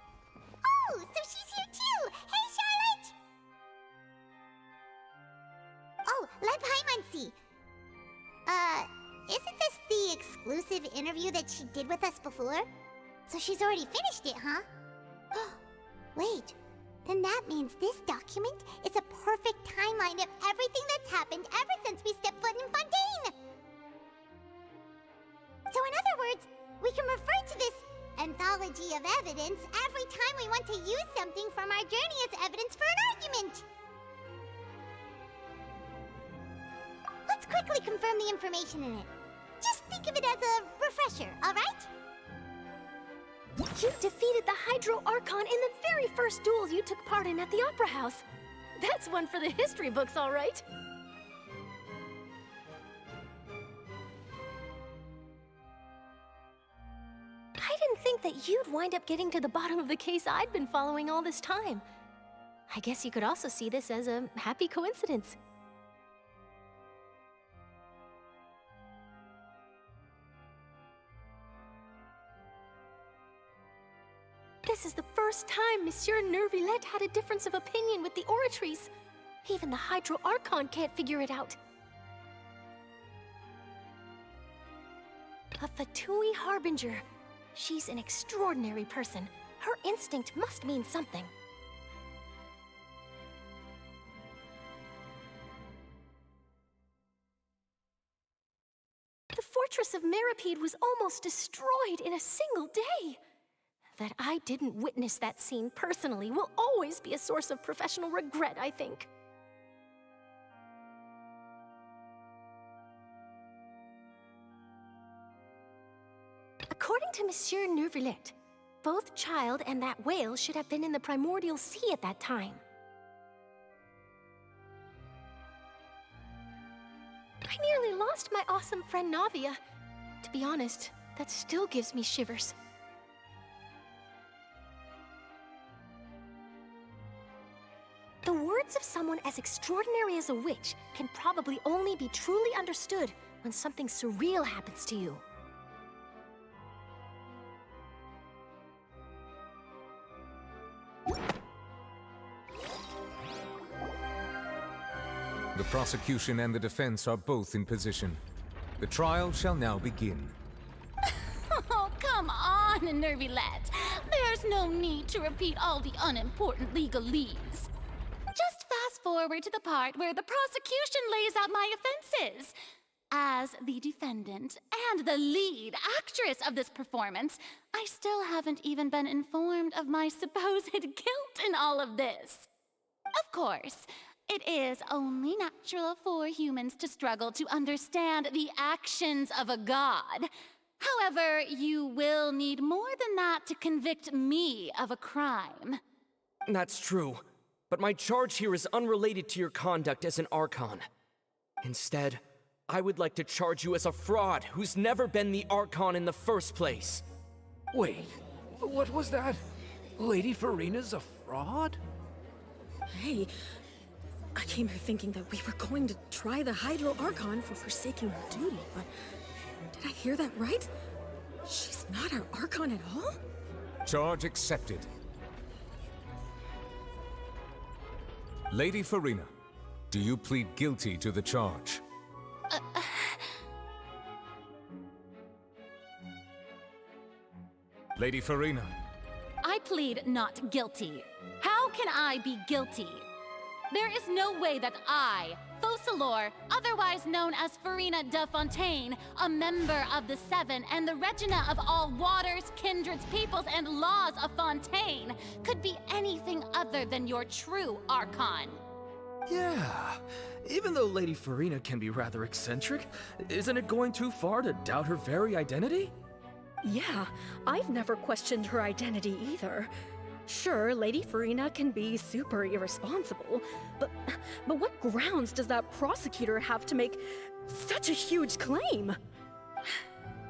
Oh, so she's here too! Hey, Charlotte! Oh, let Paimon see. Isn't this the exclusive interview that she did with us before? So she's already finished it, huh? Wait, then that means this document is a perfect timeline of everything that's happened ever since we stepped foot in Fontaine! So in other words, we can refer to this anthology of evidence every time we want to use something from our journey as evidence for an argument! Let's quickly confirm the information in it. Just think of it as a refresher, alright? You defeated the Hydro Archon in the very first duel you took part in at the Opera House. That's one for the history books, all right. I didn't think that you'd wind up getting to the bottom of the case I'd been following all this time. I guess you could also see this as a happy coincidence. This is the first time Monsieur Nervillette had a difference of opinion with the oratories. Even the Hydro Archon can't figure it out. A Fatui Harbinger. She's an extraordinary person. Her instinct must mean something. The fortress of Meripede was almost destroyed in a single day. That I didn't witness that scene personally will always be a source of professional regret, I think. According to Monsieur Nervillette, both Child and that whale should have been in the primordial sea at that time. I nearly lost my awesome friend Navia. To be honest, that still gives me shivers. The words of someone as extraordinary as a witch can probably only be truly understood when something surreal happens to you. The prosecution and the defense are both in position. The trial shall now begin. Oh, come on, Nervylette. There's no need to repeat all the unimportant legalese. Just fast forward to the part where the prosecution lays out my offenses. As the defendant and the lead actress of this performance, I still haven't even been informed of my supposed guilt in all of this. Of course, it is only natural for humans to struggle to understand the actions of a god. However, you will need more than that to convict me of a crime. That's true, but my charge here is unrelated to your conduct as an Archon. Instead, I would like to charge you as a fraud who's never been the Archon in the first place. Wait, what was that? Lady Furina's a fraud? Hey, I came here thinking that we were going to try the Hydro Archon for forsaking her duty, but did I hear that right? She's not our Archon at all? Charge accepted. Lady Furina, do you plead guilty to the charge? Lady Furina. I plead not guilty. How can I be guilty? There is no way that I, Focalor, otherwise known as Furina de Fontaine, a member of the Seven and the Regina of all waters, kindreds, peoples, and laws of Fontaine, could be anything other than your true Archon. Yeah, even though Lady Furina can be rather eccentric, isn't it going too far to doubt her very identity? Yeah, I've never questioned her identity either. Sure, Lady Furina can be super irresponsible, but what grounds does that prosecutor have to make such a huge claim?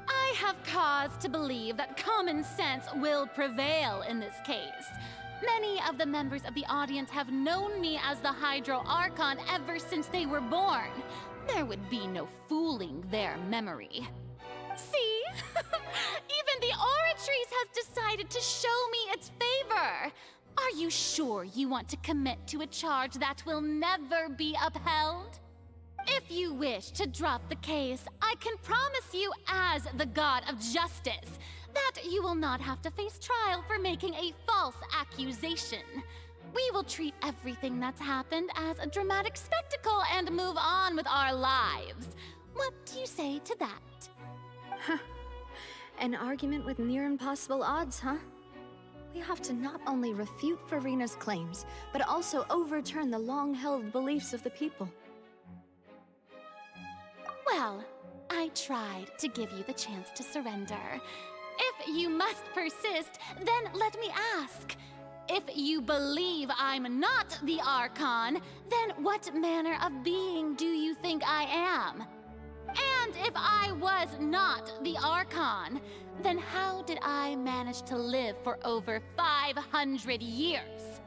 I have cause to believe that common sense will prevail in this case. Many of the members of the audience have known me as the Hydro Archon ever since they were born. There would be no fooling their memory. See? Even the Oratrice has decided to show me its favor. Are you sure you want to commit to a charge that will never be upheld? If you wish to drop the case, I can promise you as the God of Justice that you will not have to face trial for making a false accusation. We will treat everything that's happened as a dramatic spectacle and move on with our lives. What do you say to that? Huh. An argument with near impossible odds, huh? We have to not only refute Furina's claims, but also overturn the long-held beliefs of the people. Well, I tried to give you the chance to surrender. If you must persist, then let me ask. If you believe I'm not the Archon, then what manner of being do you think I am? And if I was not the Archon, then how did I manage to live for over 500 years?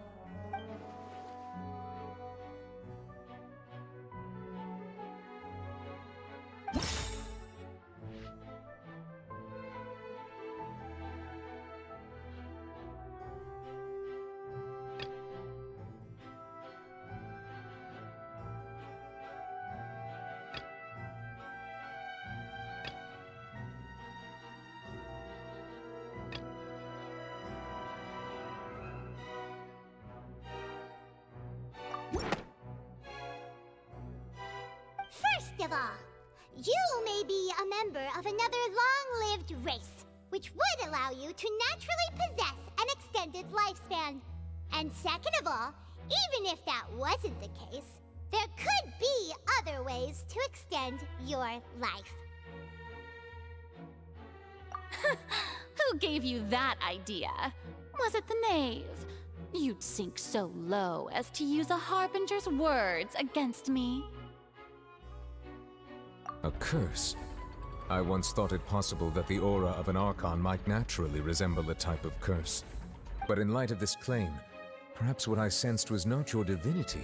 First of all, you may be a member of another long-lived race, which would allow you to naturally possess an extended lifespan. And second of all, even if that wasn't the case, there could be other ways to extend your life. Who gave you that idea? Was it the knave? You'd sink so low as to use a harbinger's words against me. A curse? I once thought it possible that the aura of an Archon might naturally resemble a type of curse. But in light of this claim, perhaps what I sensed was not your divinity,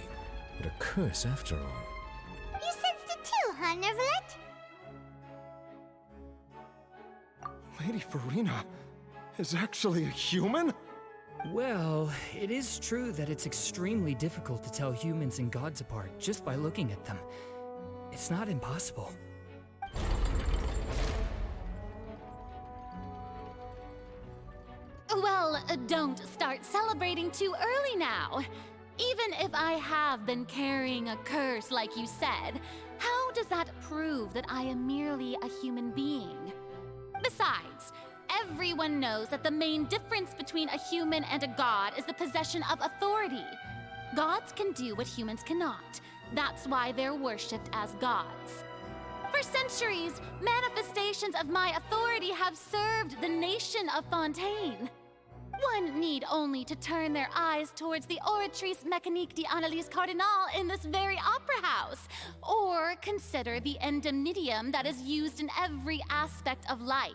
but a curse after all. You sensed it too, huh, Nervylette? Lady Furina is actually a human? Well, it is true that it's extremely difficult to tell humans and gods apart just by looking at them. It's not impossible. Well, don't start celebrating too early now. Even if I have been carrying a curse like you said, how does that prove that I am merely a human being? Besides, everyone knows that the main difference between a human and a god is the possession of authority. Gods can do what humans cannot. That's why they're worshipped as gods. For centuries, manifestations of my authority have served the nation of Fontaine. One need only to turn their eyes towards the Oratrice Mécanique d'Analyse Cardinal in this very opera house, or consider the indemnitium that is used in every aspect of life.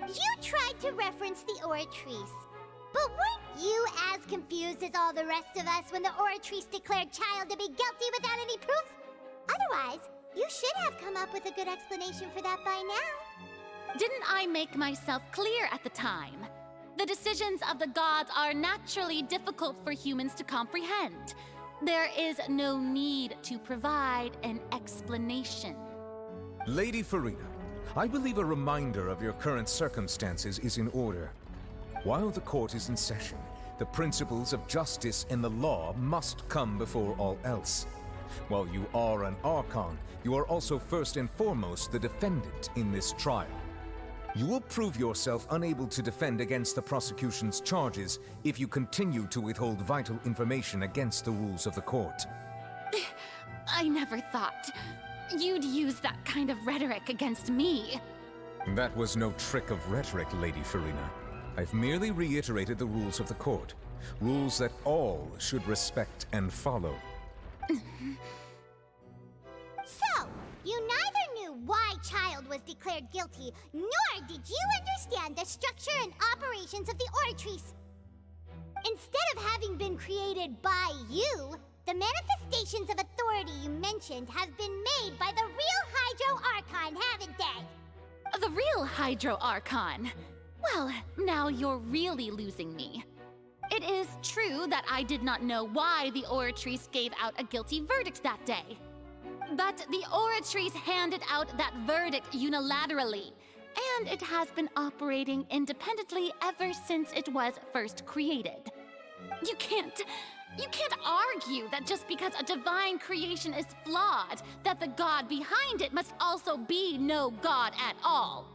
You tried to reference the Oratrice, but weren't you as confused as all the rest of us when the Oratrice declared Child to be guilty without any proof? Otherwise, you should have come up with a good explanation for that by now. Didn't I make myself clear at the time? The decisions of the gods are naturally difficult for humans to comprehend. There is no need to provide an explanation. Lady Furina, I believe a reminder of your current circumstances is in order. While the court is in session, the principles of justice and the law must come before all else. While you are an Archon, you are also first and foremost the defendant in this trial. You will prove yourself unable to defend against the prosecution's charges if you continue to withhold vital information against the rules of the court. I never thought you'd use that kind of rhetoric against me. That was no trick of rhetoric, Lady Furina. I've merely reiterated the rules of the court. Rules that all should respect and follow. So, you neither knew why Child was declared guilty, nor did you understand the structure and operations of the Oratrice. Instead of having been created by you, the manifestations of authority you mentioned have been made by the real Hydro Archon, haven't they? The real Hydro Archon? Well, now you're really losing me. It is true that I did not know why the Oratrice gave out a guilty verdict that day. But the Oratrice handed out that verdict unilaterally, and it has been operating independently ever since it was first created. You can't argue that just because a divine creation is flawed, that the god behind it must also be no god at all.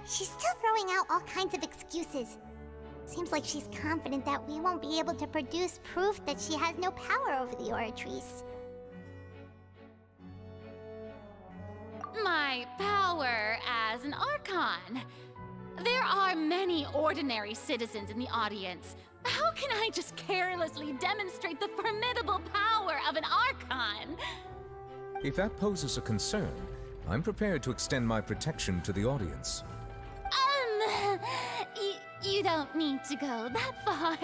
She's still throwing out all kinds of excuses. Seems like she's confident that we won't be able to produce proof that she has no power over the Oratrice. My power as an Archon. There are many ordinary citizens in the audience. How can I just carelessly demonstrate the formidable power of an Archon? If that poses a concern, I'm prepared to extend my protection to the audience. You don't need to go that far.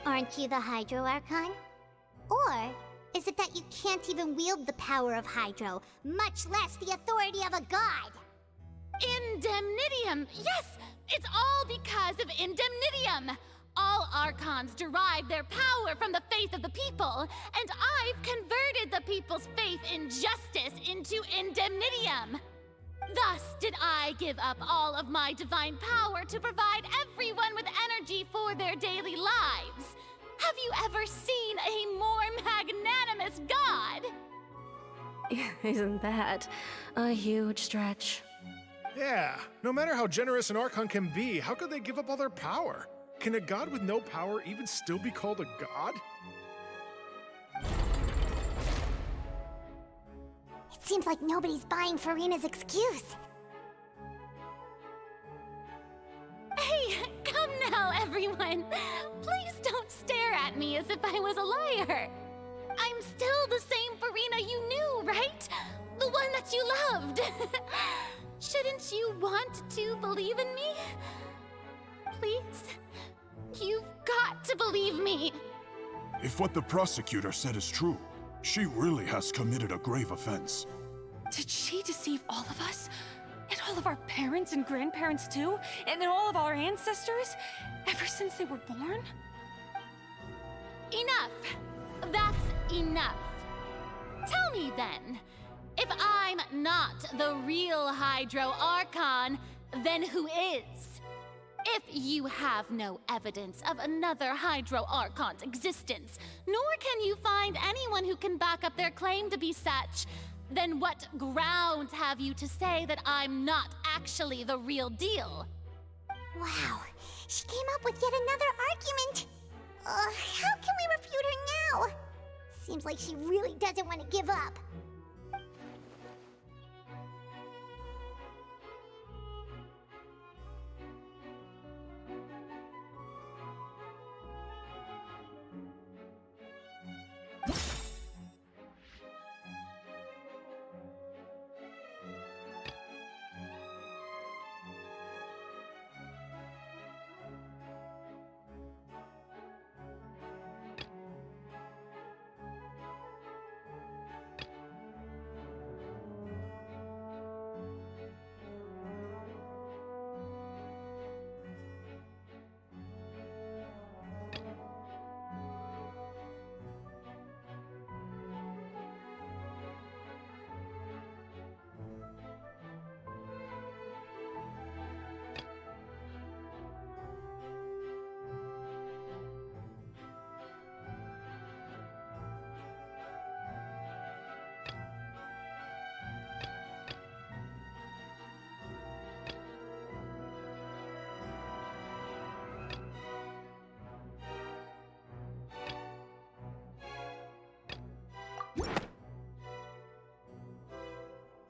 Aren't you the Hydro Archon? Or is it that you can't even wield the power of Hydro, much less the authority of a god? Indemnitium! Yes! It's all because of Indemnitium! All Archons derive their power from the faith of the people, and I've converted the people's faith in justice into Indemnitium! Thus did I give up all of my divine power to provide everyone with energy for their daily lives. Have you ever seen a more magnanimous god? Isn't that a huge stretch? Yeah, no matter how generous an Archon can be, how could they give up all their power? Can a god with no power even still be called a god? It seems like nobody's buying Furina's excuse. Hey, come now, everyone. Please don't stare at me as if I was a liar. I'm still the same Furina you knew, right? The one that you loved. Shouldn't you want to believe in me? Please? You've got to believe me! If what the prosecutor said is true, she really has committed a grave offense. Did she deceive all of us? And all of our parents and grandparents too? And then all of our ancestors? Ever since they were born? Enough! That's enough! Tell me then, if I'm not the real Hydro Archon, then who is? If you have no evidence of another Hydro Archon's existence, nor can you find anyone who can back up their claim to be such, then what grounds have you to say that I'm not actually the real deal? Wow, she came up with yet another argument. How can we refute her now? Seems like she really doesn't want to give up.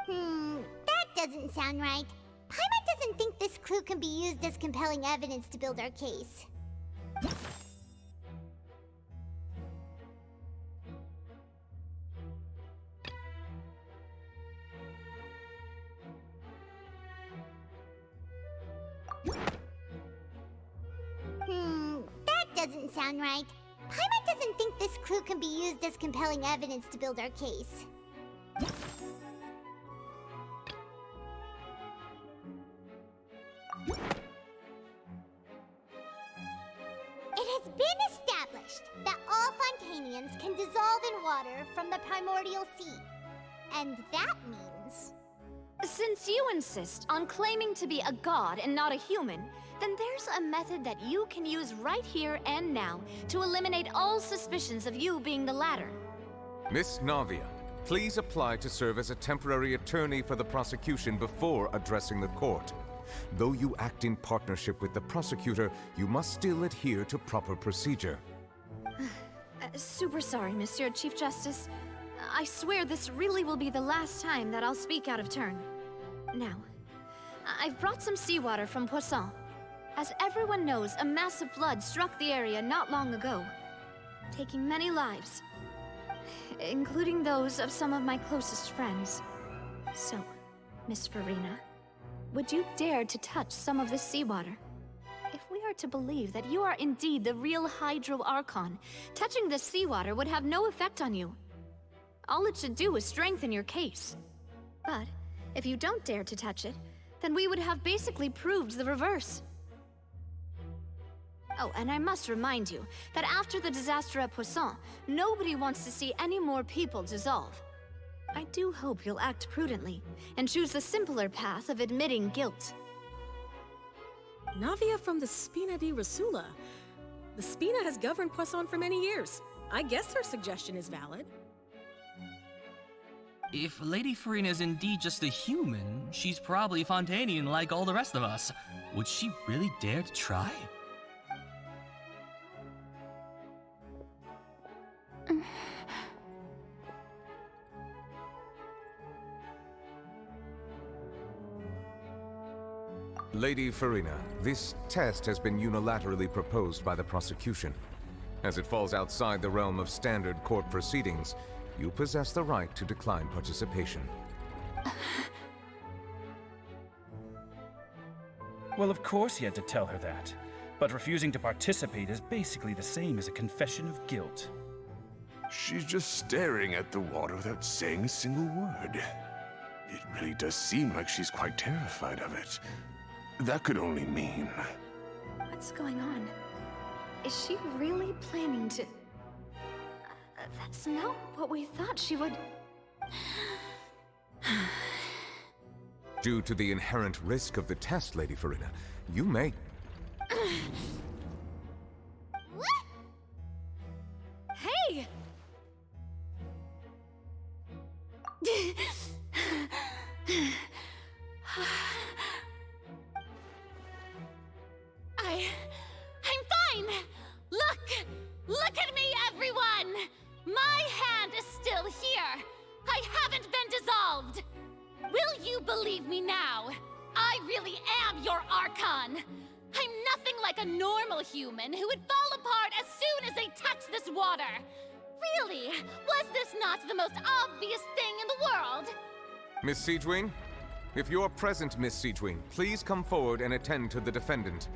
That doesn't sound right. Paimon doesn't think this clue can be used as compelling evidence to build our case. That doesn't sound right. Paimon doesn't think this clue can be used as compelling evidence to build our case. It has been established that all Fontanians can dissolve in water from the primordial sea. And that means... Since you insist on claiming to be a god and not a human, then there's a method that you can use right here and now to eliminate all suspicions of you being the latter. Miss Navia, please apply to serve as a temporary attorney for the prosecution before addressing the court. Though you act in partnership with the prosecutor, you must still adhere to proper procedure. Super sorry, Monsieur Chief Justice. I swear this really will be the last time that I'll speak out of turn. Now, I've brought some seawater from Poisson. As everyone knows, a massive flood struck the area not long ago, taking many lives, including those of some of my closest friends. So, Miss Furina, would you dare to touch some of this seawater? If we are to believe that you are indeed the real Hydro Archon, touching this seawater would have no effect on you. All it should do is strengthen your case. But if you don't dare to touch it, then we would have basically proved the reverse. Oh, and I must remind you that after the disaster at Poisson, nobody wants to see any more people dissolve. I do hope you'll act prudently and choose the simpler path of admitting guilt. Navia from the Spina di Rasula. The Spina has governed Poisson for many years. I guess her suggestion is valid. If Lady Furina is indeed just a human, she's probably Fontanian like all the rest of us. Would she really dare to try? Lady Furina, this test has been unilaterally proposed by the prosecution. As it falls outside the realm of standard court proceedings, you possess the right to decline participation. Well, of course he had to tell her that. but refusing to participate is basically the same as a confession of guilt. She's just staring at the water without saying a single word. It really does seem like she's quite terrified of it. That could only mean... What's going on? Is she really planning to... that's not what we thought she would... Due to the inherent risk of the test, Lady Furina, you may... Hey! I'm fine! Look at me, everyone! My hand is still here! I haven't been dissolved! Will you believe me now? I really am your Archon! I'm nothing like a normal human who would fall apart as soon as they touch this water! Really, was this not the most obvious thing in the world? Miss Siegewing? If you're present, Miss Siegewing, please come forward and attend to the defendant.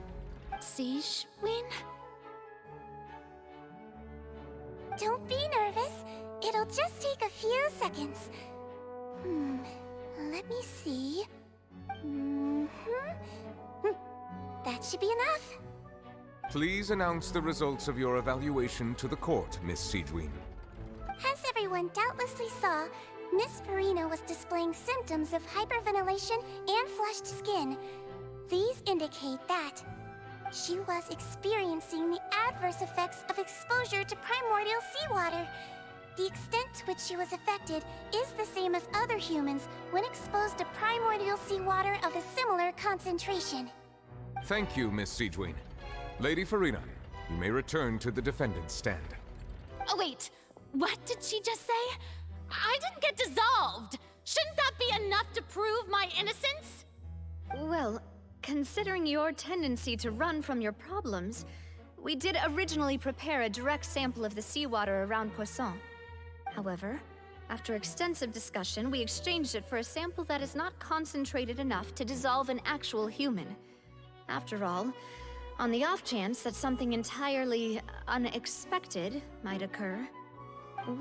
Siegewing? Don't be nervous. It'll just take a few seconds. Let me see. That should be enough. Please announce the results of your evaluation to the court, Miss Siegewing. As everyone doubtlessly saw, Miss Furina was displaying symptoms of hyperventilation and flushed skin. These indicate that she was experiencing the adverse effects of exposure to primordial seawater. The extent to which she was affected is the same as other humans when exposed to primordial seawater of a similar concentration. Thank you, Miss Siegewing. Lady Furina, you may return to the defendant's stand. Oh wait, what did she just say? I didn't get dissolved! Shouldn't that be enough to prove my innocence? Well, considering your tendency to run from your problems, we did originally prepare a direct sample of the seawater around Poisson. However, after extensive discussion, we exchanged it for a sample that is not concentrated enough to dissolve an actual human. After all, on the off chance that something entirely unexpected might occur,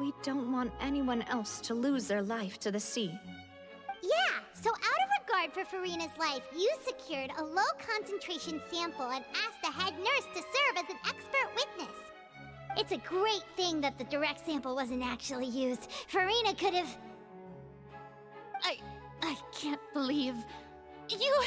we don't want anyone else to lose their life to the sea. Yeah, so out of regard for Furina's life, you secured a low-concentration sample and asked the head nurse to serve as an expert witness. It's a great thing that the direct sample wasn't actually used. Furina could have... I can't believe... You...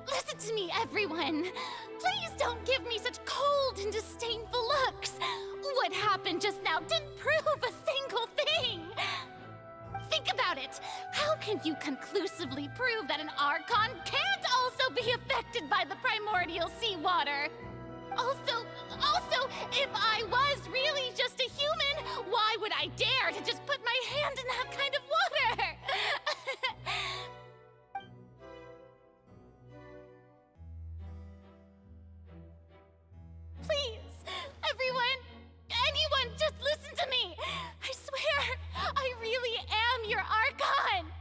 Listen to me, everyone! Please don't give me such cold and disdainful looks! What happened just now didn't prove a single thing! Think about it! How can you conclusively prove that an Archon can't also be affected by the primordial seawater? Also, if I was really just a human, why would I dare to just put my hand in that kind of water? Please, everyone, anyone, just listen to me! I swear, I really am your Archon!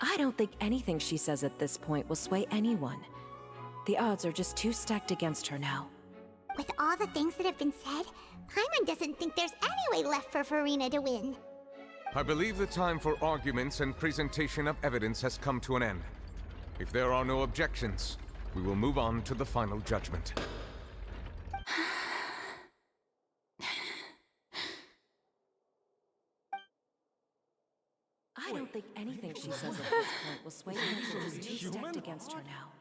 I don't think anything she says at this point will sway anyone. The odds are just too stacked against her now. With all the things that have been said, Paimon doesn't think there's any way left for Furina to win. I believe the time for arguments and presentation of evidence has come to an end. If there are no objections, we will move on to the final judgment. I don't think anything she says at this point will sway anyone. She's too stacked against her now.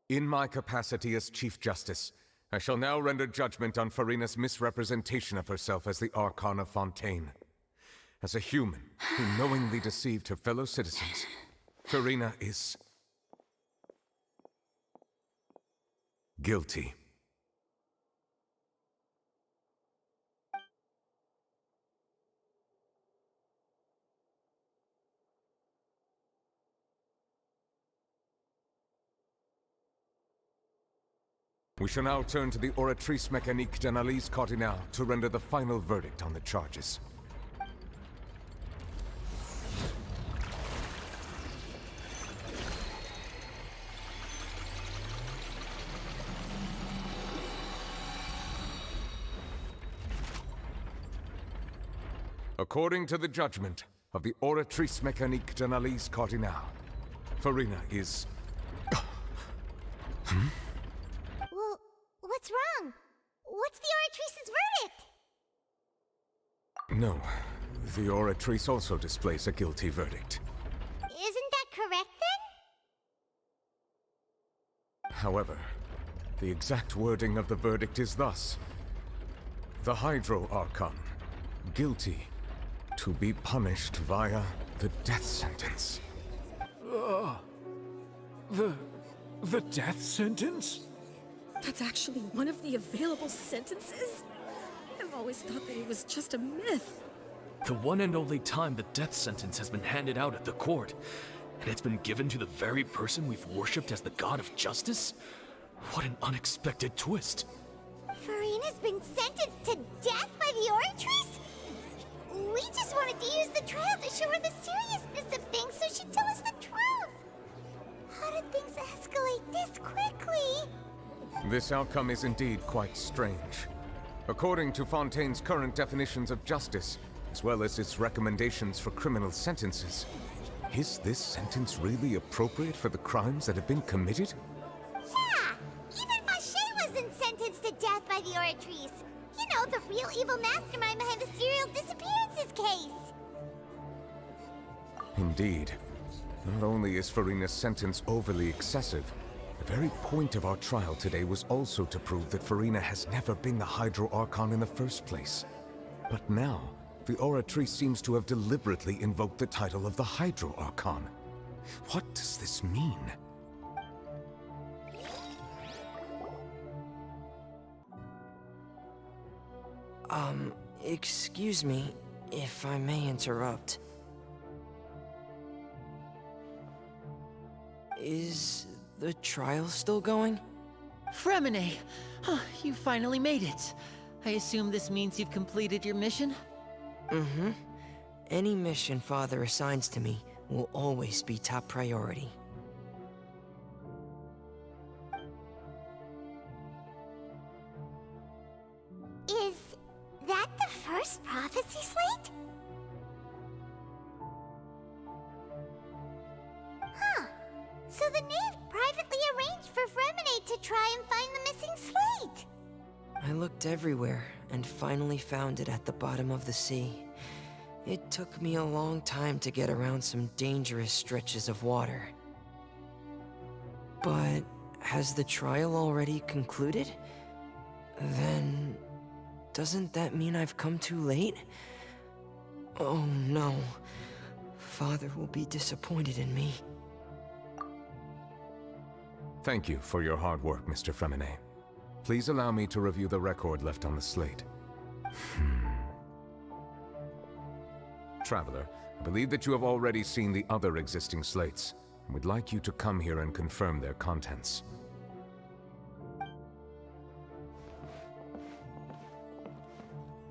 In my capacity as Chief Justice, I shall now render judgment on Furina's misrepresentation of herself as the Archon of Fontaine. As a human who knowingly deceived her fellow citizens, Furina is guilty. We shall now turn to the Oratrice Mécanique d'Analyse Cardinale to render the final verdict on the charges. According to the judgment of the Oratrice Mécanique d'Analyse Cardinale, Furina is... Well, what's wrong? What's the Oratrice's verdict? No, the Oratrice also displays a guilty verdict. Isn't that correct then? However, the exact wording of the verdict is thus. The Hydro Archon, guilty, to be punished via the death sentence. The death sentence? That's actually one of the available sentences? I've always thought that it was just a myth. The one and only time the death sentence has been handed out at the court, and it's been given to the very person we've worshipped as the god of justice? What an unexpected twist. Furina's been sentenced to death by the Oratrice? We just wanted to use the trial to show her the seriousness of things so she'd tell us the truth. How did things escalate this quickly? This outcome is indeed quite strange. According to Fontaine's current definitions of justice, as well as its recommendations for criminal sentences, is this sentence really appropriate for the crimes that have been committed? Yeah! Even Fauché wasn't sentenced to death by the Oratrice. You know, the real evil mastermind behind the serial disappearances case. Indeed. Not only is Furina's sentence overly excessive, the very point of our trial today was also to prove that Furina has never been the Hydro Archon in the first place. But now, the Oratrice seems to have deliberately invoked the title of the Hydro Archon. What does this mean? Excuse me, if I may interrupt. Is the trial still going? Fremine! You finally made it. I assume this means you've completed your mission? Mm-hmm. Any mission Father assigns to me will always be top priority. Is that the first prophecy slate? Huh. So the knave privately arranged for Fremine to try and find the missing slate. I looked everywhere and finally found it at the bottom of the sea. It took me a long time to get around some dangerous stretches of water. But has the trial already concluded? Then doesn't that mean I've come too late? Oh no. Father will be disappointed in me. Thank you for your hard work, Mr. Fremine. Please allow me to review the record left on the slate. Traveler, I believe that you have already seen the other existing slates, and would like you to come here and confirm their contents.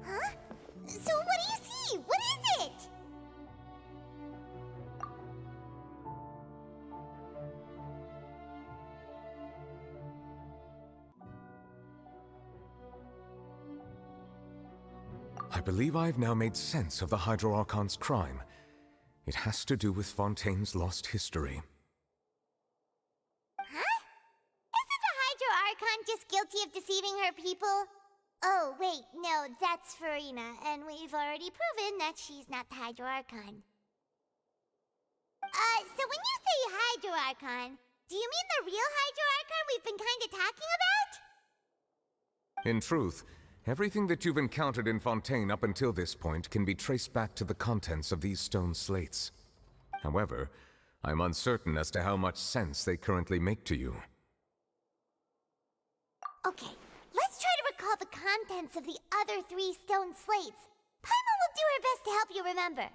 Huh? So what do you see? What is it? I believe I've now made sense of the Hydro Archon's crime. It has to do with Fontaine's lost history. Huh? Isn't the Hydro Archon just guilty of deceiving her people? Oh, wait, no, that's Furina, and we've already proven that she's not the Hydro Archon. So when you say Hydro Archon, do you mean the real Hydro Archon we've been kinda talking about? In truth, everything that you've encountered in Fontaine up until this point can be traced back to the contents of these stone slates. However, I'm uncertain as to how much sense they currently make to you. Okay, let's try to recall the contents of the other 3 stone slates. Paimon will do her best to help you remember.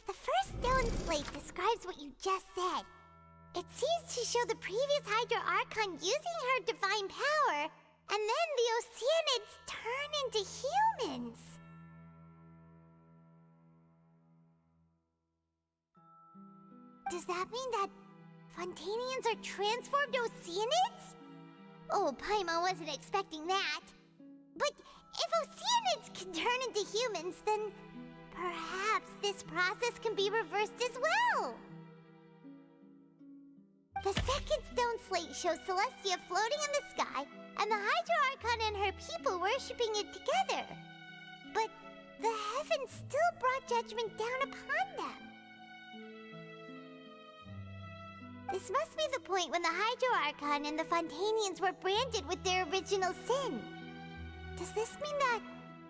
The first stone slate describes what you just said. It seems to show the previous Hydro Archon using her divine power, and then the Oceanids turn into humans. Does that mean that Fontainians are transformed Oceanids? Oh, Paimon wasn't expecting that. But if Oceanids can turn into humans, then perhaps this process can be reversed as well. The second stone slate shows Celestia floating in the sky, and the Hydro Archon and her people worshipping it together. But the heavens still brought judgment down upon them. This must be the point when the Hydro Archon and the Fontainians were branded with their original sin. Does this mean that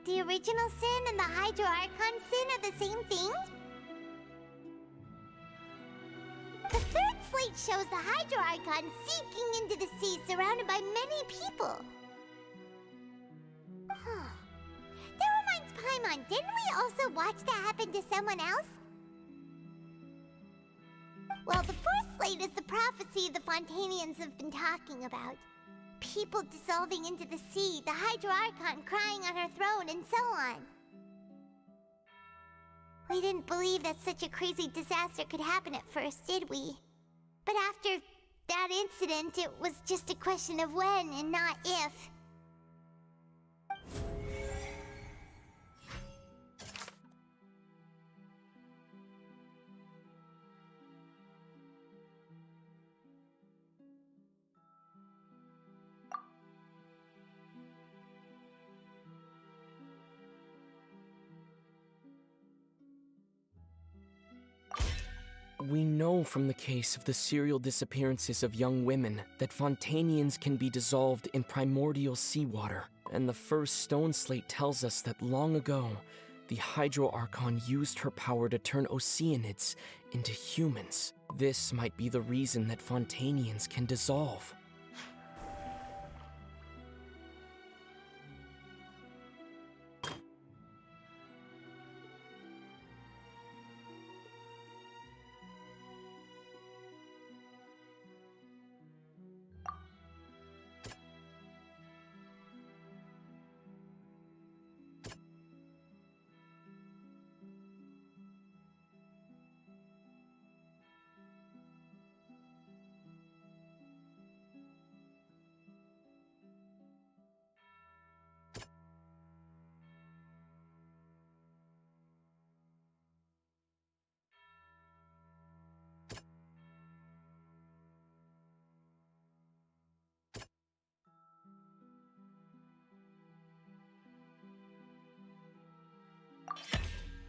the original sin and the Hydro Archon sin are the same thing? The third slate shows the Hydro Archon sinking into the sea surrounded by many people. That reminds Paimon, didn't we also watch that happen to someone else? Well, the fourth slate is the prophecy the Fontainians have been talking about. People dissolving into the sea, the Hydro Archon crying on her throne, and so on. We didn't believe that such a crazy disaster could happen at first, did we? But after that incident, it was just a question of when and not if. We know from the case of the serial disappearances of young women that Fontainians can be dissolved in primordial seawater, and the first stone slate tells us that long ago, the Hydro Archon used her power to turn Oceanids into humans. This might be the reason that Fontainians can dissolve.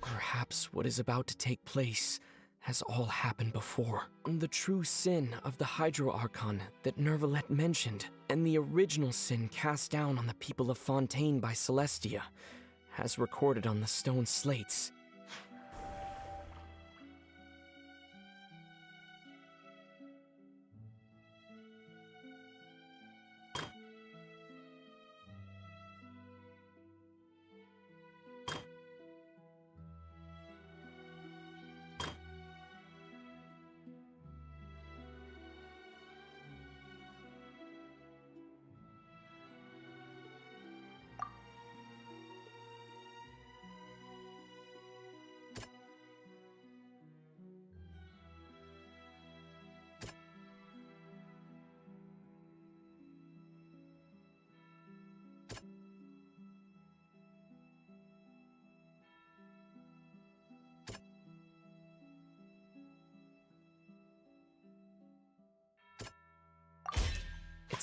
Perhaps what is about to take place has all happened before. The true sin of the Hydro Archon that Nervalette mentioned, and the original sin cast down on the people of Fontaine by Celestia, as recorded on the stone slates.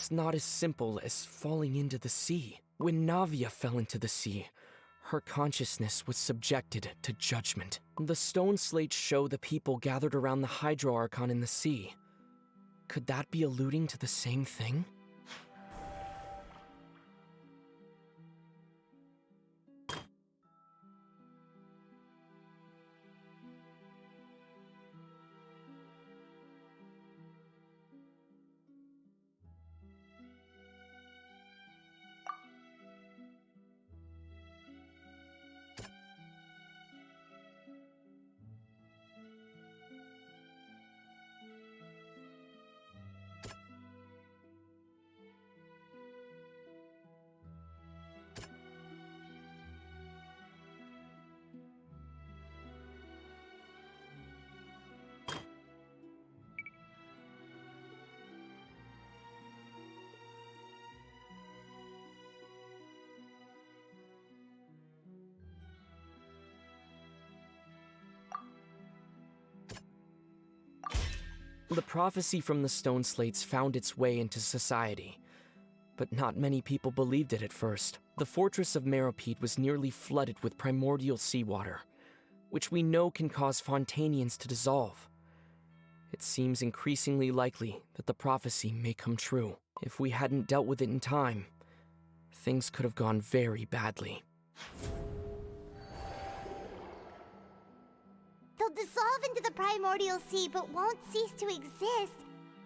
it's not as simple as falling into the sea. When Navia fell into the sea, her consciousness was subjected to judgment. The stone slates show the people gathered around the Hydro Archon in the sea. Could that be alluding to the same thing? The prophecy from the stone slates found its way into society, but not many people believed it at first. The fortress of Meropide was nearly flooded with primordial seawater, which we know can cause Fontanians to dissolve. It seems increasingly likely that the prophecy may come true. If we hadn't dealt with it in time, things could have gone very badly. They'll dissolve into the primordial sea but won't cease to exist.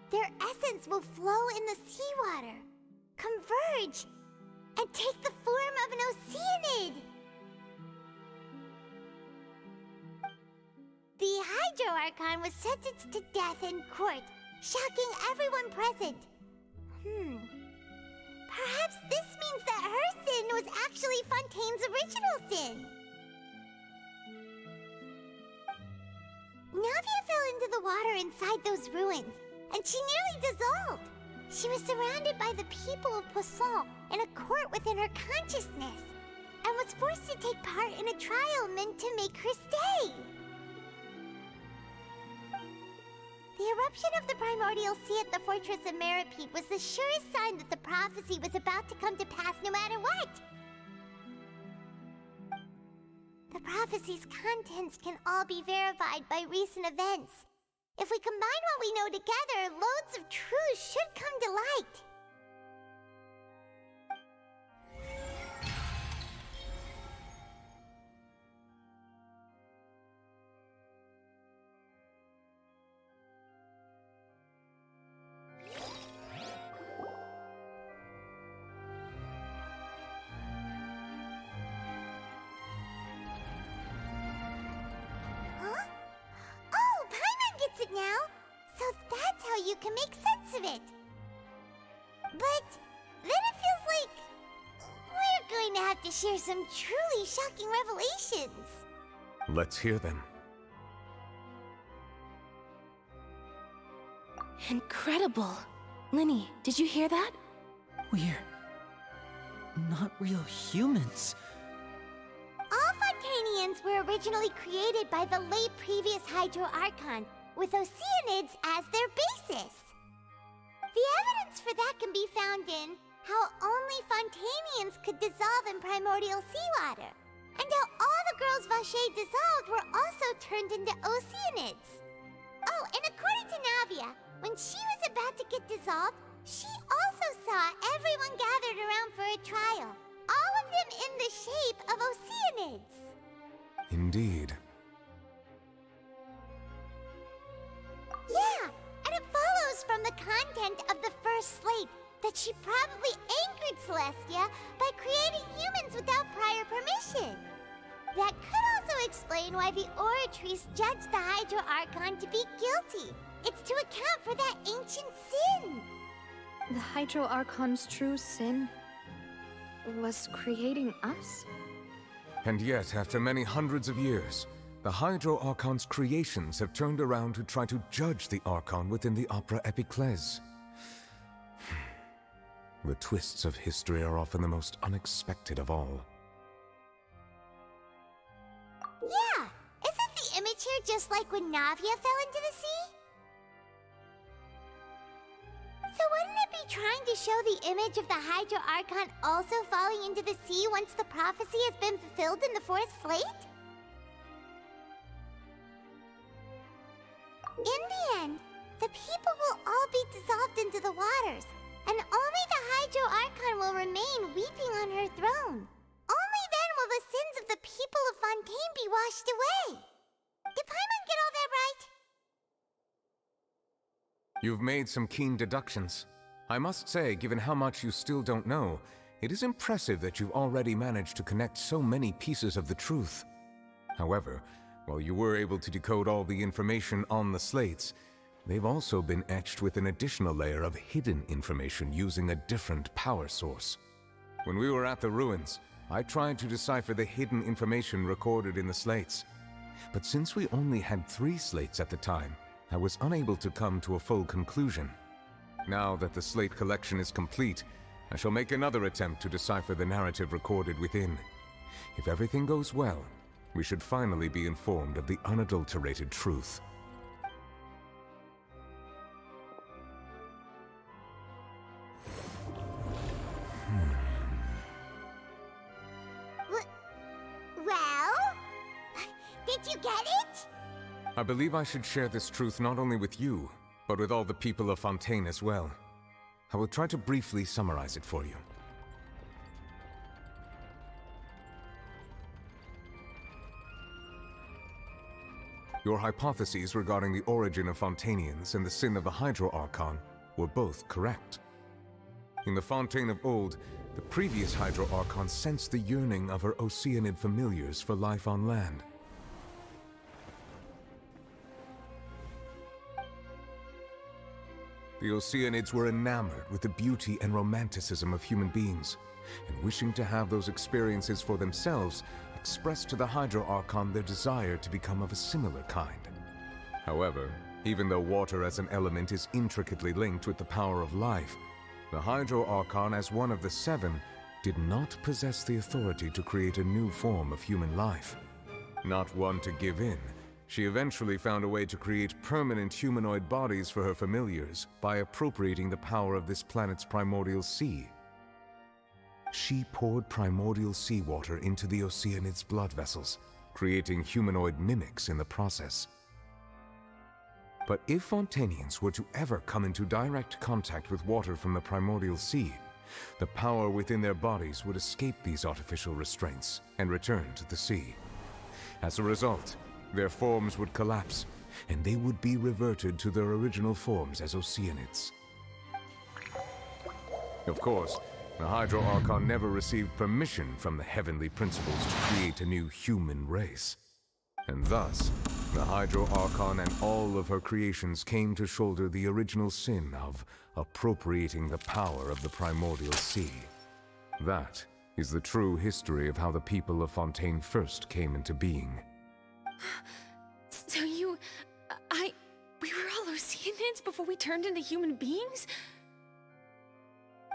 Their essence will flow in the seawater, converge, and take the form of an Oceanid. The Hydro Archon was sentenced to death in court, shocking everyone present. Perhaps this means that her sin was actually Fontaine's original sin. Navia fell into the water inside those ruins, and she nearly dissolved. She was surrounded by the people of Poisson in a court within her consciousness, and was forced to take part in a trial meant to make her stay. The eruption of the primordial sea at the fortress of Meropide was the surest sign that the prophecy was about to come to pass no matter what. The prophecy's contents can all be verified by recent events. If we combine what we know together, loads of truths should come to light. Now, so that's how you can make sense of it. But then it feels like we're going to have to share some truly shocking revelations. Let's hear them. Incredible. Linny, did you hear that? We're not real humans. All Fontanians were originally created by the late previous Hydro Archon, with Oceanids as their basis. The evidence for that can be found in how only Fontanians could dissolve in primordial seawater, and how all the girls Vacher dissolved were also turned into Oceanids. Oh, and according to Navia, when she was about to get dissolved, she also saw everyone gathered around for a trial, all of them in the shape of Oceanids. Indeed. Yeah, and it follows from the content of the first slate that she probably angered Celestia by creating humans without prior permission. That could also explain why the Oratrice judged the Hydro Archon to be guilty. It's to account for that ancient sin. The Hydro Archon's true sin was creating us? And yet, after many hundreds of years, the Hydro Archon's creations have turned around to try to judge the Archon within the Opera Epiclese. The twists of history are often the most unexpected of all. Yeah, isn't the image here just like when Navia fell into the sea? So wouldn't it be he trying to show the image of the Hydro Archon also falling into the sea once the prophecy has been fulfilled in the fourth slate? In the end, the people will all be dissolved into the waters, and only the Hydro Archon will remain weeping on her throne. Only then will the sins of the people of Fontaine be washed away. Did Paimon get all that right? You've made some keen deductions. I must say, given how much you still don't know, it is impressive that you've already managed to connect so many pieces of the truth. However, while you were able to decode all the information on the slates, they've also been etched with an additional layer of hidden information using a different power source. When we were at the ruins, I tried to decipher the hidden information recorded in the slates. But since we only had 3 slates at the time, I was unable to come to a full conclusion. Now that the slate collection is complete, I shall make another attempt to decipher the narrative recorded within. If everything goes well, we should finally be informed of the unadulterated truth. Well? Did you get it? I believe I should share this truth not only with you, but with all the people of Fontaine as well. I will try to briefly summarize it for you. Your hypotheses regarding the origin of Fontainians and the sin of the Hydro Archon were both correct. In the Fontaine of old, the previous Hydro Archon sensed the yearning of her Oceanid familiars for life on land. The Oceanids were enamored with the beauty and romanticism of human beings, and wishing to have those experiences for themselves, expressed to the Hydro Archon their desire to become of a similar kind. However, even though water as an element is intricately linked with the power of life, the Hydro Archon, as one of the 7, did not possess the authority to create a new form of human life. Not one to give in, she eventually found a way to create permanent humanoid bodies for her familiars by appropriating the power of this planet's primordial sea. She poured primordial seawater into the Oceanids' blood vessels, creating humanoid mimics in the process. But if Fontainians were to ever come into direct contact with water from the primordial sea, the power within their bodies would escape these artificial restraints and return to the sea. As a result, their forms would collapse, and they would be reverted to their original forms as Oceanids. Of course, the Hydro Archon never received permission from the heavenly principles to create a new human race. And thus, the Hydro Archon and all of her creations came to shoulder the original sin of appropriating the power of the primordial sea. That is the true history of how the people of Fontaine first came into being. So we were all Oceanids before we turned into human beings?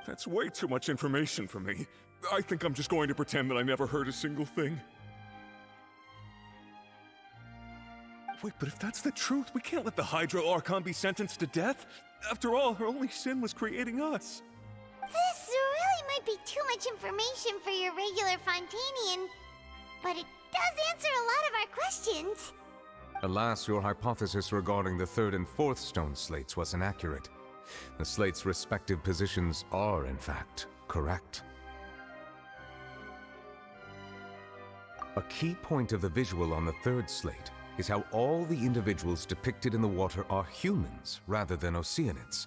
That's way too much information for me. I think I'm just going to pretend that I never heard a single thing. Wait, but if that's the truth, we can't let the Hydro Archon be sentenced to death. After all, her only sin was creating us. This really might be too much information for your regular Fontainian, but it does answer a lot of our questions. Alas, your hypothesis regarding the 3rd and 4th stone slates was inaccurate. The slates' respective positions are, in fact, correct. A key point of the visual on the 3rd slate is how all the individuals depicted in the water are humans rather than Oceanids.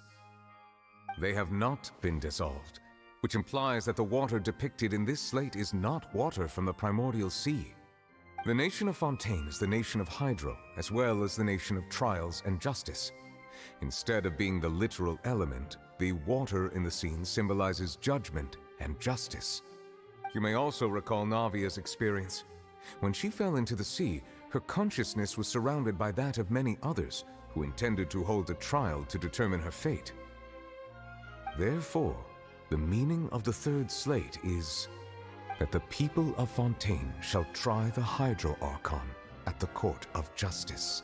They have not been dissolved, which implies that the water depicted in this slate is not water from the primordial sea. The nation of Fontaine is the nation of Hydro, as well as the nation of Trials and Justice. Instead of being the literal element, the water in the scene symbolizes judgment and justice. You may also recall Navia's experience. When she fell into the sea, her consciousness was surrounded by that of many others who intended to hold a trial to determine her fate. Therefore, the meaning of the 3rd slate is that the people of Fontaine shall try the Hydro Archon at the court of justice.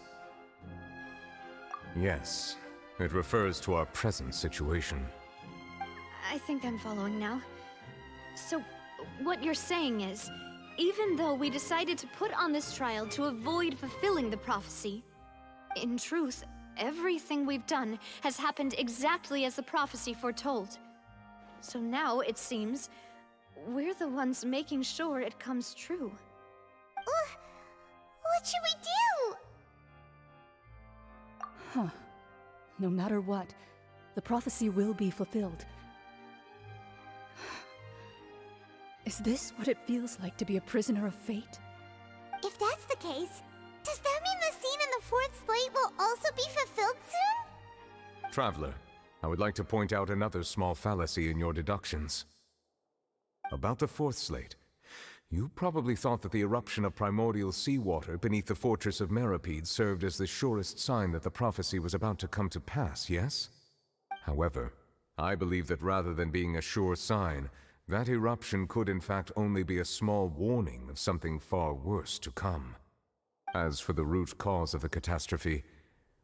Yes, it refers to our present situation. I think I'm following now. So, what you're saying is, even though we decided to put on this trial to avoid fulfilling the prophecy, in truth, everything we've done has happened exactly as the prophecy foretold. So now, it seems, we're the ones making sure it comes true. What should we do? Huh. No matter what, the prophecy will be fulfilled. Is this what it feels like to be a prisoner of fate? If that's the case, does that mean the scene in the fourth slate will also be fulfilled soon? Traveler, I would like to point out another small fallacy in your deductions. About the fourth slate, you probably thought that the eruption of primordial seawater beneath the fortress of Masquerade served as the surest sign that the prophecy was about to come to pass, yes? However, I believe that rather than being a sure sign, that eruption could in fact only be a small warning of something far worse to come. As for the root cause of the catastrophe,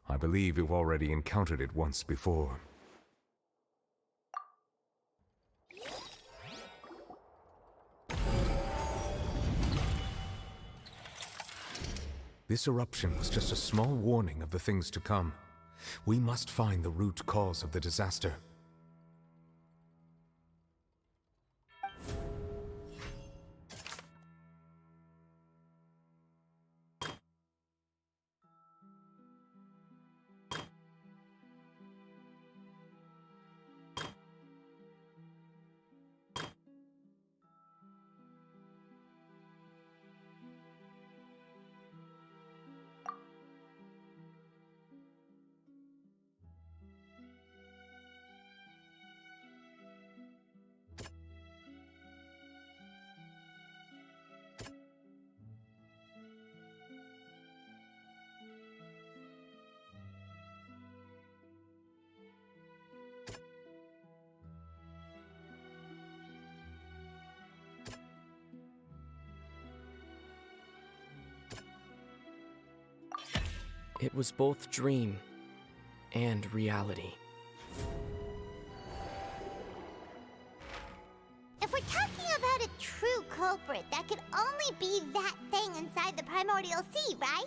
I believe you've already encountered it once before. This eruption was just a small warning of the things to come. We must find the root cause of the disaster. It was both dream and reality. If we're talking about a true culprit, that could only be that thing inside the primordial sea, right?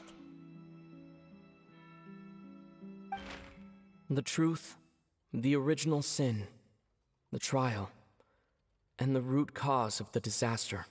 The truth, the original sin, the trial, and the root cause of the disaster.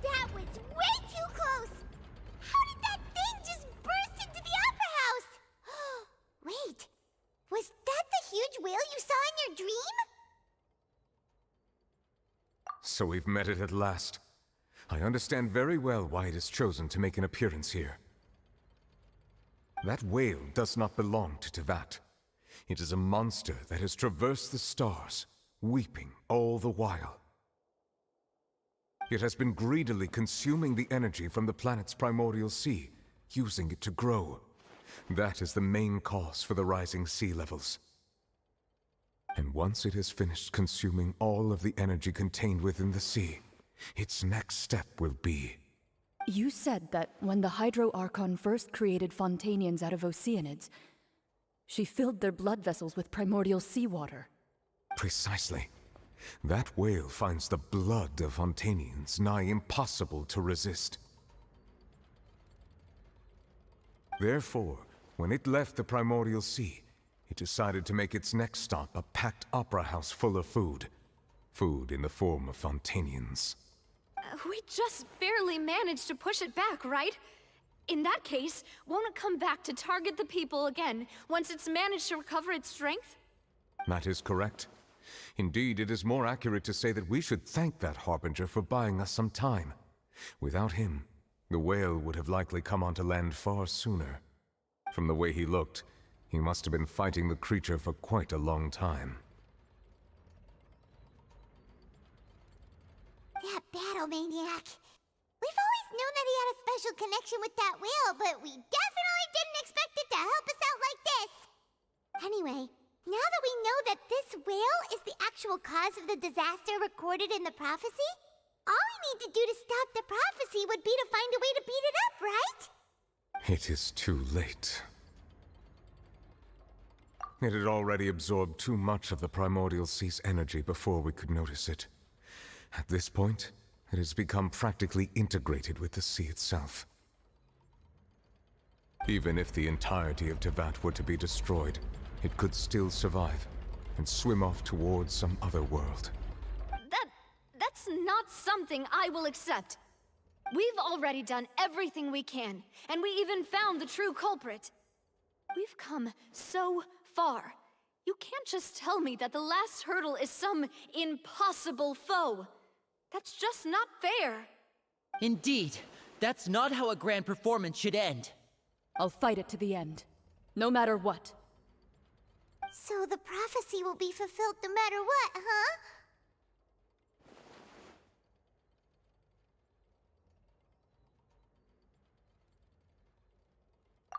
That was way too close! How did that thing just burst into the Opera House? Wait, was that the huge whale you saw in your dream? So we've met it at last. I understand very well why it has chosen to make an appearance here. That whale does not belong to Tevat. It is a monster that has traversed the stars, weeping all the while. It has been greedily consuming the energy from the planet's primordial sea, using it to grow. That is the main cause for the rising sea levels. And once it has finished consuming all of the energy contained within the sea, its next step will be... You said that when the Hydro Archon first created Fontanians out of Oceanids, she filled their blood vessels with primordial seawater. Precisely. That whale finds the blood of Fontanians nigh impossible to resist. Therefore, when it left the primordial sea, it decided to make its next stop a packed opera house full of food. Food in the form of Fontanians. We just barely managed to push it back, right? In that case, won't it come back to target the people again once it's managed to recover its strength? That is correct. Indeed, it is more accurate to say that we should thank that Harbinger for buying us some time. Without him, the whale would have likely come onto land far sooner. From the way he looked, he must have been fighting the creature for quite a long time. That battle maniac. We've always known that he had a special connection with that whale, but we definitely didn't expect it to help us out like this. Anyway, now that we know that this whale is the actual cause of the disaster recorded in the prophecy, all we need to do to stop the prophecy would be to find a way to beat it up, right? It is too late. It had already absorbed too much of the primordial sea's energy before we could notice it. At this point, it has become practically integrated with the sea itself. Even if the entirety of Tevat were to be destroyed, it could still survive and swim off towards some other world. That's not something I will accept. We've already done everything we can, and we even found the true culprit. We've come so far. You can't just tell me that the last hurdle is some impossible foe. That's just not fair. Indeed, that's not how a grand performance should end. I'll fight it to the end, no matter what. So the prophecy will be fulfilled no matter what, huh?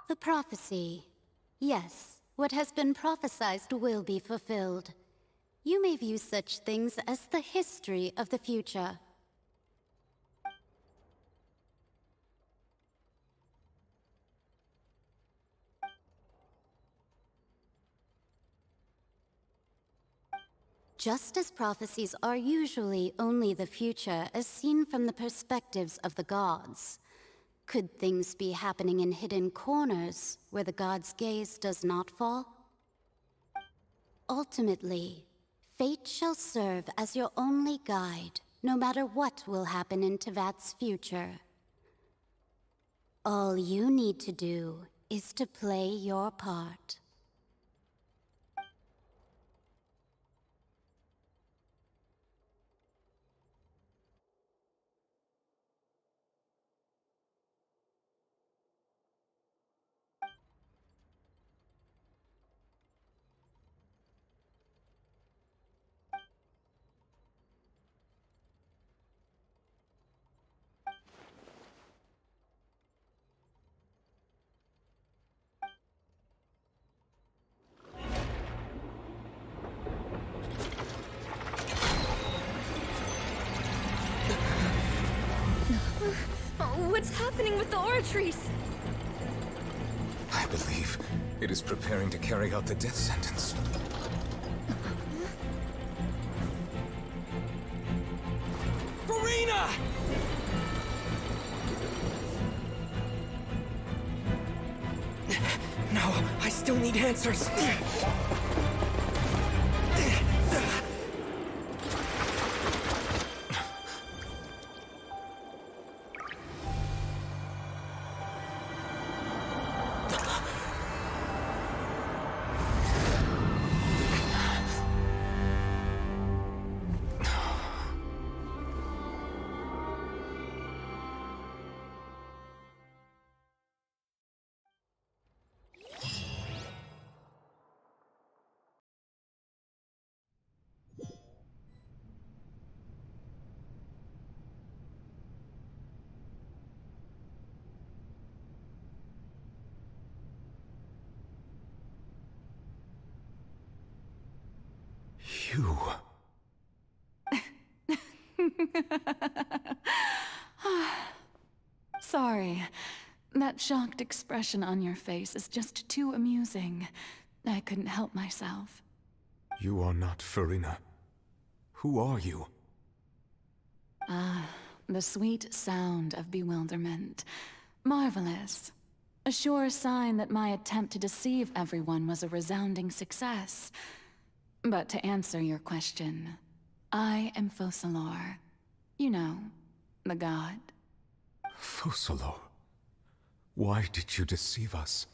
The prophecy. Yes, what has been prophesied will be fulfilled. You may view such things as the history of the future. Just as prophecies are usually only the future as seen from the perspectives of the gods, could things be happening in hidden corners where the gods' gaze does not fall? Ultimately, fate shall serve as your only guide, no matter what will happen in Tevat's future. All you need to do is to play your part. What's happening with the oratories? I believe it is preparing to carry out the death sentence. Furina! No, I still need answers. You... Sorry. That shocked expression on your face is just too amusing. I couldn't help myself. You are not Furina. Who are you? The sweet sound of bewilderment. Marvelous. A sure sign that my attempt to deceive everyone was a resounding success. But to answer your question, I am Focalor. You know, the god. Focalor? Why did you deceive us?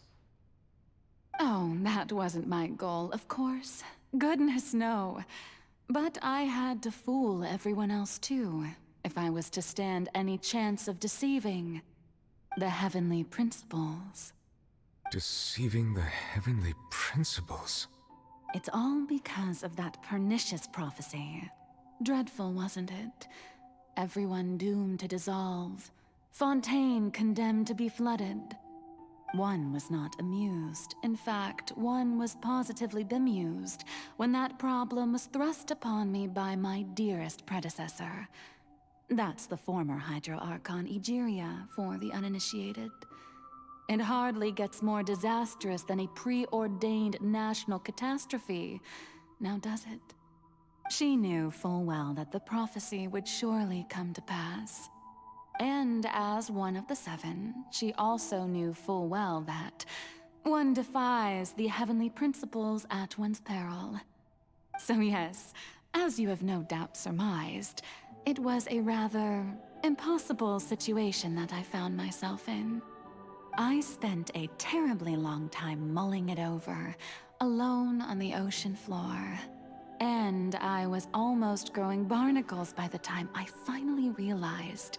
Oh, that wasn't my goal, of course. Goodness, no. But I had to fool everyone else too, if I was to stand any chance of deceiving the heavenly principles. Deceiving the heavenly principles? It's all because of that pernicious prophecy. Dreadful, wasn't it? Everyone doomed to dissolve. Fontaine condemned to be flooded. One was not amused. In fact, one was positively bemused when that problem was thrust upon me by my dearest predecessor. That's the former Hydro Archon Egeria, for the uninitiated. It hardly gets more disastrous than a preordained national catastrophe, now does it? She knew full well that the prophecy would surely come to pass. And as one of the seven, she also knew full well that one defies the heavenly principles at one's peril. So yes, as you have no doubt surmised, it was a rather impossible situation that I found myself in. I spent a terribly long time mulling it over, alone on the ocean floor. And I was almost growing barnacles by the time I finally realized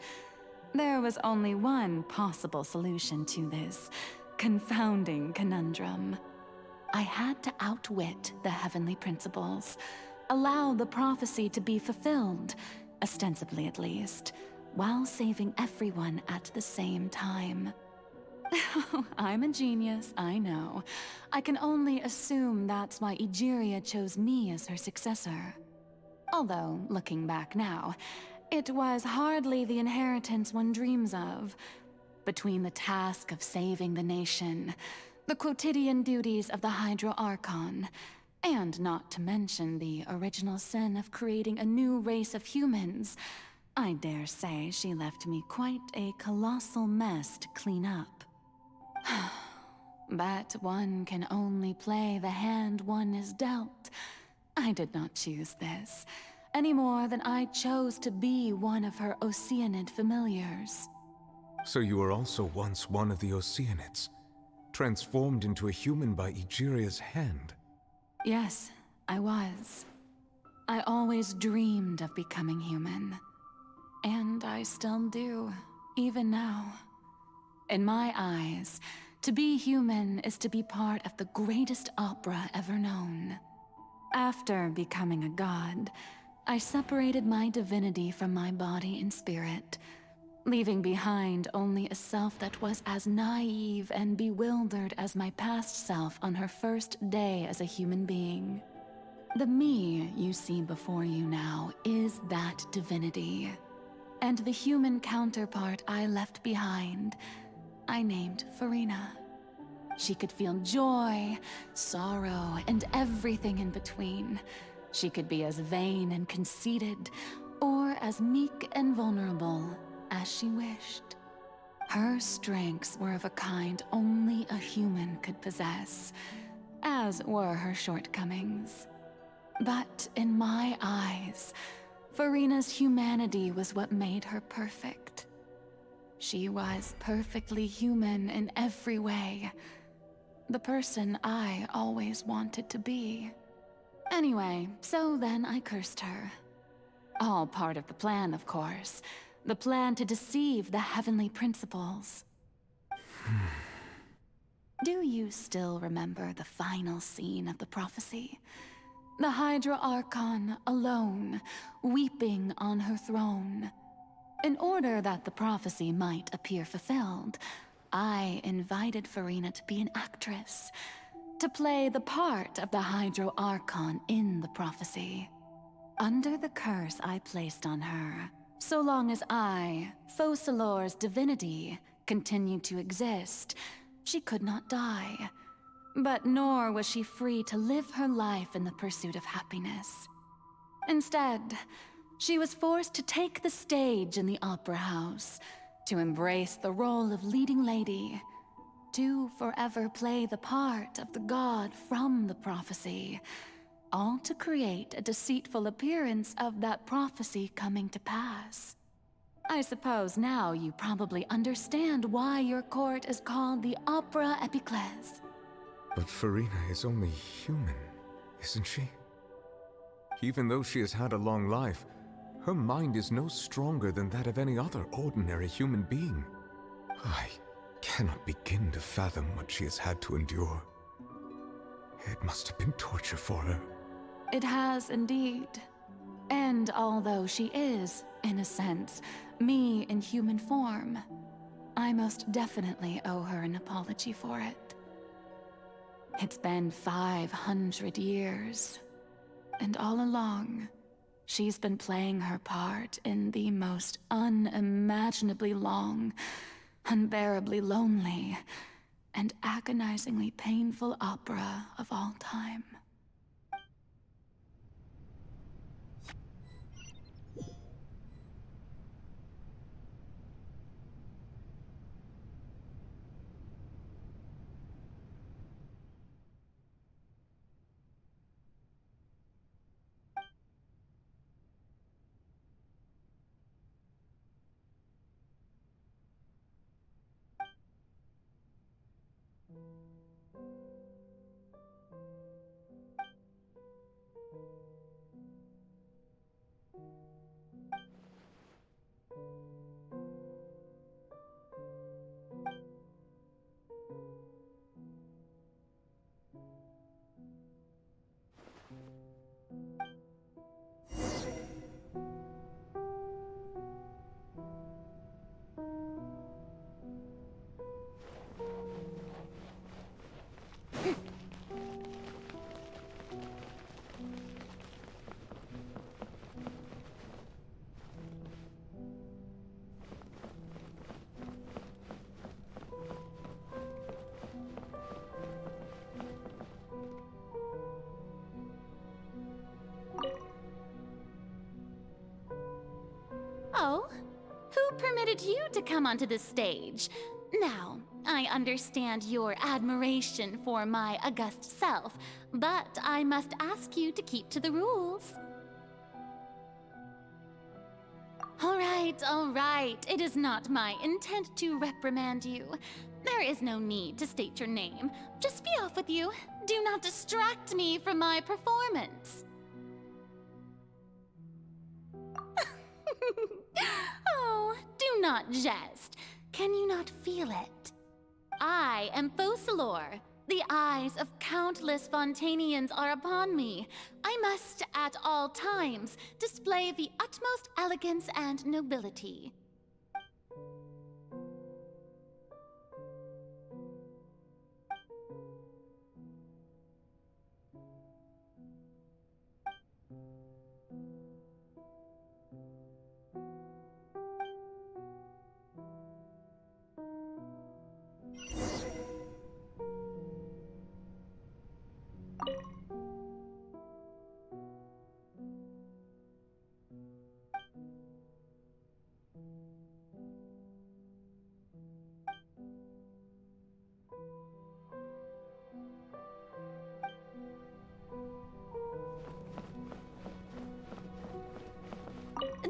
there was only one possible solution to this confounding conundrum. I had to outwit the heavenly principles, allow the prophecy to be fulfilled, ostensibly at least, while saving everyone at the same time. I'm a genius, I know. I can only assume that's why Egeria chose me as her successor. Although, looking back now, it was hardly the inheritance one dreams of. Between the task of saving the nation, the quotidian duties of the Hydro Archon, and not to mention the original sin of creating a new race of humans, I dare say she left me quite a colossal mess to clean up. But one can only play the hand one is dealt. I did not choose this, any more than I chose to be one of her Oceanid familiars. So you were also once one of the Oceanids, transformed into a human by Egeria's hand? Yes, I was. I always dreamed of becoming human. And I still do, even now. In my eyes, to be human is to be part of the greatest opera ever known. After becoming a god, I separated my divinity from my body and spirit, leaving behind only a self that was as naive and bewildered as my past self on her first day as a human being. The me you see before you now is that divinity. And the human counterpart I left behind, I named Furina. She could feel joy, sorrow, and everything in between. She could be as vain and conceited, or as meek and vulnerable as she wished. Her strengths were of a kind only a human could possess, as were her shortcomings. But in my eyes, Furina's humanity was what made her perfect. She was perfectly human in every way. The person I always wanted to be. Anyway, so then I cursed her. All part of the plan, of course. The plan to deceive the heavenly principles. Do you still remember the final scene of the prophecy? The Hydra Archon alone, weeping on her throne. In order that the prophecy might appear fulfilled, I invited Furina to be an actress. to play the part of the Hydro Archon in the prophecy. Under the curse I placed on her, so long as I, Focalor's divinity, continued to exist, she could not die. But nor was she free to live her life in the pursuit of happiness. Instead, she was forced to take the stage in the opera house, to embrace the role of leading lady, to forever play the part of the god from the prophecy, all to create a deceitful appearance of that prophecy coming to pass. I suppose now you probably understand why your court is called the Opera Epiclese. But Furina is only human, isn't she? Even though she has had a long life, her mind is no stronger than that of any other ordinary human being. I cannot begin to fathom what she has had to endure. It must have been torture for her. It has indeed. And although she is, in a sense, me in human form, I most definitely owe her an apology for it. It's been 500 years, and all along, she's been playing her part in the most unimaginably long, unbearably lonely, and agonizingly painful opera of all time. Oh, who permitted you to come onto the stage? Now, I understand your admiration for my august self, but I must ask you to keep to the rules. All right. It is not my intent to reprimand you. There is no need to state your name. Just be off with you. Do not distract me from my performance. Oh, do not jest. Can you not feel it? I am Focalor. The eyes of countless Fontanians are upon me. I must, at all times, display the utmost elegance and nobility.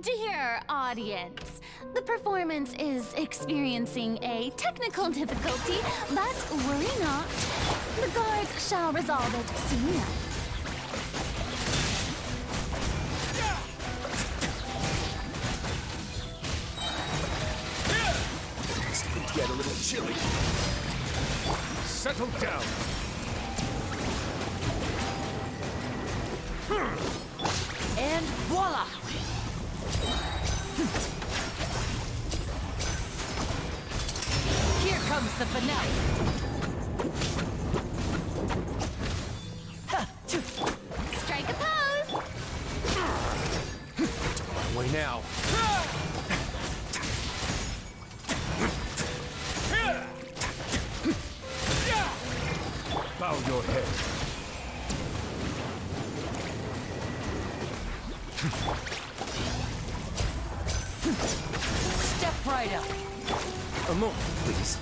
Dear audience, the performance is experiencing a technical difficulty, but worry not. The guards shall resolve it soon enough. Things could get a little chilly. Settle down. And voila! Here comes the finale. right up. A moment, please.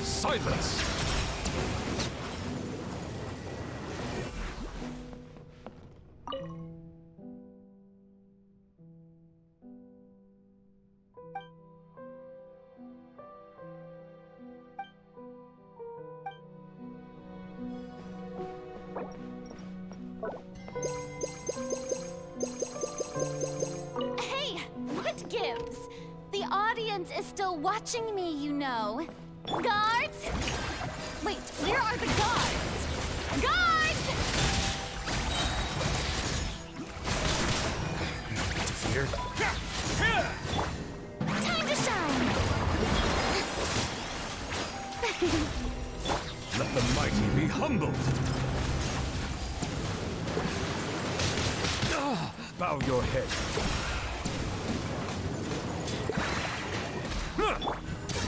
Silence! Hey, what gives? The audience is still watching me, you know. Guards? Wait, where are the guards? Guards! Here. Time to shine! Let the mighty be humbled! Bow your head.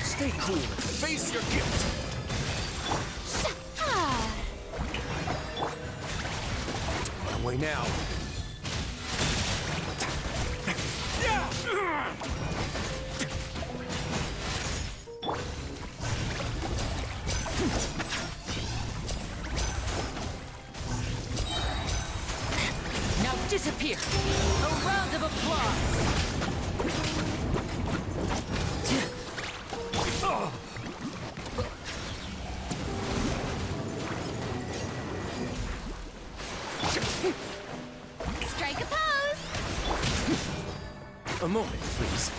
Stay cool and face your guilt! Away now. Now disappear! A round of applause! Strike a pose! A moment, please.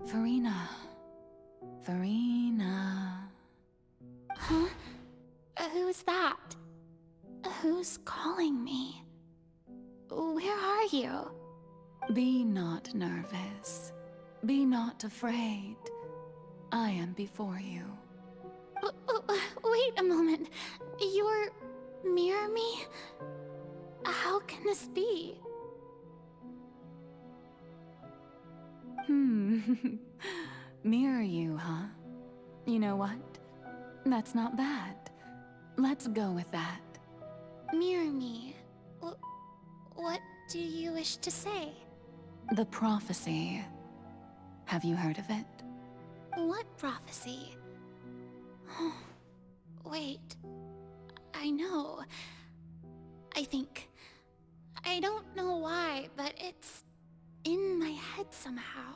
Furina. Furina. Huh? Who's that? Who's calling me? Where are you? Be not nervous. Be not afraid. I am before you. Wait a moment. You're mirror me? How can this be? Mirror you, huh? You know what? That's not bad. Let's go with that. Mirror me. What do you wish to say? The prophecy. Have you heard of it? What prophecy? Wait. I know. I think. I don't know why, but it's in my head somehow.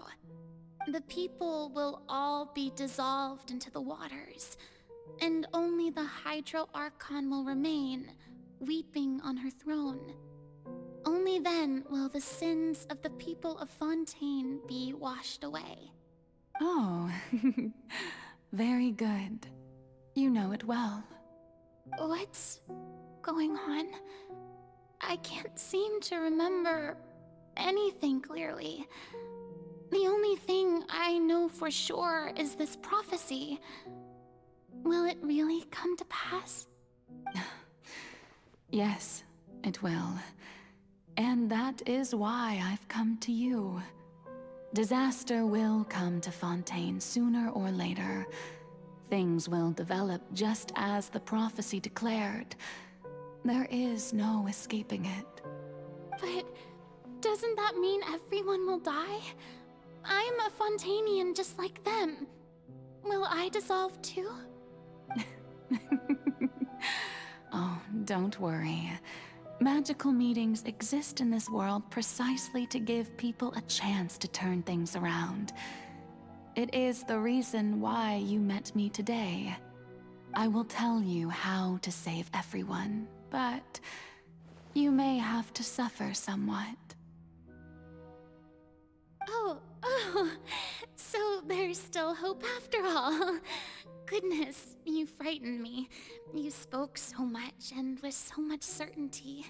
The people will all be dissolved into the waters, and only the Hydro Archon will remain, weeping on her throne. Only then will the sins of the people of Fontaine be washed away. Oh, very good. You know it well. What's going on? I can't seem to remember anything clearly. The only thing I know for sure is this prophecy. Will it really come to pass? Yes, it will. And that is why I've come to you. Disaster will come to Fontaine sooner or later. things will develop just as the prophecy declared. There is no escaping it. But doesn't that mean everyone will die? I'm a Fontanian just like them. Will I dissolve too? Oh, don't worry. Magical meetings exist in this world precisely to give people a chance to turn things around. It is the reason why you met me today. I will tell you how to save everyone, but you may have to suffer somewhat. Oh, so there's still hope after all. Goodness, you frightened me. You spoke so much and with so much certainty.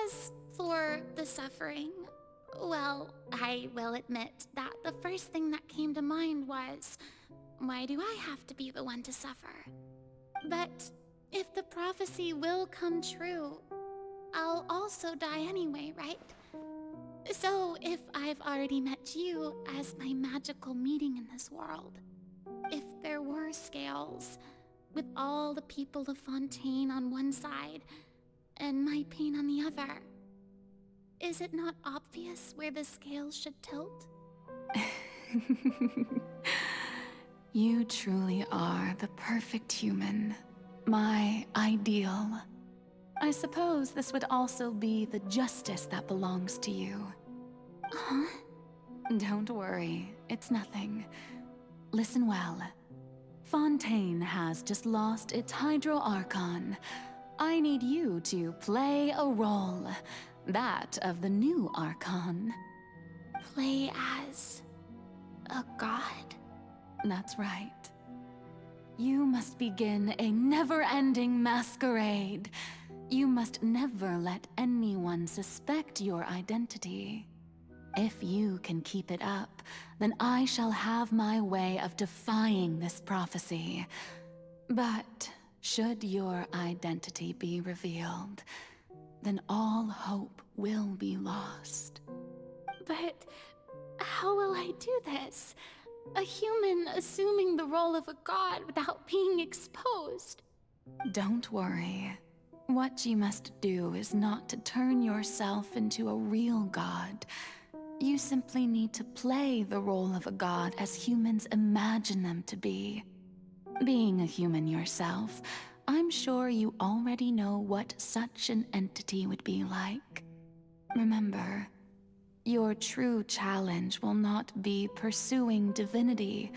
As for the suffering, well, I will admit that the first thing that came to mind was, why do I have to be the one to suffer? But if the prophecy will come true, I'll also die anyway, right? So if I've already met you as my magical meeting in this world, if there were scales, with all the people of Fontaine on one side, and my pain on the other, is it not obvious where the scales should tilt? You truly are the perfect human, my ideal. I suppose this would also be the justice that belongs to you. Huh? Don't worry, it's nothing. Listen well. Fontaine has just lost its Hydro Archon. I need you to play a role, that of the new Archon. Play as a god? That's right. You must begin a never-ending masquerade. You must never let anyone suspect your identity. If you can keep it up, then I shall have my way of defying this prophecy. But should your identity be revealed, then all hope will be lost. But how will I do this? A human assuming the role of a god without being exposed? Don't worry. What you must do is not to turn yourself into a real god. You simply need to play the role of a god as humans imagine them to be. Being a human yourself, I'm sure you already know what such an entity would be like. Remember, your true challenge will not be pursuing divinity,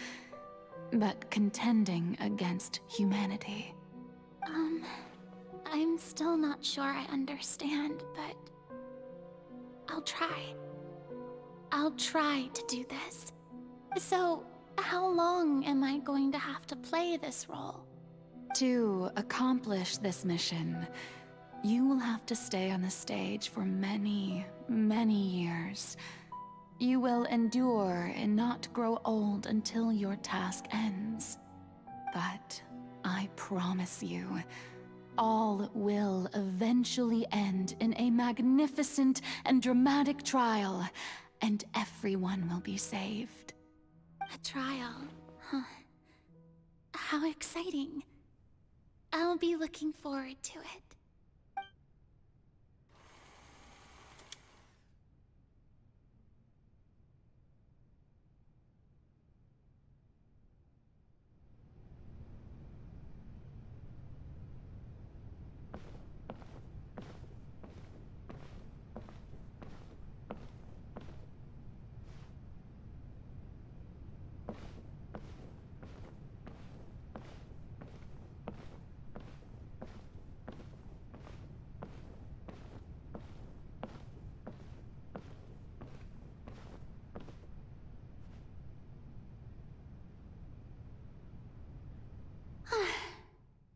but contending against humanity. I'm still not sure I understand, but I'll try. I'll try to do this. So, how long am I going to have to play this role? To accomplish this mission, you will have to stay on the stage for many, many years. You will endure and not grow old until your task ends. But I promise you, all will eventually end in a magnificent and dramatic trial, and everyone will be saved. A trial, huh? How exciting. I'll be looking forward to it.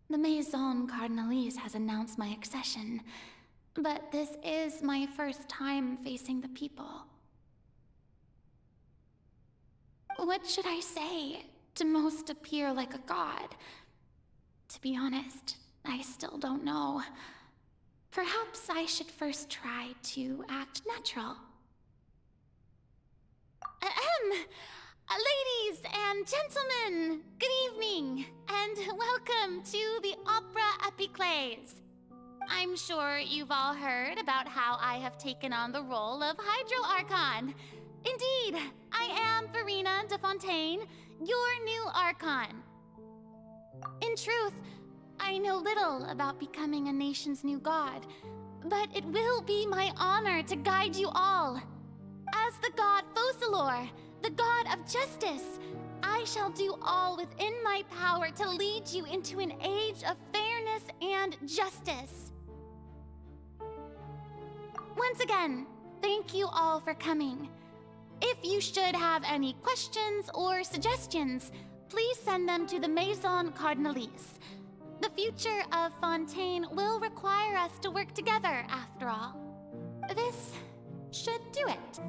The Maison Cardinalise has announced my accession, but this is my first time facing the people. What should I say to most appear like a god? To be honest, I still don't know. Perhaps I should first try to act natural. Ladies and gentlemen, good evening, and welcome to the Opera Epiclese. I'm sure you've all heard about how I have taken on the role of Hydro Archon. Indeed, I am Furina de Fontaine, your new Archon. In truth, I know little about becoming a nation's new god, but it will be my honor to guide you all. As the god Focalor, the god of justice, I shall do all within my power to lead you into an age of fairness and justice. Once again, thank you all for coming. If you should have any questions or suggestions, please send them to the Maison Cardinalise. The future of Fontaine will require us to work together, after all. This should do it.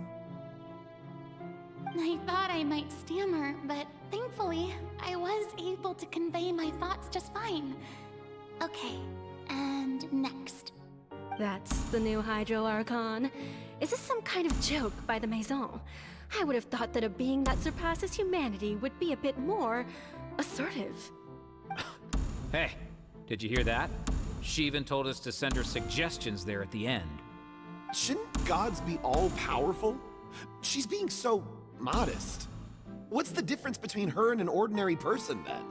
I thought I might stammer, but thankfully, I was able to convey my thoughts just fine. Okay, and next. That's the new Hydro Archon. Is this some kind of joke by the Maison? I would have thought that a being that surpasses humanity would be a bit more assertive. Hey, did you hear that? She even told us to send her suggestions there at the end. Shouldn't gods be all-powerful? She's being so modest. What's the difference between her and an ordinary person, then?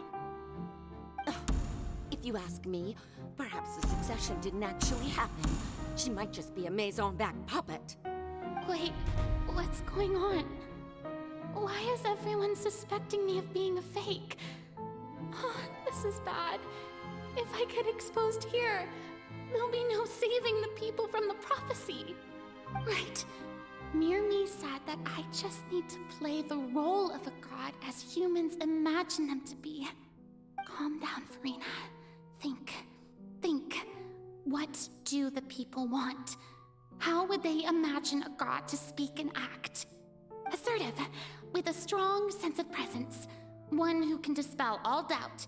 If you ask me, perhaps the succession didn't actually happen. She might just be a Maison-back puppet. Wait, what's going on? Why is everyone suspecting me of being a fake? Oh, this is bad. If I get exposed here, there'll be no saving the people from the prophecy. Right. Mirmi said that I just need to play the role of a god as humans imagine them to be. Calm down, Furina. Think. What do the people want? How would they imagine a god to speak and act? Assertive, with a strong sense of presence. One who can dispel all doubt.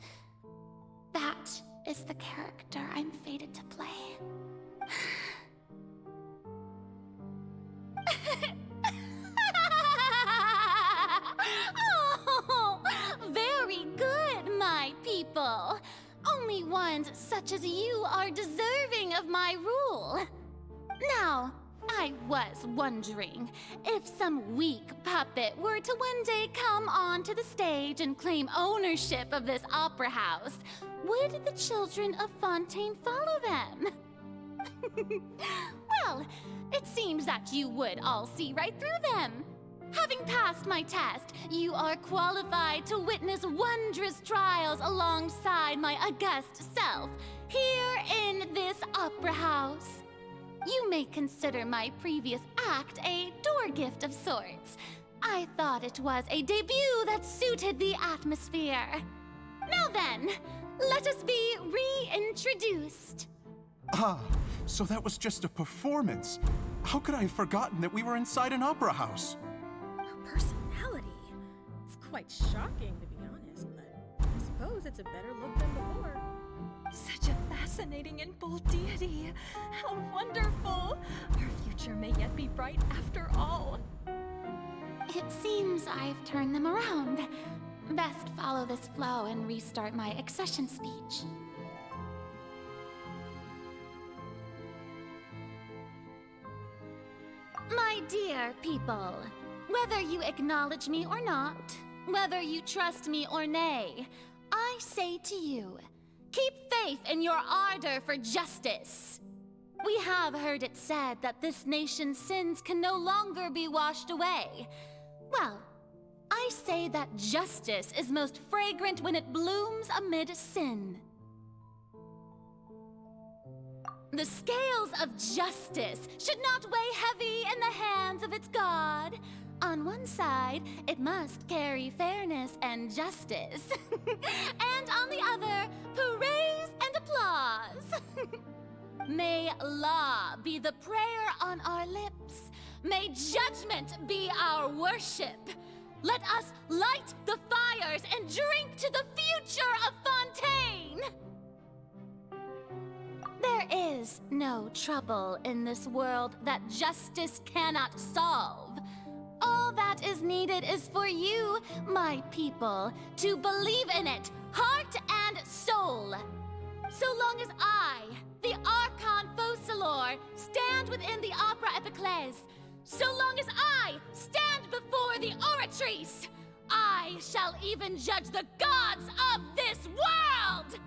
That is the character I'm fated to play. Oh, very good, my people. Only ones such as you are deserving of my rule. Now, I was wondering if some weak puppet were to one day come onto the stage and claim ownership of this opera house, would the children of Fontaine follow them? Well, it seems that you would all see right through them. Having passed my test, you are qualified to witness wondrous trials alongside my august self, here in this opera house. You may consider my previous act a door gift of sorts. I thought it was a debut that suited the atmosphere. Now then, let us be reintroduced. Ah, so that was just a performance. How could I have forgotten that we were inside an opera house? Her personality. It's quite shocking, to be honest, but I suppose it's a better look than before. Such a fascinating and bold deity. How wonderful! Our future may yet be bright after all. It seems I've turned them around. Best follow this flow and restart my accession speech. My dear people, whether you acknowledge me or not, whether you trust me or nay, I say to you, keep faith in your ardor for justice. We have heard it said that this nation's sins can no longer be washed away. Well, I say that justice is most fragrant when it blooms amid sin. The scales of justice should not weigh heavy in the hands of its god. On one side, it must carry fairness and justice. And on the other, praise and applause. May law be the prayer on our lips. May judgment be our worship. Let us light the fires and drink to the future of Fontaine. There is no trouble in this world that justice cannot solve. All that is needed is for you, my people, to believe in it, heart and soul. So long as I, the Archon Focalor, stand within the Opera Epiclese, so long as I stand before the Oratrice, I shall even judge the gods of this world!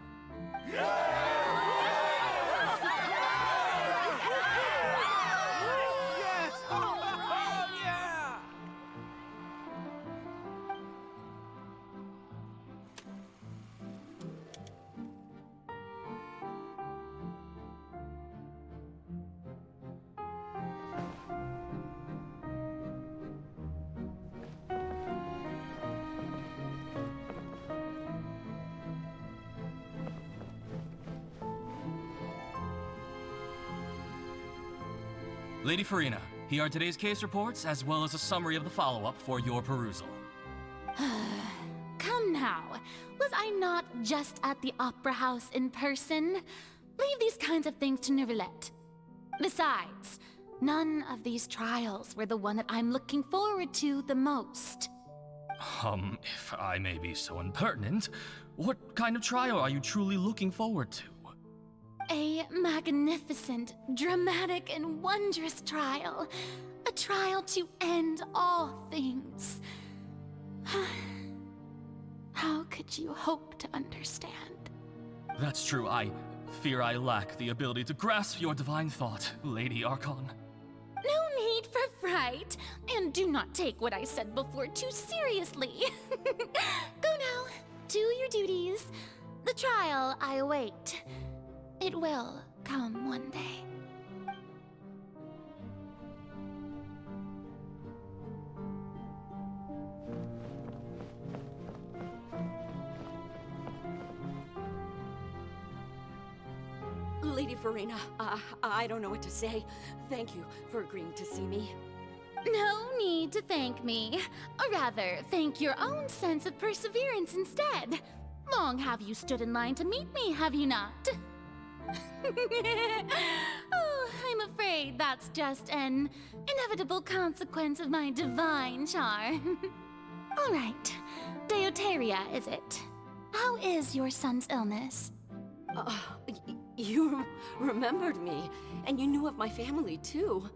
Lady Furina, here are today's case reports, as well as a summary of the follow-up for your perusal. Come now, was I not just at the Opera House in person? Leave these kinds of things to Neuvillette. Besides, none of these trials were the one that I'm looking forward to the most. If I may be so impertinent, what kind of trial are you truly looking forward to? A magnificent, dramatic, and wondrous trial. A trial to end all things. How could you hope to understand? That's true. I fear I lack the ability to grasp your divine thought, Lady Archon. No need for fright, and do not take what I said before too seriously. Go now, do your duties. The trial I await. It will come one day. Lady Furina, I don't know what to say. Thank you for agreeing to see me. No need to thank me. Or rather, thank your own sense of perseverance instead. Long have you stood in line to meet me, have you not? Oh, I'm afraid that's just an inevitable consequence of my divine charm. All right, Deoteria, is it? How is your son's illness? You remembered me, and you knew of my family, too.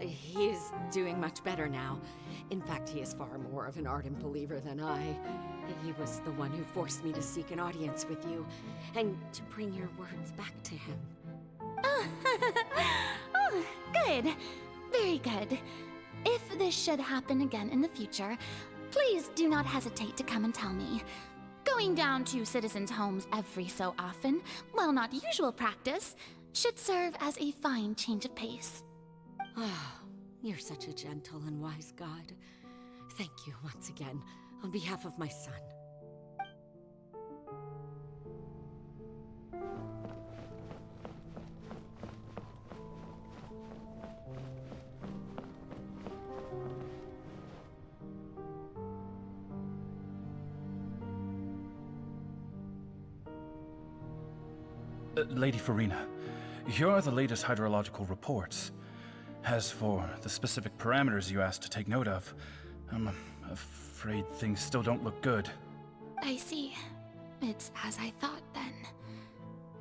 He is doing much better now. In fact, he is far more of an ardent believer than I. He was the one who forced me to seek an audience with you, and to bring your words back to him. Oh, good. Very good. If this should happen again in the future, please do not hesitate to come and tell me. Going down to citizens' homes every so often, while not usual practice, should serve as a fine change of pace. You're such a gentle and wise god. Thank you once again, on behalf of my son. Lady Furina, here are the latest hydrological reports. As for the specific parameters you asked to take note of, I'm afraid things still don't look good. I see. It's as I thought, then.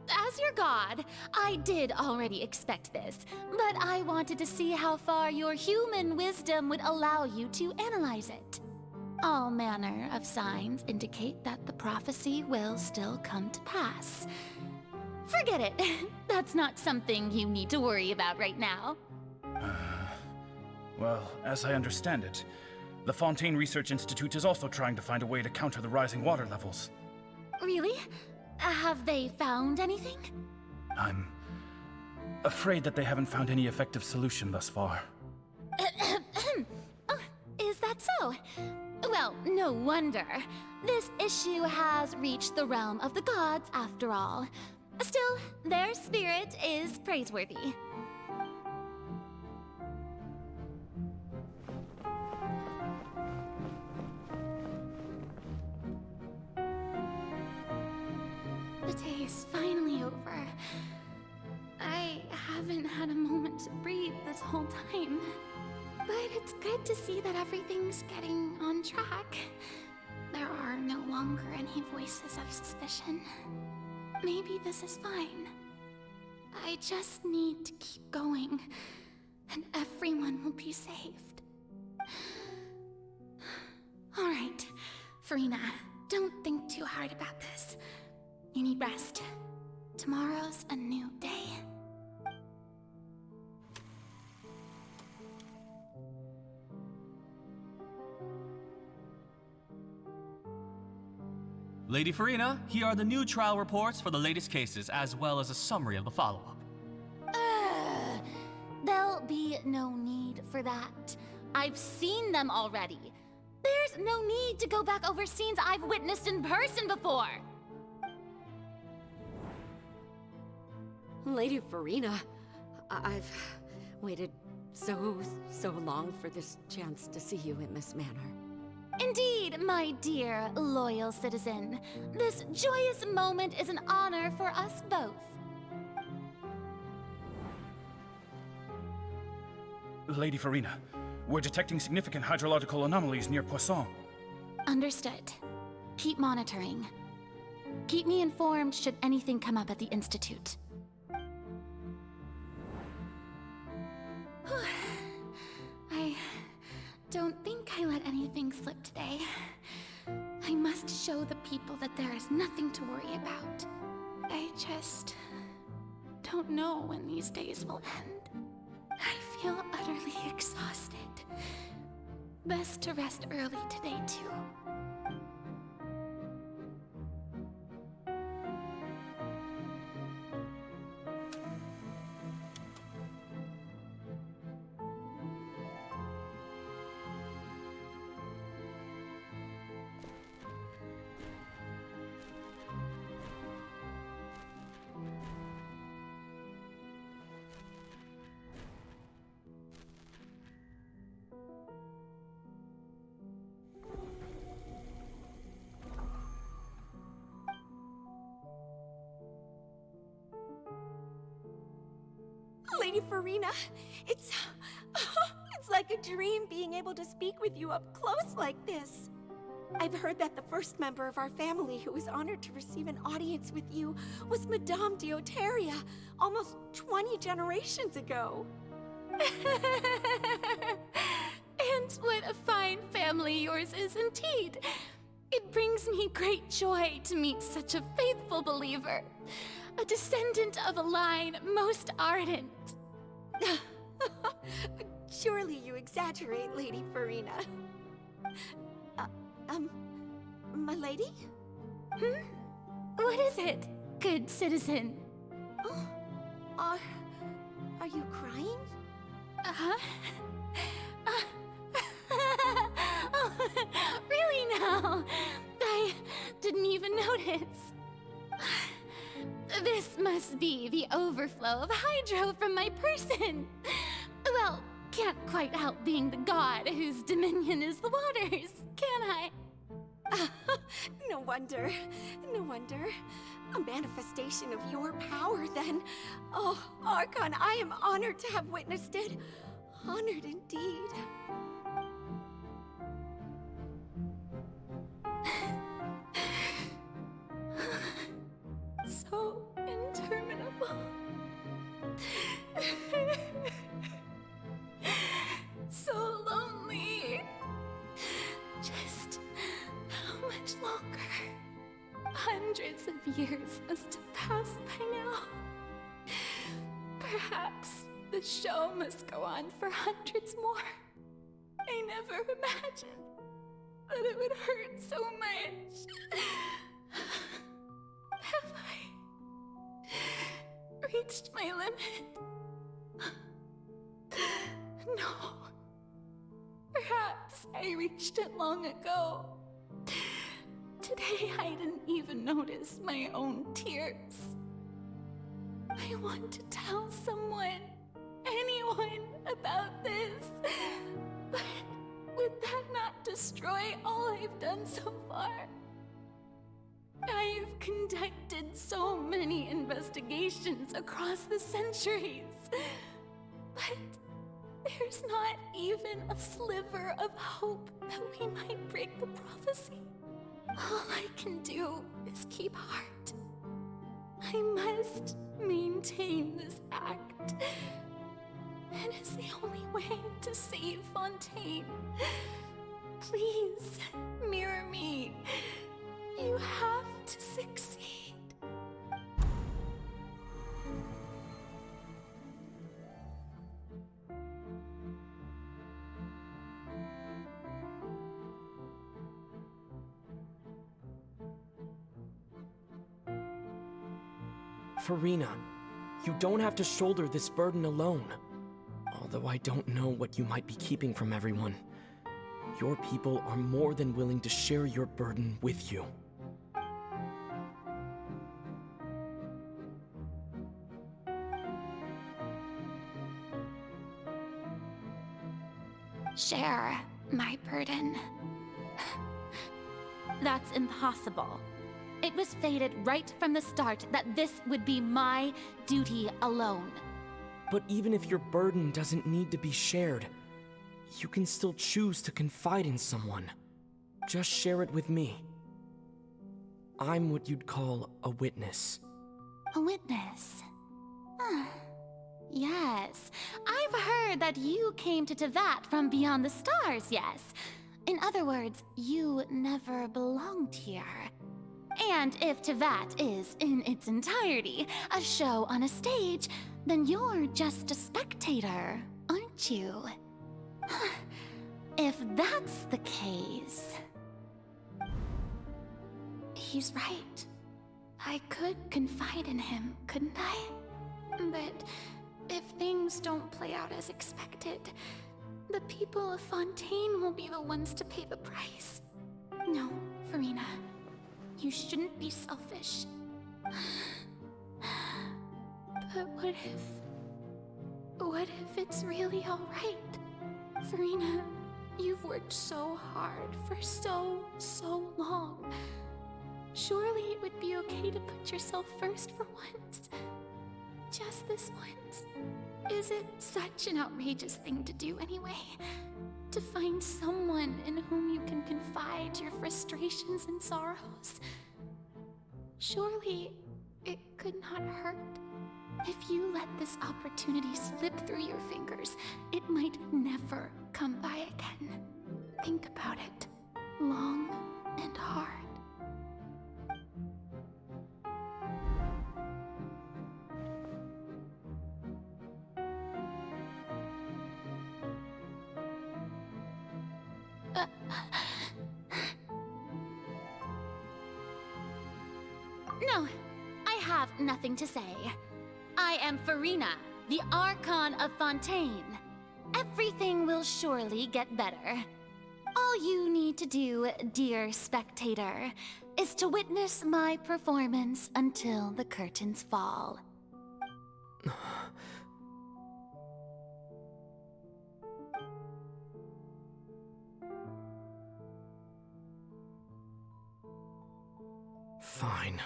As your god, I did already expect this, but I wanted to see how far your human wisdom would allow you to analyze it. All manner of signs indicate that the prophecy will still come to pass. Forget it. That's not something you need to worry about right now. Well, as I understand it, the Fontaine Research Institute is also trying to find a way to counter the rising water levels. Really? Have they found anything? I'm afraid that they haven't found any effective solution thus far. Oh, is that so? Well, no wonder. This issue has reached the realm of the gods, after all. Still, their spirit is praiseworthy. The day is finally over. I haven't had a moment to breathe this whole time. But it's good to see that everything's getting on track. There are no longer any voices of suspicion. Maybe this is fine. I just need to keep going, and everyone will be saved. Alright, Furina, don't think too hard about this. You need rest. Tomorrow's a new day. Lady Furina, here are the new trial reports for the latest cases, as well as a summary of the follow-up. There'll be no need for that. I've seen them already. There's no need to go back over scenes I've witnessed in person before. Lady Furina, I've waited so long for this chance to see you in this manner. Indeed, my dear, loyal citizen. This joyous moment is an honor for us both. Lady Furina, we're detecting significant hydrological anomalies near Poisson. Understood. Keep monitoring. Keep me informed should anything come up at the Institute. I don't think I let anything slip today. I must show the people that there is nothing to worry about. I just don't know when these days will end. I feel utterly exhausted. Best to rest early today, too. Lady Furina, it's like a dream being able to speak with you up close like this. I've heard that the first member of our family who was honored to receive an audience with you was Madame Deoteria, almost 20 generations ago. And what a fine family yours is indeed. It brings me great joy to meet such a faithful believer. A descendant of a line most ardent. Surely you exaggerate, Lady Furina. My lady? What is it, good citizen? Oh, are you crying? Oh, really now? I didn't even notice. This must be the overflow of hydro from my person. Well, can't quite help being the god whose dominion is the waters, can I? No wonder. No wonder. A manifestation of your power, then. Oh, Archon, I am honored to have witnessed it. Honored indeed. So interminable. So lonely. Just how much longer? Hundreds of years must have passed by now. Perhaps the show must go on for hundreds more. I never imagined that it would hurt so much. Have I reached my limit? No. Perhaps I reached it long ago. Today I didn't even notice my own tears. I want to tell someone, anyone, about this. But would that not destroy all I've done so far? I've conducted so many investigations across the centuries. But There's not even a sliver of hope that we might break the prophecy. All I can do is keep heart. I must maintain this act. It is the only way to save Fontaine. Please, mirror me. You have to succeed. Furina, you don't have to shoulder this burden alone. Although I don't know what you might be keeping from everyone. Your people are more than willing to share your burden with you. Share my burden. That's impossible. It was fated right from the start that this would be my duty alone. But even if your burden doesn't need to be shared, you can still choose to confide in someone. Just share it with me. I'm what you'd call a witness. A witness? Yes, I've heard that you came to Tevat from beyond the stars, yes. In other words, you never belonged here. And if Tevat is, in its entirety, a show on a stage, then you're just a spectator, aren't you? If that's the case... He's right. I could confide in him, couldn't I? But if things don't play out as expected, the people of Fontaine will be the ones to pay the price. No, Furina. You shouldn't be selfish. But what if it's really alright? Furina, you've worked so hard for so long. Surely it would be okay to put yourself first for once. Just this once. Is it such an outrageous thing to do anyway? To find someone in whom you can confide your frustrations and sorrows? Surely it could not hurt. If you let this opportunity slip through your fingers, it might never come by again. Think about it long and hard. No, I have nothing to say. I am Furina, the Archon of Fontaine. Everything will surely get better. All you need to do, dear spectator, is to witness my performance until the curtains fall. Fine.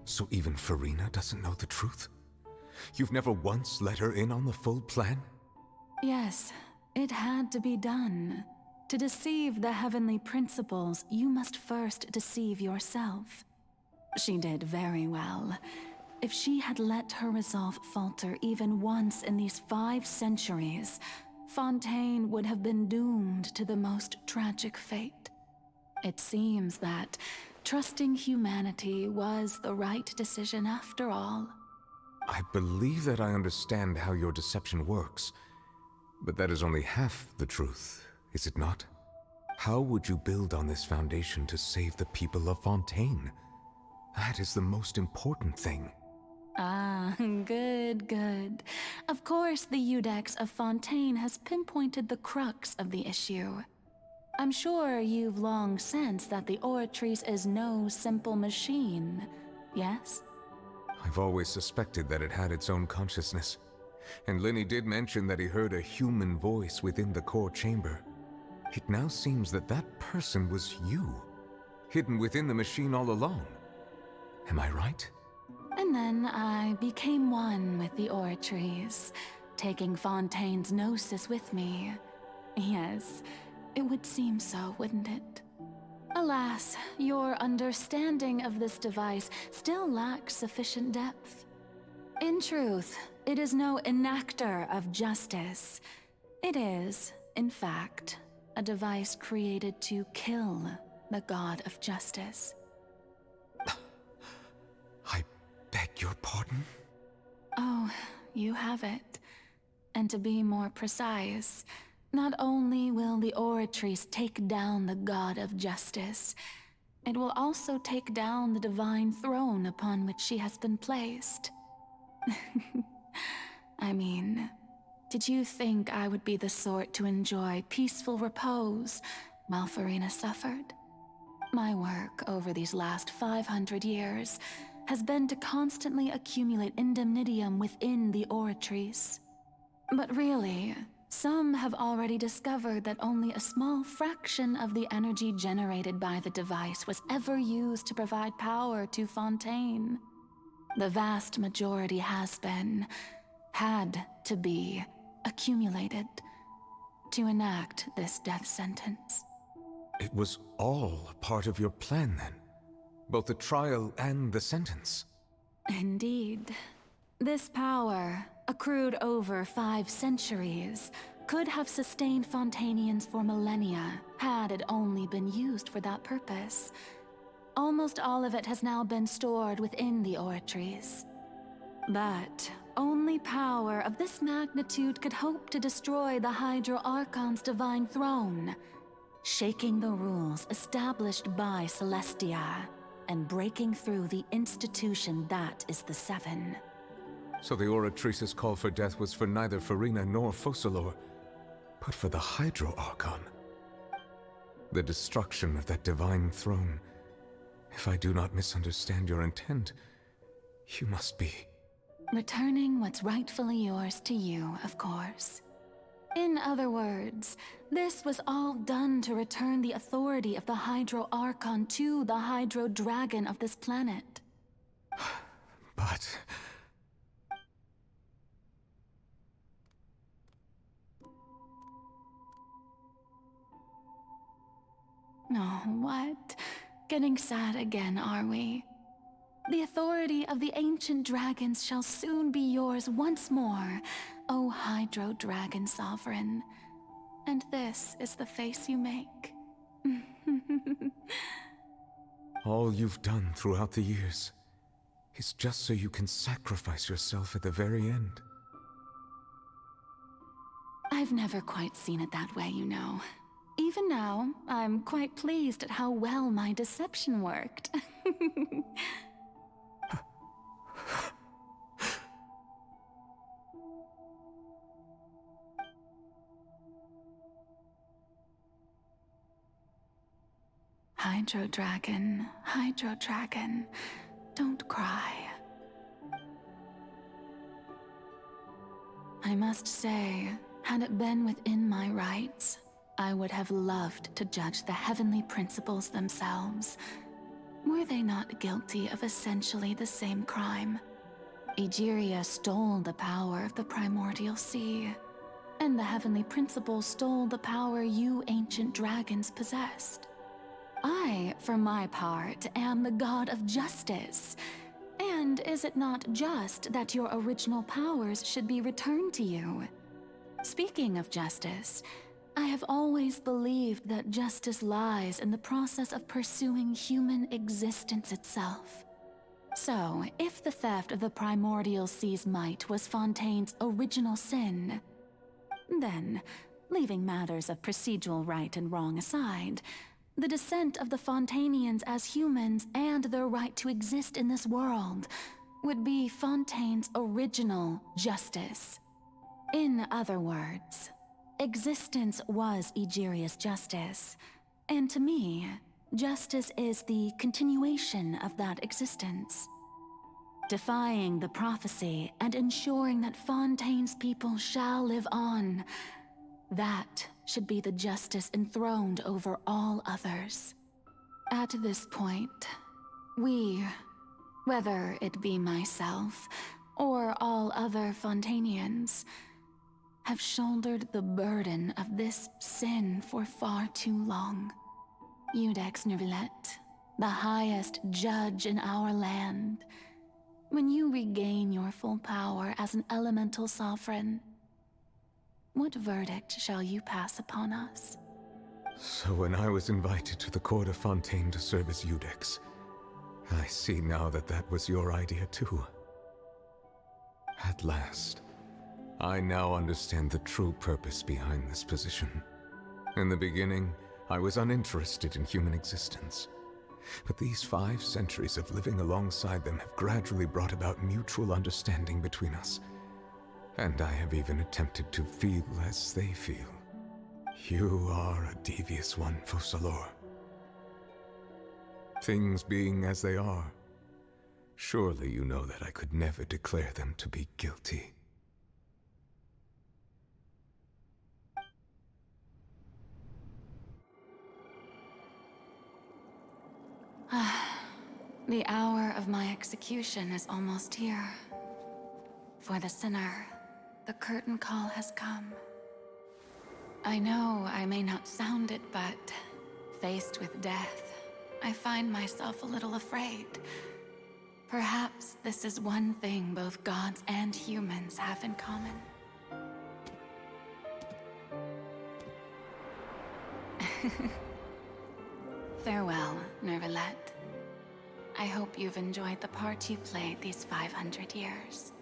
So even Furina doesn't know the truth? You've never once let her in on the full plan? Yes, it had to be done. To deceive the heavenly principles, you must first deceive yourself. She did very well. If she had let her resolve falter even once in these 5 centuries, Fontaine would have been doomed to the most tragic fate. It seems that trusting humanity was the right decision after all. I believe that I understand how your deception works, but that is only half the truth, is it not? How would you build on this foundation to save the people of Fontaine? That is the most important thing. Ah, good. Of course, the Iudex of Fontaine has pinpointed the crux of the issue. I'm sure you've long sensed that the Oratrice is no simple machine, yes? I've always suspected that it had its own consciousness. And Lenny did mention that he heard a human voice within the core chamber. It now seems that that person was you, hidden within the machine all along. Am I right? And then I became one with the oratories, taking Fontaine's gnosis with me. Yes, it would seem so, wouldn't it? Alas, your understanding of this device still lacks sufficient depth. In truth, it is no enactor of justice. It is, in fact, a device created to kill the god of justice. I beg your pardon? Oh, you have it. And to be more precise, not only will the oratories take down the god of justice, it will also take down the divine throne upon which she has been placed. I mean, did you think I would be the sort to enjoy peaceful repose while Furina suffered? My work over these last 500 years has been to constantly accumulate indemnitium within the oratories. But really, some have already discovered that only a small fraction of the energy generated by the device was ever used to provide power to Fontaine. The vast majority had to be, accumulated to enact this death sentence. It was all a part of your plan then? Both the trial and the sentence? Indeed. This power, accrued over 5 centuries, could have sustained Fontainians for millennia had it only been used for that purpose. Almost all of it has now been stored within the oratories. But only power of this magnitude could hope to destroy the Hydro Archon's divine throne, shaking the rules established by Celestia and breaking through the institution that is the Seven. So the Oratrice's call for death was for neither Furina nor Focalor, but for the Hydro Archon. The destruction of that divine throne. If I do not misunderstand your intent, you must be... Returning what's rightfully yours to you, of course. In other words, this was all done to return the authority of the Hydro Archon to the Hydro Dragon of this planet. But... Oh, what? Getting sad again, are we? The authority of the ancient dragons shall soon be yours once more, O Hydro Dragon Sovereign. And this is the face you make. All you've done throughout the years is just so you can sacrifice yourself at the very end. I've never quite seen it that way, you know. Even now, I'm quite pleased at how well my deception worked. Hydro Dragon, don't cry. I must say, had it been within my rights, I would have loved to judge the heavenly principles themselves. Were they not guilty of essentially the same crime? Egeria stole the power of the primordial sea, and the heavenly principles stole the power you ancient dragons possessed. I, for my part, am the god of justice. And is it not just that your original powers should be returned to you? Speaking of justice, I have always believed that justice lies in the process of pursuing human existence itself. So, if the theft of the primordial sea's might was Fontaine's original sin, then, leaving matters of procedural right and wrong aside, the descent of the Fontainians as humans and their right to exist in this world would be Fontaine's original justice. In other words, existence was Egeria's justice, and to me, justice is the continuation of that existence. rectifying the prophecy and ensuring that Fontaine's people shall live on. That should be the justice enthroned over all others. At this point, we, whether it be myself or all other Fontainians, have shouldered the burden of this sin for far too long. Iudex Nervillet, the highest judge in our land, when you regain your full power as an elemental sovereign, what verdict shall you pass upon us? So when I was invited to the court of Fontaine to serve as Iudex, I see now that that was your idea too. At last, I now understand the true purpose behind this position. In the beginning, I was uninterested in human existence. But these 5 centuries of living alongside them have gradually brought about mutual understanding between us. And I have even attempted to feel as they feel. You are a devious one, Focalors. Things being as they are, surely you know that I could never declare them to be guilty. The hour of my execution is almost here. For the sinner, the curtain call has come. I know I may not sound it, but faced with death, I find myself a little afraid. Perhaps this is one thing both gods and humans have in common. Farewell, Nervillet. I hope you've enjoyed the part you played these 500 years.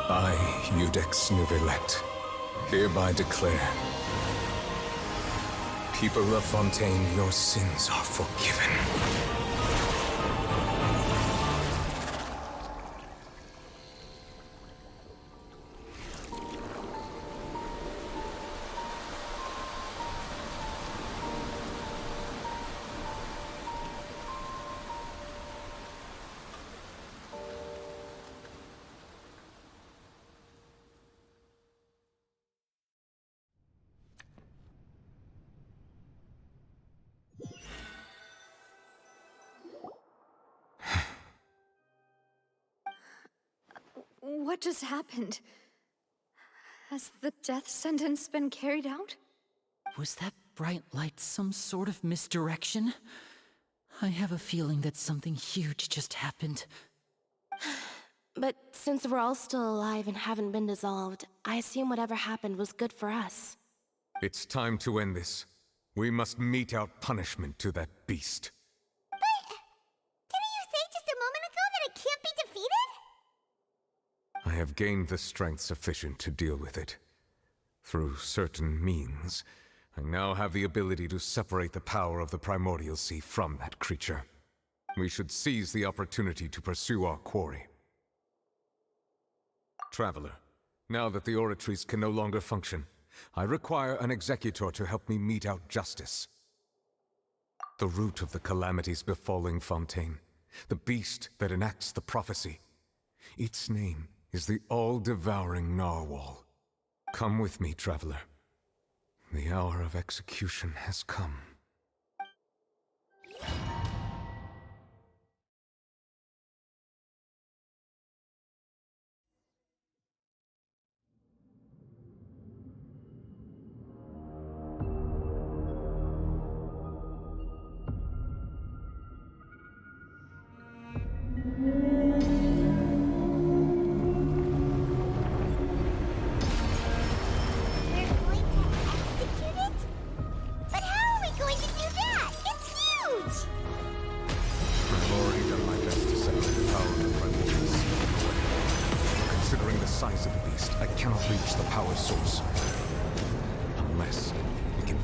I, Iudex Nervillet, hereby declare, people of Fontaine, your sins are forgiven. What just happened? Has the death sentence been carried out? Was that bright light some sort of misdirection? I have a feeling that something huge just happened. But since we're all still alive and haven't been dissolved, I assume whatever happened was good for us. It's time to end this. We must mete out punishment to that beast. But didn't you I have gained the strength sufficient to deal with it. Through certain means, I now have the ability to separate the power of the Primordial Sea from that creature. We should seize the opportunity to pursue our quarry. Traveler, now that the oratories can no longer function, I require an executor to help me mete out justice. The root of the calamities befalling Fontaine, the beast that enacts the prophecy. Its name is the all-devouring Narwhal. Come with me, traveler. The hour of execution has come.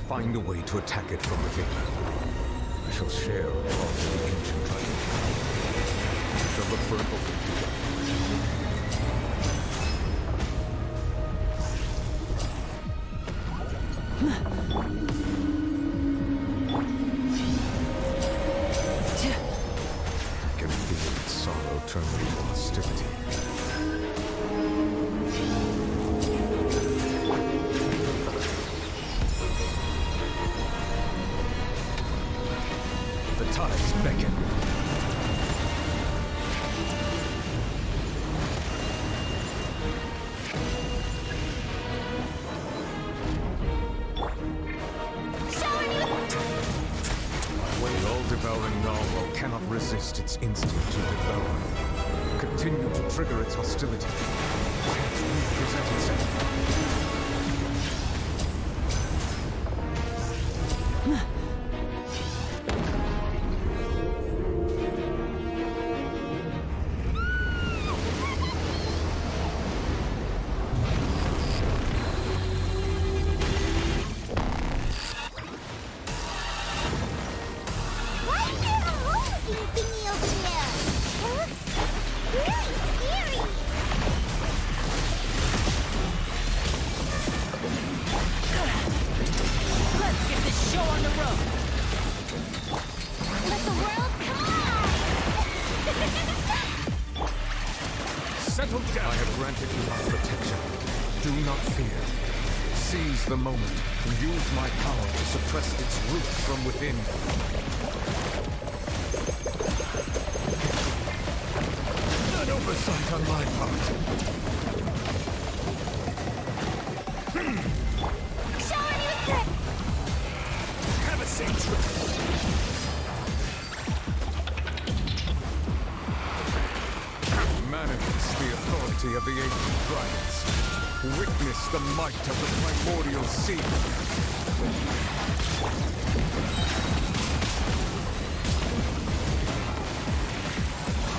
Find a way to attack it from within. I shall share a part of the ancient dragon. I shall look for an opening I can feel its sorrow turn into hostility. Tides beckon. When the all-devouring Narwhal cannot resist its instinct to devour, continue to trigger its hostility. Present itself. I have granted you my protection. Do not fear. Seize the moment and use my power to suppress its roots from within. An oversight on my part. Have a safe trip. Manifest the authority of the ancient dragons. Witness the might of the primordial sea.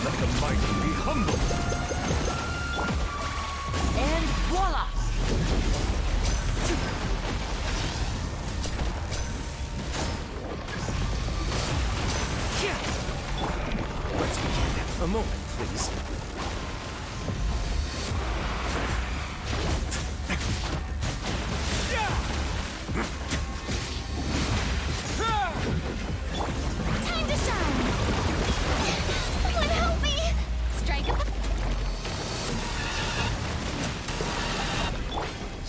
Let the mighty be humble. And voila! Let's begin. A moment, please. Time to shine! Someone help me! Strike up the...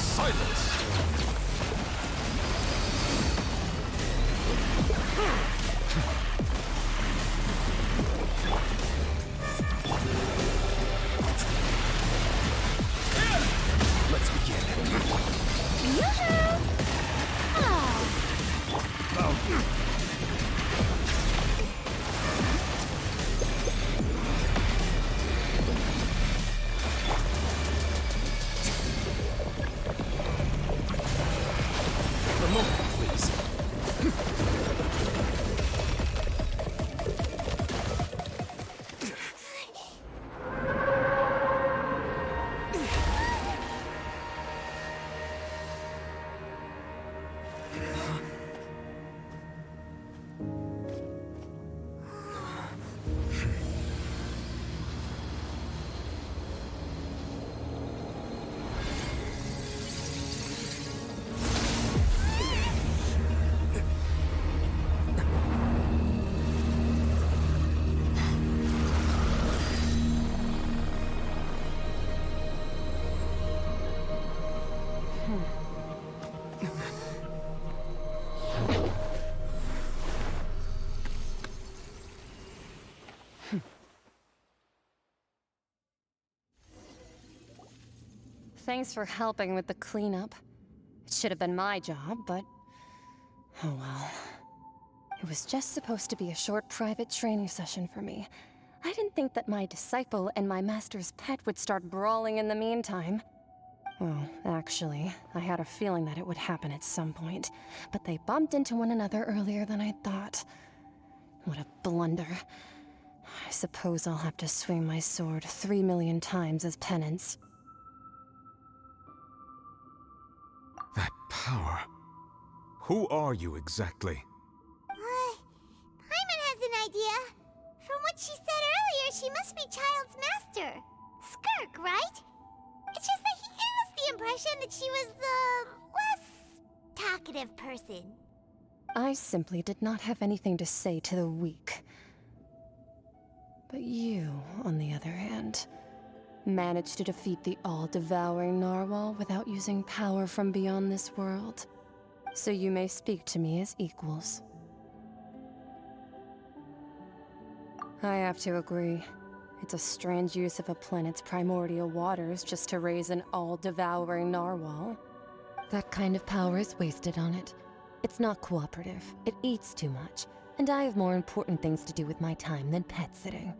Silence! Let's begin. Yoo-hoo! Ah. A moment, please. Thanks for helping with the cleanup. It should have been my job, but... oh well. It was just supposed to be a short private training session for me. I didn't think that my disciple and my master's pet would start brawling in the meantime. Well, actually, I had a feeling that it would happen at some point, but they bumped into one another earlier than I thought. What a blunder. I suppose I'll have to swing my sword 3 million times as penance. That power. Who are you exactly? Paimon has an idea. From what she said earlier, she must be Child's master. Skirk, right? It's just that he gave us the impression that she was the less talkative person. I simply did not have anything to say to the weak. But you, on the other hand, managed to defeat the all-devouring narwhal without using power from beyond this world. So you may speak to me as equals. I have to agree. It's a strange use of a planet's primordial waters just to raise an all-devouring narwhal. That kind of power is wasted on it. It's not cooperative, it eats too much, and I have more important things to do with my time than pet sitting.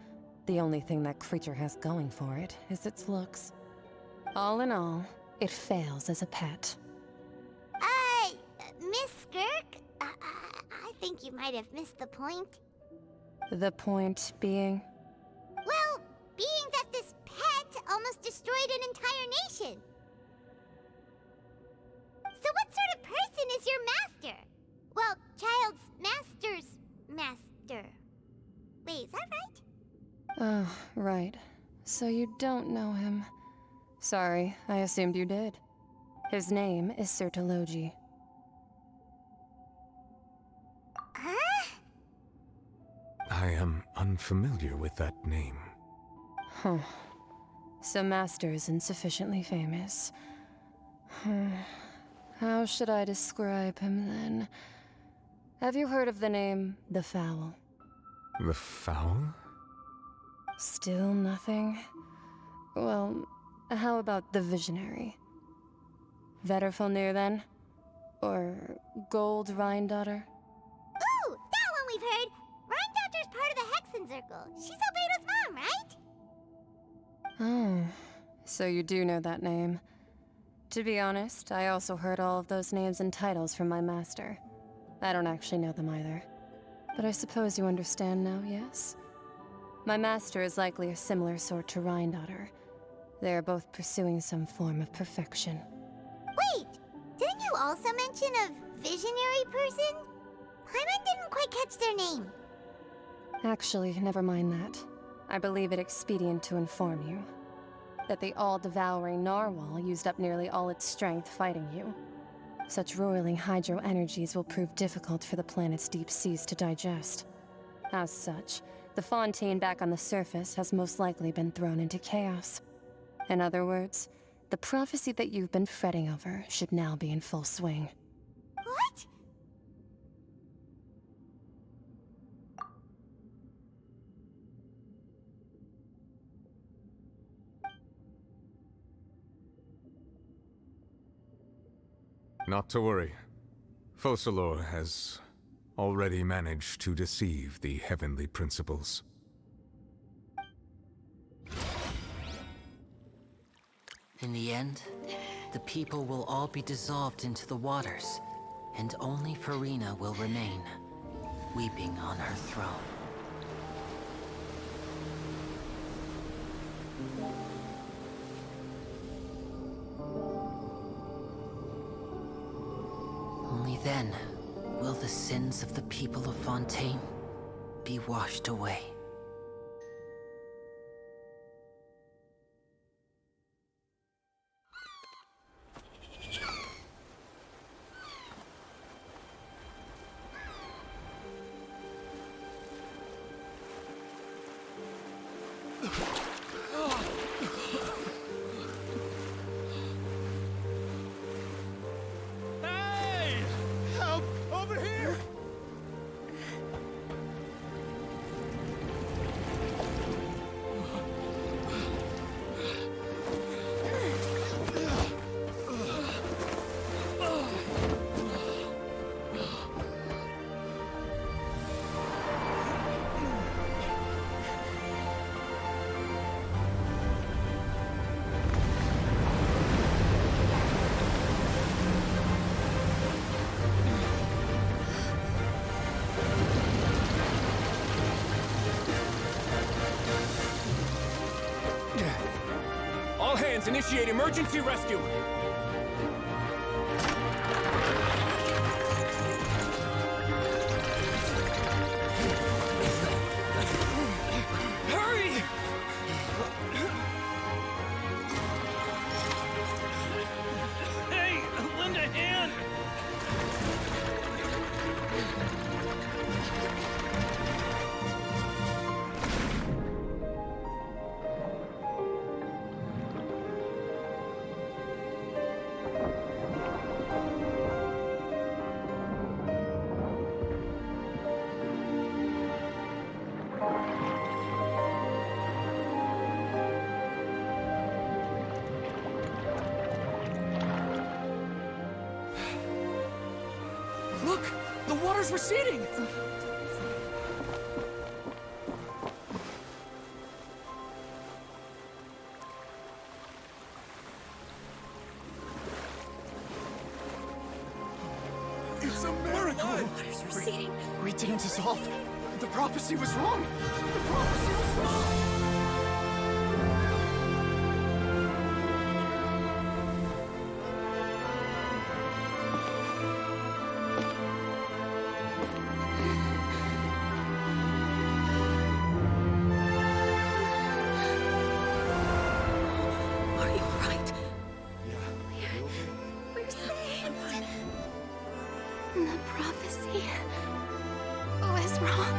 The only thing that creature has going for it is its looks. All in all, it fails as a pet. Miss Skirk? I think you might have missed the point. The point being? Well, being that this pet almost destroyed an entire nation. So what sort of person is your master? Well, Child's master's master. Wait, is that right? Oh, right. So you don't know him. Sorry, I assumed you did. His name is Sertologi. Huh? I am unfamiliar with that name. Huh. So Master isn't sufficiently famous. How should I describe him then? Have you heard of the name The Fowl? The Fowl? Still nothing? Well, how about the Visionary? Vetterfulnir then? Or Gold Rhine-daughter? Ooh, that one we've heard! Rhine-daughter's part of the Hexen Circle. She's Albedo's mom, right? Oh, so you do know that name. To be honest, I also heard all of those names and titles from my master. I don't actually know them either. But I suppose you understand now, yes? My master is likely a similar sort to Rhine-daughter. They are both pursuing some form of perfection. Wait! Didn't you also mention a visionary person? Paimon didn't quite catch their name. Actually, never mind that. I believe it expedient to inform you that the all-devouring narwhal used up nearly all its strength fighting you. Such roiling hydro energies will prove difficult for the planet's deep seas to digest. As such, the fontaine back on the surface has most likely been thrown into chaos. In other words, the prophecy that you've been fretting over should now be in full swing. What? Not to worry. Focalor has already managed to deceive the heavenly principles. In the end, the people will all be dissolved into the waters, and only Furina will remain, weeping on her throne. Only then will the sins of the people of Fontaine be washed away. Hey! Help! Over here! Guardians initiate emergency rescue! Hurry! Hey, lend a hand! Look! The water's receding! It's a miracle! Water's receding. We didn't dissolve. The prophecy was wrong. The prophecy was wrong. Are you alright? Yeah. We're safe. The prophecy was wrong.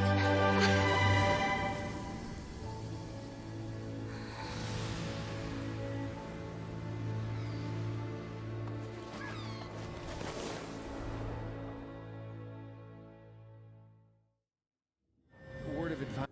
Word of advice.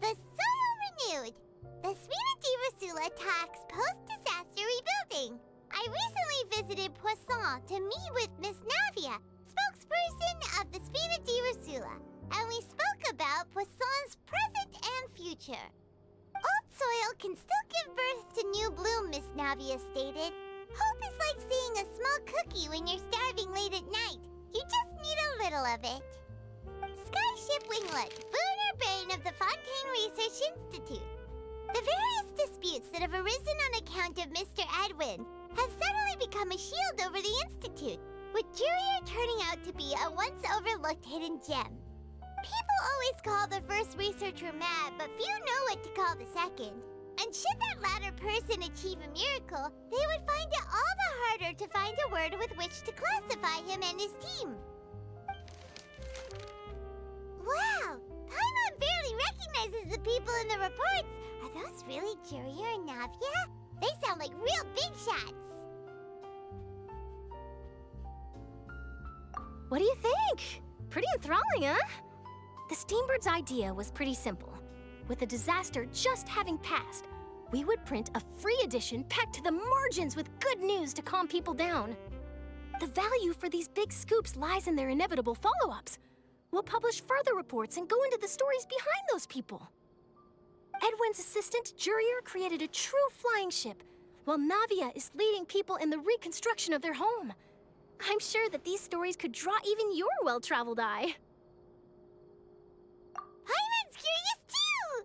The soil renewed. The Spina di Rosula talks post-disaster rebuilding. I recently visited Poisson to meet with Miss Navia, spokesperson of the Spina di Rosula, and we spoke about Poisson's present and future. Old soil can still give birth to new bloom, Miss Navia stated. Hope is like seeing a small cookie when you're starving late at night. You just need a little of it. Skyship Winglet, boon or bane of the Fontaine Research Institute. The various disputes that have arisen on account of Mr. Edwin have suddenly become a shield over the Institute, with Jurier turning out to be a once overlooked hidden gem. People always call the first researcher mad, but few know what to call the second. And should that latter person achieve a miracle, they would find it all the harder to find a word with which to classify him and his team. Wow! Paimon barely recognizes the people in the reports. Are those really Jurier and Navia? They sound like real big shots. What do you think? Pretty enthralling, huh? The Steambird's idea was pretty simple. With the disaster just having passed, we would print a free edition packed to the margins with good news to calm people down. The value for these big scoops lies in their inevitable follow-ups. We'll publish further reports and go into the stories behind those people. Edwin's assistant, Jurier, created a true flying ship, while Navia is leading people in the reconstruction of their home. I'm sure that these stories could draw even your well-traveled eye. Paimon's curious too!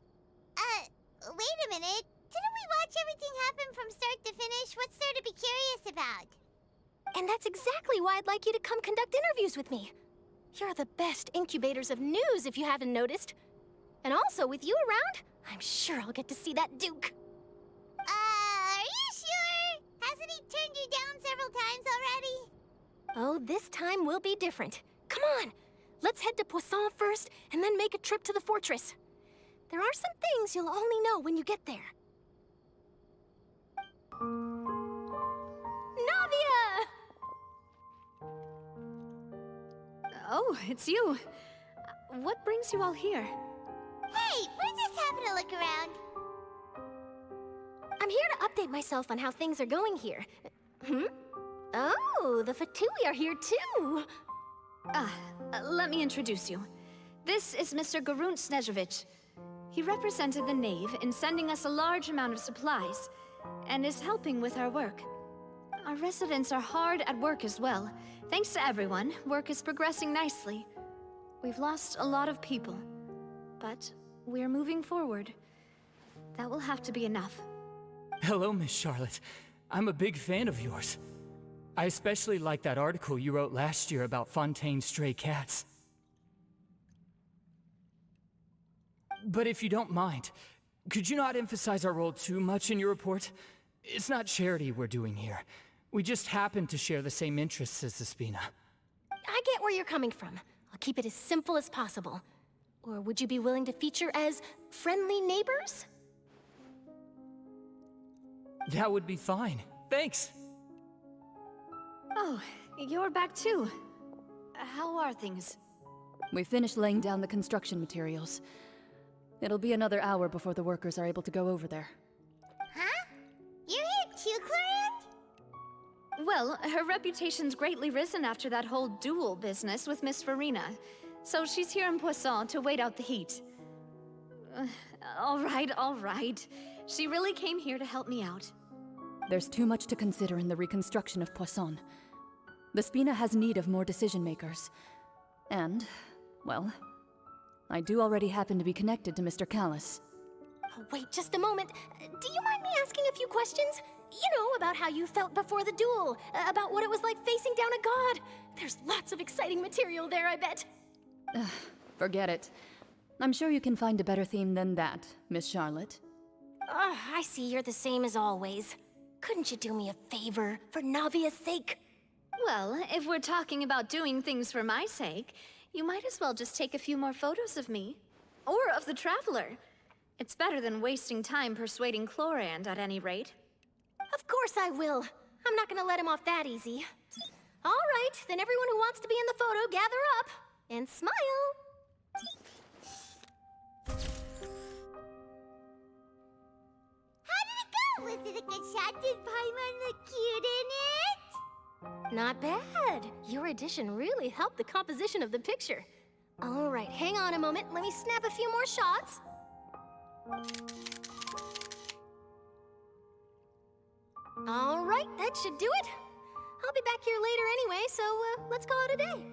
Wait a minute. Didn't we watch everything happen from start to finish? What's there to be curious about? And that's exactly why I'd like you to come conduct interviews with me. You're the best incubators of news, if you haven't noticed. And also, with you around, I'm sure I'll get to see that Duke. Are you sure? Hasn't he turned you down several times already? Oh, this time will be different. Come on, let's head to Poisson first, and then make a trip to the fortress. There are some things you'll only know when you get there. Navia! Oh, it's you. What brings you all here? Hey, we're just having a look around. I'm here to update myself on how things are going here. Oh, the Fatui are here too! Let me introduce you. This is Mr. Garunt Snezhevich. He represented the Knave in sending us a large amount of supplies, and is helping with our work. Our residents are hard at work as well. Thanks to everyone, work is progressing nicely. We've lost a lot of people, but we're moving forward. That will have to be enough. Hello, Miss Charlotte. I'm a big fan of yours. I especially like that article you wrote last year about Fontaine's stray cats. But if you don't mind, could you not emphasize our role too much in your report? It's not charity we're doing here. We just happen to share the same interests as the Spina. I get where you're coming from. I'll keep it as simple as possible. Or would you be willing to feature as friendly neighbors? That would be fine. Thanks. Oh, you're back too. How are things? We finished laying down the construction materials. It'll be another hour before the workers are able to go over there. Huh? You're here too, Clorand? Well, her reputation's greatly risen after that whole duel business with Miss Furina, so she's here in Poisson to wait out the heat. All right. She really came here to help me out. There's too much to consider in the reconstruction of Poisson. The Spina has need of more decision-makers. And, well, I do already happen to be connected to Mr. Callis. Oh, wait just a moment. Do you mind me asking a few questions? You know, about how you felt before the duel, about what it was like facing down a god. There's lots of exciting material there, I bet. Forget it. I'm sure you can find a better theme than that, Miss Charlotte. I see you're the same as always. Couldn't you do me a favor, for Navia's sake? Well, if we're talking about doing things for my sake, you might as well just take a few more photos of me. Or of the Traveler. It's better than wasting time persuading Clorand, at any rate. Of course I will. I'm not gonna let him off that easy. All right, then everyone who wants to be in the photo, gather up. And smile. How did it go? Was it a good shot? Did Paimon look cute in it? Not bad. Your addition really helped the composition of the picture. All right, hang on a moment. Let me snap a few more shots. All right, that should do it. I'll be back here later anyway, so let's call it a day.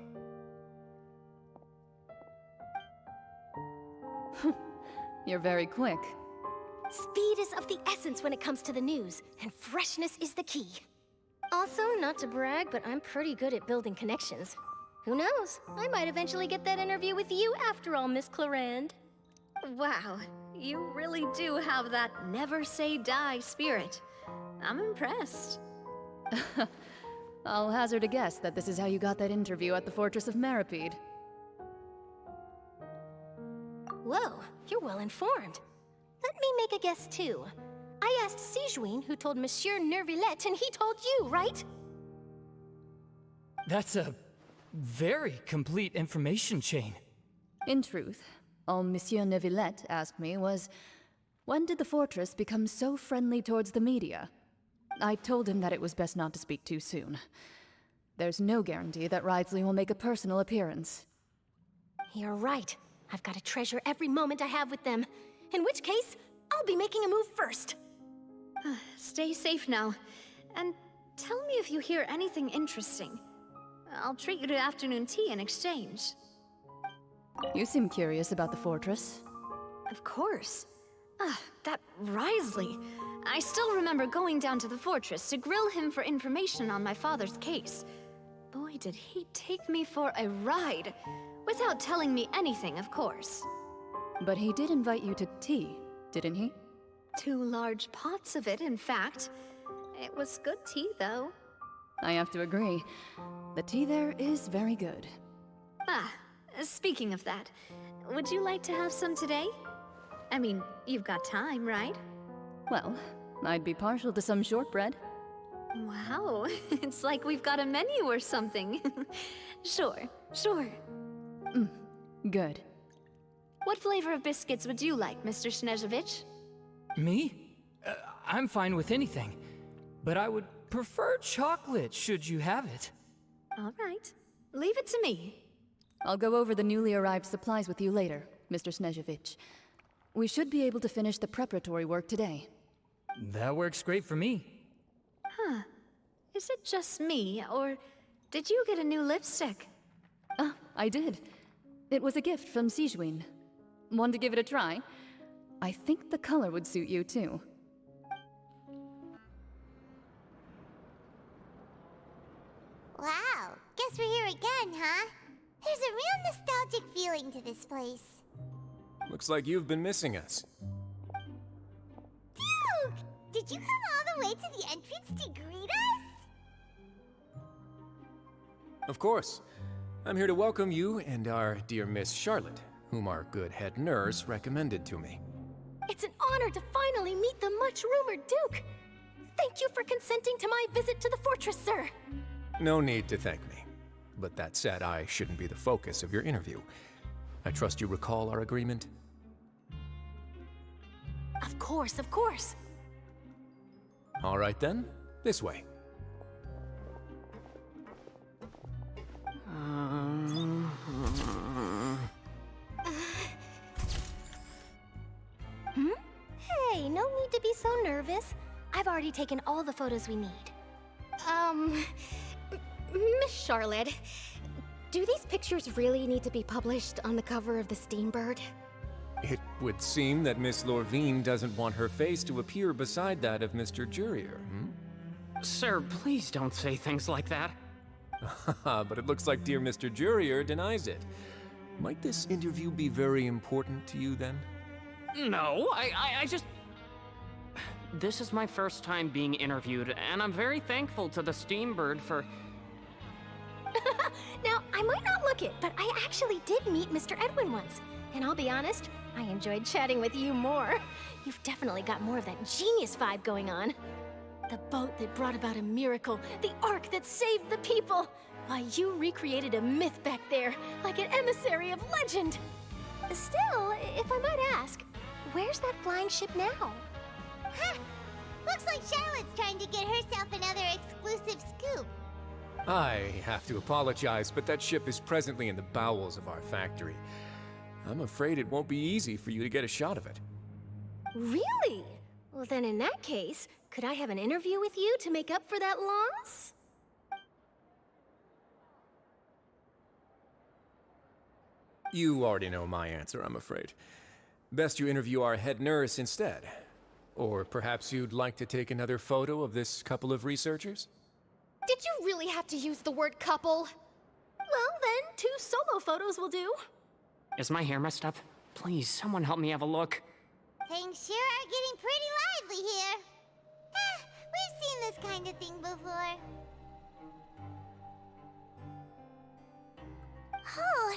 You're very quick. Speed is of the essence when it comes to the news, and freshness is the key. Also, not to brag, but I'm pretty good at building connections. Who knows? I might eventually get that interview with you after all, Miss Clorand. Wow, you really do have that never say die spirit. I'm impressed. I'll hazard a guess that this is how you got that interview at the Fortress of Meripede. Whoa, you're well informed. Let me make a guess too. I asked Sijuin, who told Monsieur Nervillet, and he told you, right? That's a very complete information chain. In truth, all Monsieur Neuvillette asked me was, when did the fortress become so friendly towards the media? I told him that it was best not to speak too soon. There's no guarantee that Wriothesley will make a personal appearance. You're right. I've got to treasure every moment I have with them. In which case, I'll be making a move first. Stay safe now. And tell me if you hear anything interesting. I'll treat you to afternoon tea in exchange. You seem curious about the fortress. Of course. That Wriothesley. I still remember going down to the fortress to grill him for information on my father's case. Boy, did he take me for a ride. Without telling me anything, of course. But he did invite you to tea, didn't he? 2 large pots of it, in fact. It was good tea, though. I have to agree. The tea there is very good. Speaking of that, would you like to have some today? I mean, you've got time, right? Well, I'd be partial to some shortbread. Wow, it's like we've got a menu or something. Sure. Good. What flavor of biscuits would you like, Mr. Snezhevich? Me? I'm fine with anything. But I would prefer chocolate, should you have it. All right. Leave it to me. I'll go over the newly arrived supplies with you later, Mr. Snezhevich. We should be able to finish the preparatory work today. That works great for me. Huh. Is it just me, or did you get a new lipstick? Ah, I did. It was a gift from Sijwin. Want to give it a try? I think the color would suit you, too. Wow, guess we're here again, huh? There's a real nostalgic feeling to this place. Looks like you've been missing us. Duke! Did you come all the way to the entrance to greet us? Of course. I'm here to welcome you and our dear Miss Charlotte, whom our good head nurse recommended to me. It's an honor to finally meet the much-rumored Duke. Thank you for consenting to my visit to the fortress, sir. No need to thank me. But that said, I shouldn't be the focus of your interview. I trust you recall our agreement? Of course, of course. All right then, this way. Hey, no need to be so nervous. I've already taken all the photos we need. Miss Charlotte, do these pictures really need to be published on the cover of the Steambird? It would seem that Miss Lorvine doesn't want her face to appear beside that of Mr. Jurier, Sir, please don't say things like that. But it looks like dear Mr. Jurier denies it. Might this interview be very important to you then? No, I just... This is my first time being interviewed, and I'm very thankful to the Steambird for... Now, I might not look it, but I actually did meet Mr. Edwin once. And I'll be honest, I enjoyed chatting with you more. You've definitely got more of that genius vibe going on. The boat that brought about a miracle, the ark that saved the people. Why, you recreated a myth back there, like an emissary of legend. Still, if I might ask, where's that flying ship now? Huh! Looks like Charlotte's trying to get herself another exclusive scoop. I have to apologize, but that ship is presently in the bowels of our factory. I'm afraid it won't be easy for you to get a shot of it. Really? Well, then in that case, could I have an interview with you to make up for that loss? You already know my answer, I'm afraid. Best you interview our head nurse instead. Or perhaps you'd like to take another photo of this couple of researchers? Did you really have to use the word couple? Well, then, 2 solo photos will do. Is my hair messed up? Please, someone help me have a look. Things sure are getting pretty lively here. We've seen this kind of thing before. Oh,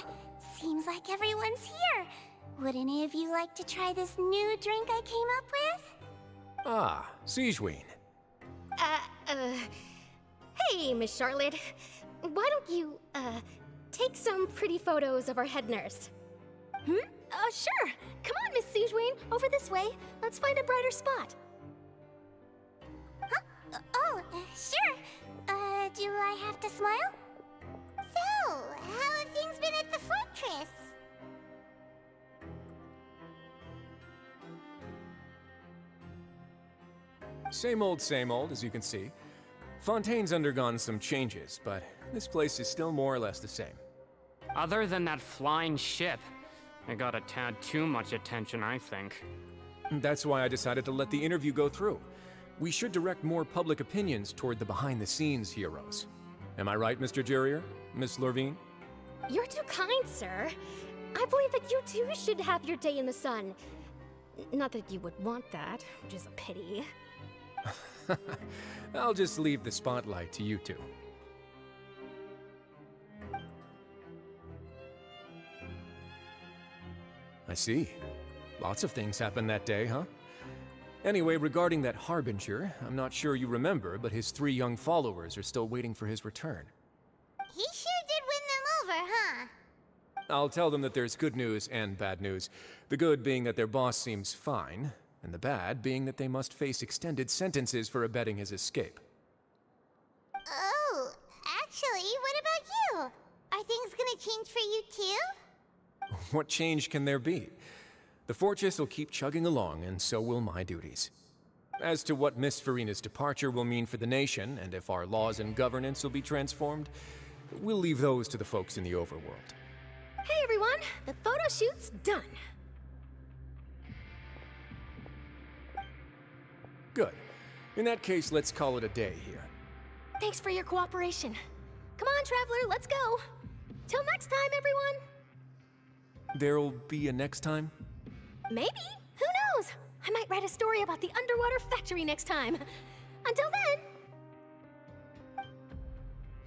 seems like everyone's here. Would any of you like to try this new drink I came up with? Ah, Sijwin. Hey, Miss Charlotte. Why don't you, take some pretty photos of our head nurse? Sure. Come on, Miss Sijwin. Over this way. Let's find a brighter spot. Huh? Sure. Do I have to smile? So, how have things been at the fortress? Same old, as you can see. Fontaine's undergone some changes, but this place is still more or less the same. Other than that flying ship, it got a tad too much attention, I think. That's why I decided to let the interview go through. We should direct more public opinions toward the behind-the-scenes heroes. Am I right, Mr. Jurier? Miss Lorvine? You're too kind, sir. I believe that you too should have your day in the sun. Not that you would want that, which is a pity. I'll just leave the spotlight to you two. I see. Lots of things happened that day, huh? Anyway, regarding that Harbinger, I'm not sure you remember, but his 3 young followers are still waiting for his return. He sure did win them over, huh? I'll tell them that there's good news and bad news. The good being that their boss seems fine. and the bad being that they must face extended sentences for abetting his escape. Oh, actually, what about you? Are things gonna change for you too? What change can there be? The fortress will keep chugging along, and so will my duties. As to what Miss Furina's departure will mean for the nation, and if our laws and governance will be transformed, we'll leave those to the folks in the overworld. Hey everyone, the photo shoot's done. Good. In that case, let's call it a day here. Thanks for your cooperation. Come on, Traveler, let's go. Till next time, everyone. There'll be a next time? Maybe. Who knows? I might write a story about the underwater factory next time. Until then.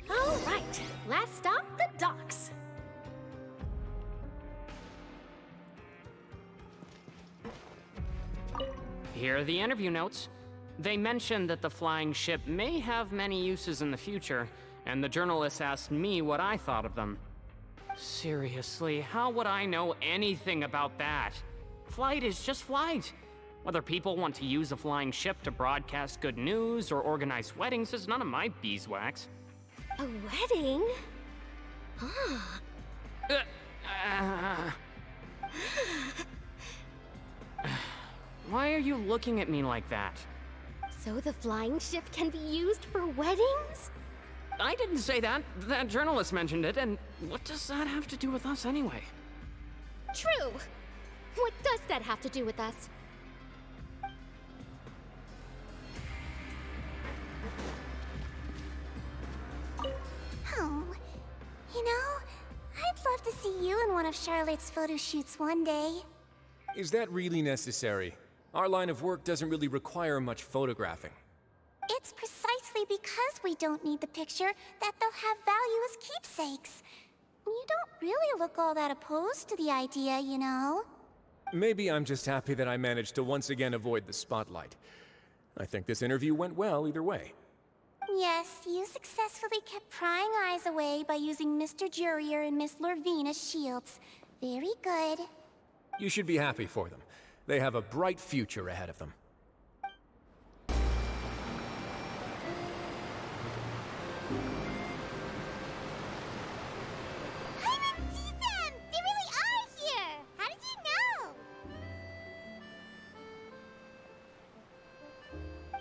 All right, last stop, the docks. Here are the interview notes. They mentioned that the flying ship may have many uses in the future, and the journalist asked me what I thought of them. Seriously, how would I know anything about that? Flight is just flight. Whether people want to use a flying ship to broadcast good news or organize weddings is none of my beeswax. A wedding? Ah. Why are you looking at me like that? So the flying ship can be used for weddings? I didn't say that. That journalist mentioned it, and what does that have to do with us anyway? True. What does that have to do with us? Oh, you know, I'd love to see you in one of Charlotte's photo shoots one day. Is that really necessary? Our line of work doesn't really require much photographing. It's precisely because we don't need the picture that they'll have value as keepsakes. You don't really look all that opposed to the idea, you know. Maybe I'm just happy that I managed to once again avoid the spotlight. I think this interview went well either way. Yes, you successfully kept prying eyes away by using Mr. Jurier and Miss Lorvine as shields. Very good. You should be happy for them. They have a bright future ahead of them. I didn't see them! They really are here! How did you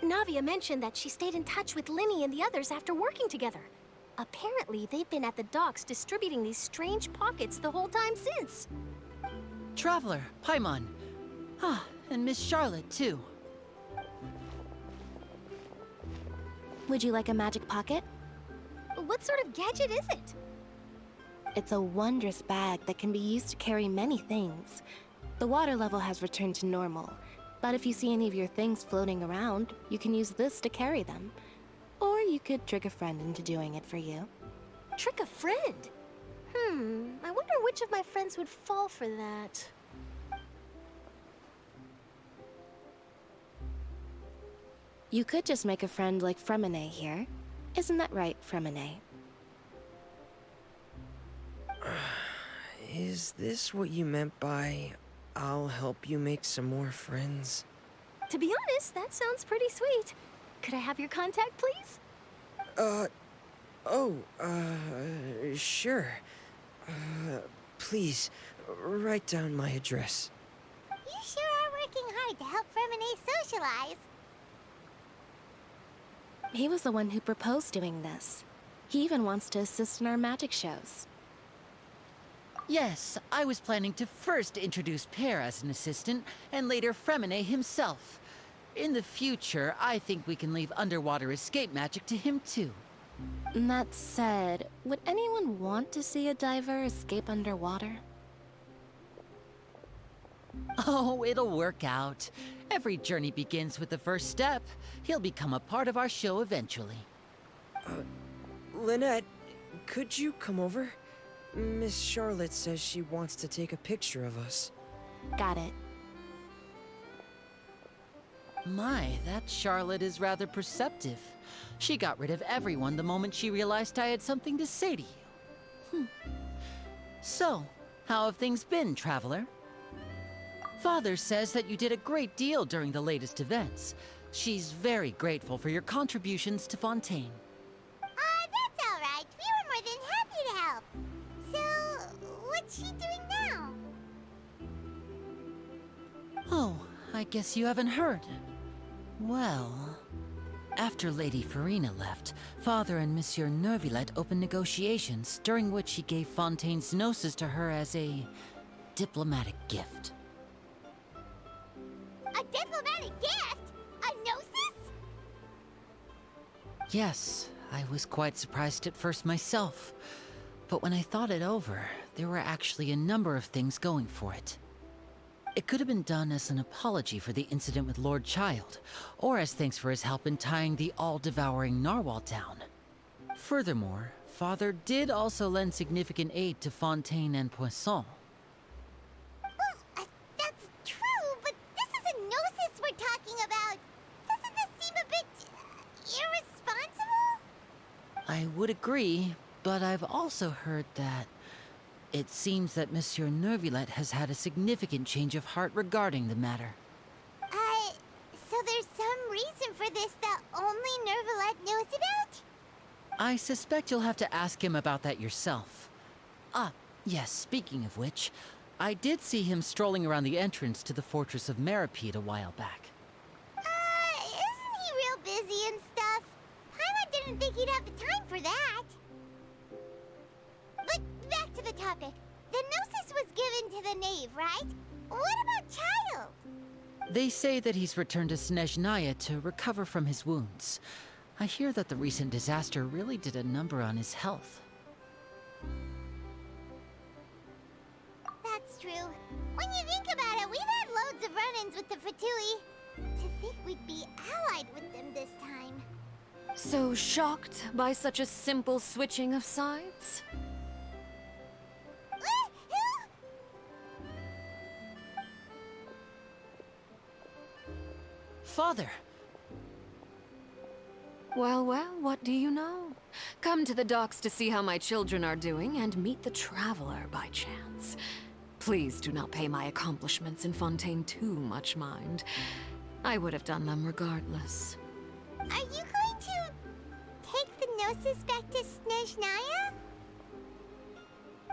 know? Navia mentioned that she stayed in touch with Linny and the others after working together. Apparently, they've been at the docks distributing these strange pockets the whole time since. Traveler, Paimon. Ah, and Miss Charlotte, too. Would you like a magic pocket? What sort of gadget is it? It's a wondrous bag that can be used to carry many things. The water level has returned to normal, but if you see any of your things floating around, you can use this to carry them. Or you could trick a friend into doing it for you. Trick a friend? I wonder which of my friends would fall for that. You could just make a friend like Fremine here. Isn't that right, Fremine? Is this what you meant by, I'll help you make some more friends? To be honest, that sounds pretty sweet. Could I have your contact, please? Sure. Please, write down my address. You sure are working hard to help Fremine socialize. He was the one who proposed doing this. He even wants to assist in our magic shows. Yes, I was planning to first introduce Pear as an assistant, and later Fremine himself. In the future, I think we can leave underwater escape magic to him too. That said, would anyone want to see a diver escape underwater? Oh, it'll work out. Every journey begins with the first step. He'll become a part of our show eventually. Lynette, could you come over? Miss Charlotte says she wants to take a picture of us. Got it. My, that Charlotte is rather perceptive. She got rid of everyone the moment she realized I had something to say to you. So, how have things been, Traveler? Father says that you did a great deal during the latest events. She's very grateful for your contributions to Fontaine. That's all right. We were more than happy to help. So, what's she doing now? Oh, I guess you haven't heard. Well, after Lady Furina left, Father and Monsieur Neuvillette opened negotiations, during which he gave Fontaine's gnosis to her as a diplomatic gift. A diplomatic gift? A gnosis? Yes, I was quite surprised at first myself. But when I thought it over, there were actually a number of things going for it. It could have been done as an apology for the incident with Lord Child, or as thanks for his help in tying the all-devouring narwhal down. Furthermore, Father did also lend significant aid to Fontaine and Poisson. Well, that's true, but this is a gnosis we're talking about. Doesn't this seem a bit irresponsible? I would agree, but I've also heard that it seems that Monsieur Neuvillette has had a significant change of heart regarding the matter. So there's some reason for this that only Neuvillette knows about? I suspect you'll have to ask him about that yourself. Ah, yes, speaking of which, I did see him strolling around the entrance to the Fortress of Masquerade a while back. Isn't he real busy and stuff? Paimon didn't think he'd have the time for that. But back to the topic. The gnosis was given to the knave, right? What about Child? They say that he's returned to Snezhnaya to recover from his wounds. I hear that the recent disaster really did a number on his health. That's true. When you think about it, we've had loads of run-ins with the Fatui. To think we'd be allied with them this time. So shocked by such a simple switching of sides? Father! Well, what do you know? Come to the docks to see how my children are doing and meet the Traveler by chance. Please do not pay my accomplishments in Fontaine too much mind. I would have done them regardless. Are you going to take the gnosis back to Snezhnaya?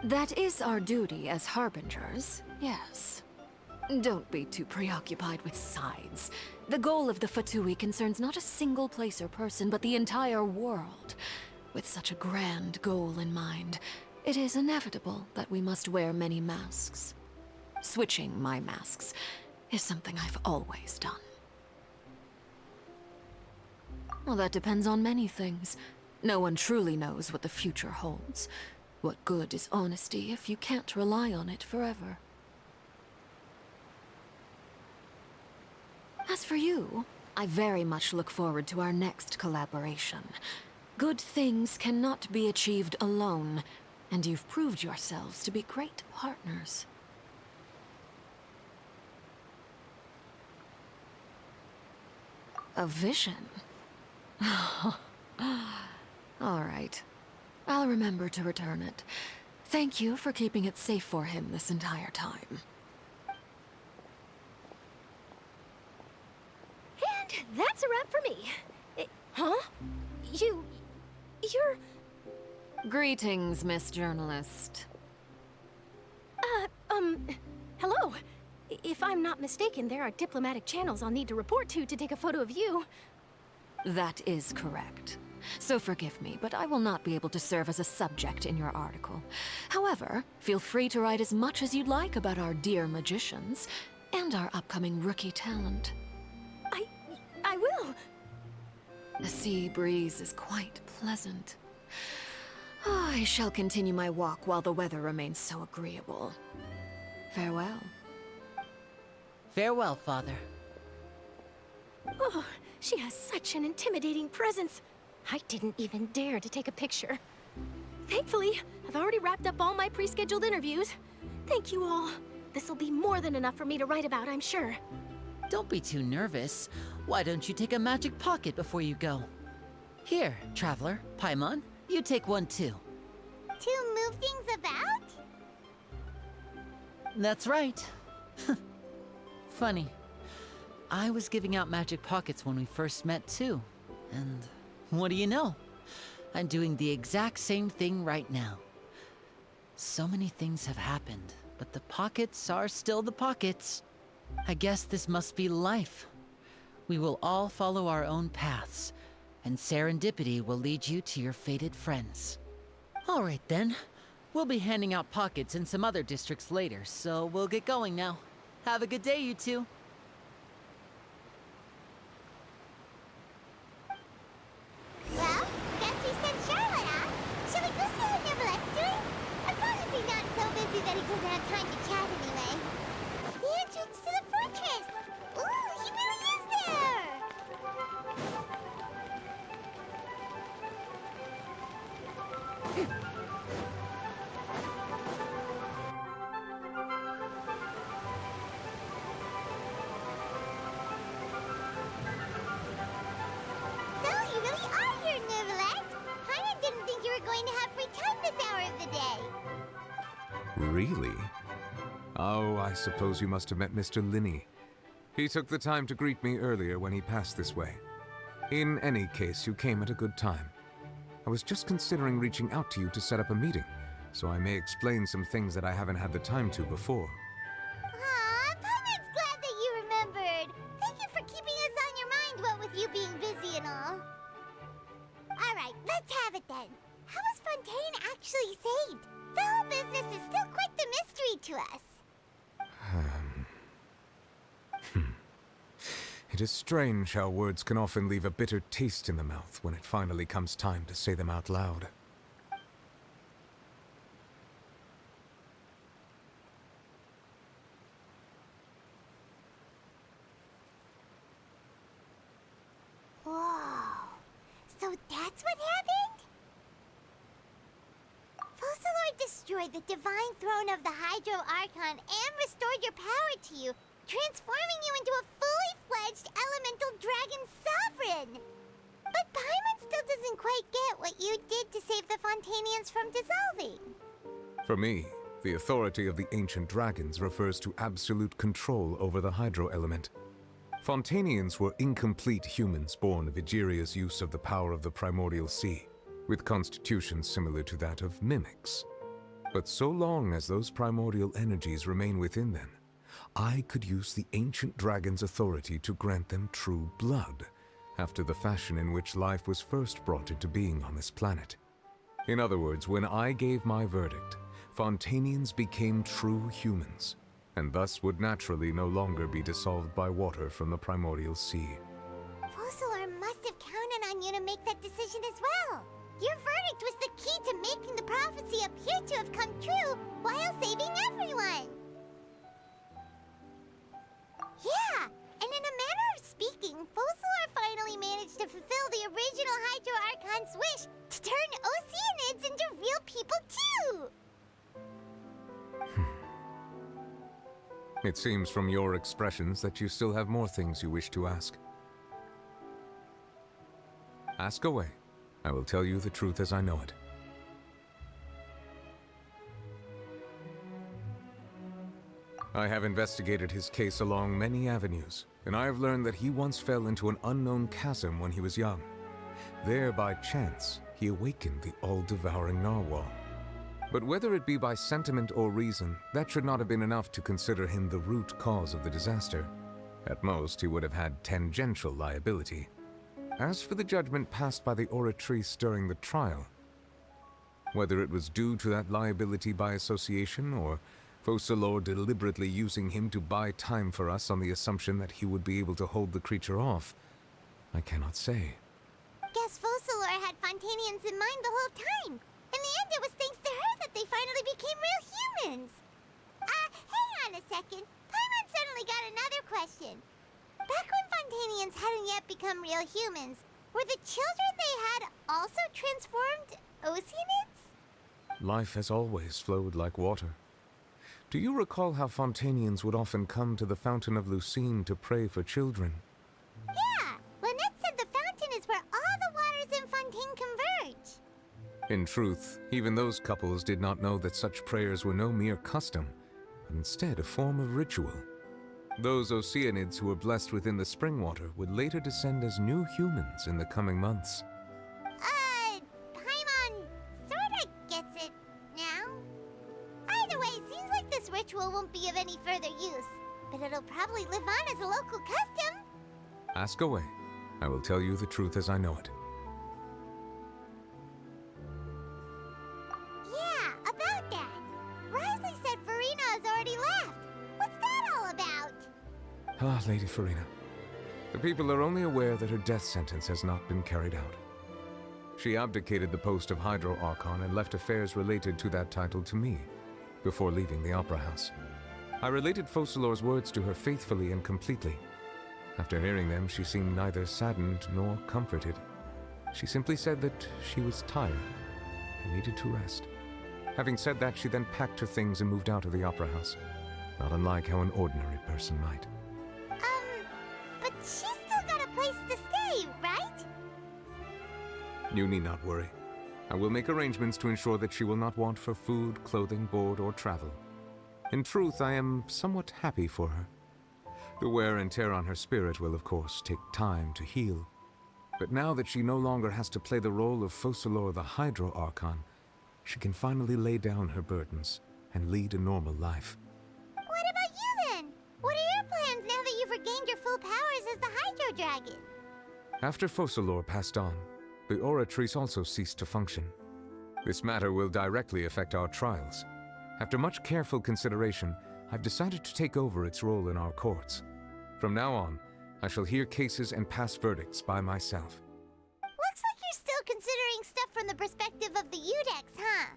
That is our duty as harbingers, yes. Don't be too preoccupied with sides. The goal of the Fatui concerns not a single place or person, but the entire world. With such a grand goal in mind, it is inevitable that we must wear many masks. Switching my masks is something I've always done. Well, that depends on many things. No one truly knows what the future holds. What good is honesty if you can't rely on it forever? As for you, I very much look forward to our next collaboration. Good things cannot be achieved alone, and you've proved yourselves to be great partners. A vision? All right. I'll remember to return it. Thank you for keeping it safe for him this entire time. And that's a wrap for me. Huh? You're... Greetings, Miss Journalist. Hello. If I'm not mistaken, there are diplomatic channels I'll need to report to take a photo of you. That is correct. So forgive me, but I will not be able to serve as a subject in your article. However, feel free to write as much as you'd like about our dear magicians and our upcoming rookie talent. I will. The sea breeze is quite pleasant. I shall continue my walk while the weather remains so agreeable. Farewell. Farewell, Father. Oh, she has such an intimidating presence. I didn't even dare to take a picture. Thankfully, I've already wrapped up all my pre-scheduled interviews. Thank you all. This'll be more than enough for me to write about, I'm sure. Don't be too nervous. Why don't you take a magic pocket before you go? Here, Traveler, Paimon, you take one too. To move things about? That's right. Funny. I was giving out magic pockets when we first met, too. And what do you know? I'm doing the exact same thing right now. So many things have happened, but the pockets are still the pockets. I guess this must be life. We will all follow our own paths, and serendipity will lead you to your fated friends. All right then. We'll be handing out pockets in some other districts later, so we'll get going now. Have a good day, you two. Well, guess we sent Charlotte out. Shall we go see how Neverlett's doing? As long as he's not so busy that he doesn't have time to chat anyway. The entrance to the fortress! Ooh, he really is there! So, you really are here, Neverlett. Paimon didn't think you were going to have free time this hour of the day. Really? Oh, I suppose you must have met Mr. Linney. He took the time to greet me earlier when he passed this way. In any case, you came at a good time. I was just considering reaching out to you to set up a meeting, so I may explain some things that I haven't had the time to before. Aw, Paimon's glad that you remembered. Thank you for keeping us on your mind, what with you being busy and all. Alright, let's have it then. How was Fontaine actually saved? The whole business is still quite the mystery to us. It is strange how words can often leave a bitter taste in the mouth when it finally comes time to say them out loud. Whoa. So that's what happened? Focalor destroyed the divine throne of the Hydro Archon and restored your power to you, transforming you into a fully fledged elemental dragon sovereign. But Paimon still doesn't quite get what you did to save the Fontanians from dissolving. For me, the authority of the ancient dragons refers to absolute control over the hydro element. Fontanians were incomplete humans born of Egeria's use of the power of the primordial sea, with constitutions similar to that of mimics. But so long as those primordial energies remain within them, I could use the ancient dragon's authority to grant them true blood, after the fashion in which life was first brought into being on this planet. In other words, when I gave my verdict, Fontanians became true humans, and thus would naturally no longer be dissolved by water from the primordial sea. Focalor must have counted on you to make that decision as well. Your verdict was the key to making the prophecy appear to have come true while saving everyone. Yeah, and in a manner of speaking, Focalor finally managed to fulfill the original Hydro Archon's wish to turn Oceanids into real people too! It seems from your expressions that you still have more things you wish to ask. Ask away. I will tell you the truth as I know it. I have investigated his case along many avenues, and I have learned that he once fell into an unknown chasm when he was young. There, by chance, he awakened the all-devouring narwhal. But whether it be by sentiment or reason, that should not have been enough to consider him the root cause of the disaster. At most, he would have had tangential liability. As for the judgment passed by the Oratrice during the trial, whether it was due to that liability by association, or Focalor deliberately using him to buy time for us on the assumption that he would be able to hold the creature off, I cannot say. Guess Focalor had Fontanians in mind the whole time. In the end, it was thanks to her that they finally became real humans. Hang on a second. Paimon suddenly got another question. Back when Fontanians hadn't yet become real humans, were the children they had also transformed Oceanids? Life has always flowed like water. Do you recall how Fontanians would often come to the Fountain of Lucine to pray for children? Yeah, Lynette said the fountain is where all the waters in Fontaine converge. In truth, even those couples did not know that such prayers were no mere custom, but instead a form of ritual. Those Oceanids who were blessed within the spring water would later descend as new humans in the coming months. Paimon sorta gets it now. Either way, it seems like this ritual won't be of any further use, but it'll probably live on as a local custom. Ask away. I will tell you the truth as I know it. Yeah, about that. Risley said Furina has already left. What's that all about? Ah, Lady Furina. The people are only aware that her death sentence has not been carried out. She abdicated the post of Hydro Archon and left affairs related to that title to me, before leaving the Opera House. I related Focalor's words to her faithfully and completely. After hearing them, she seemed neither saddened nor comforted. She simply said that she was tired and needed to rest. Having said that, she then packed her things and moved out of the Opera House, not unlike how an ordinary person might. But she's still got a place to stay, right? You need not worry. I will make arrangements to ensure that she will not want for food, clothing, board, or travel. In truth, I am somewhat happy for her. The wear and tear on her spirit will, of course, take time to heal. But now that she no longer has to play the role of Focalor the Hydro Archon, she can finally lay down her burdens and lead a normal life. What about you then? What are your plans now that you've regained your full powers as the Hydro Dragon? After Focalor passed on, the Oratrice also ceased to function. This matter will directly affect our trials. After much careful consideration, I've decided to take over its role in our courts. From now on, I shall hear cases and pass verdicts by myself. Looks like you're still considering stuff from the perspective of the Udex, huh?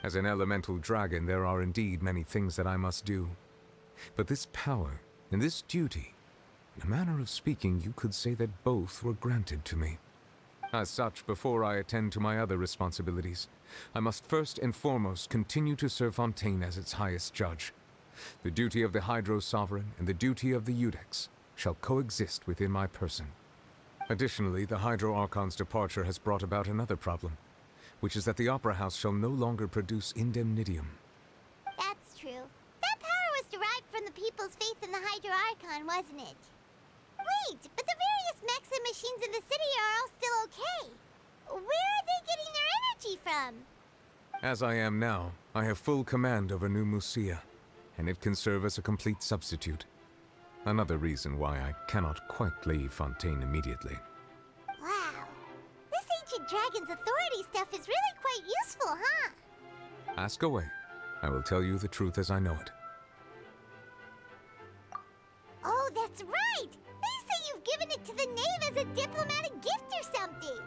As an elemental dragon, there are indeed many things that I must do. But this power and this duty, in a manner of speaking, you could say that both were granted to me. As such, before I attend to my other responsibilities, I must first and foremost continue to serve Fontaine as its highest judge. The duty of the Hydro Sovereign and the duty of the Udex shall coexist within my person. Additionally, the Hydro Archon's departure has brought about another problem, which is that the Opera House shall no longer produce indemnitium. That's true. That power was derived from the people's faith in the Hydro Archon, wasn't it? Wait, but the various mechs and machines in the city are all still okay. Where are they getting their energy from? As I am now, I have full command over New Musia, and it can serve as a complete substitute. Another reason why I cannot quite leave Fontaine immediately. Wow. This ancient dragon's authority stuff is really quite useful, huh? Ask away. I will tell you the truth as I know it. Oh, that's right! They say you've given it to the knave as a diplomatic gift or something!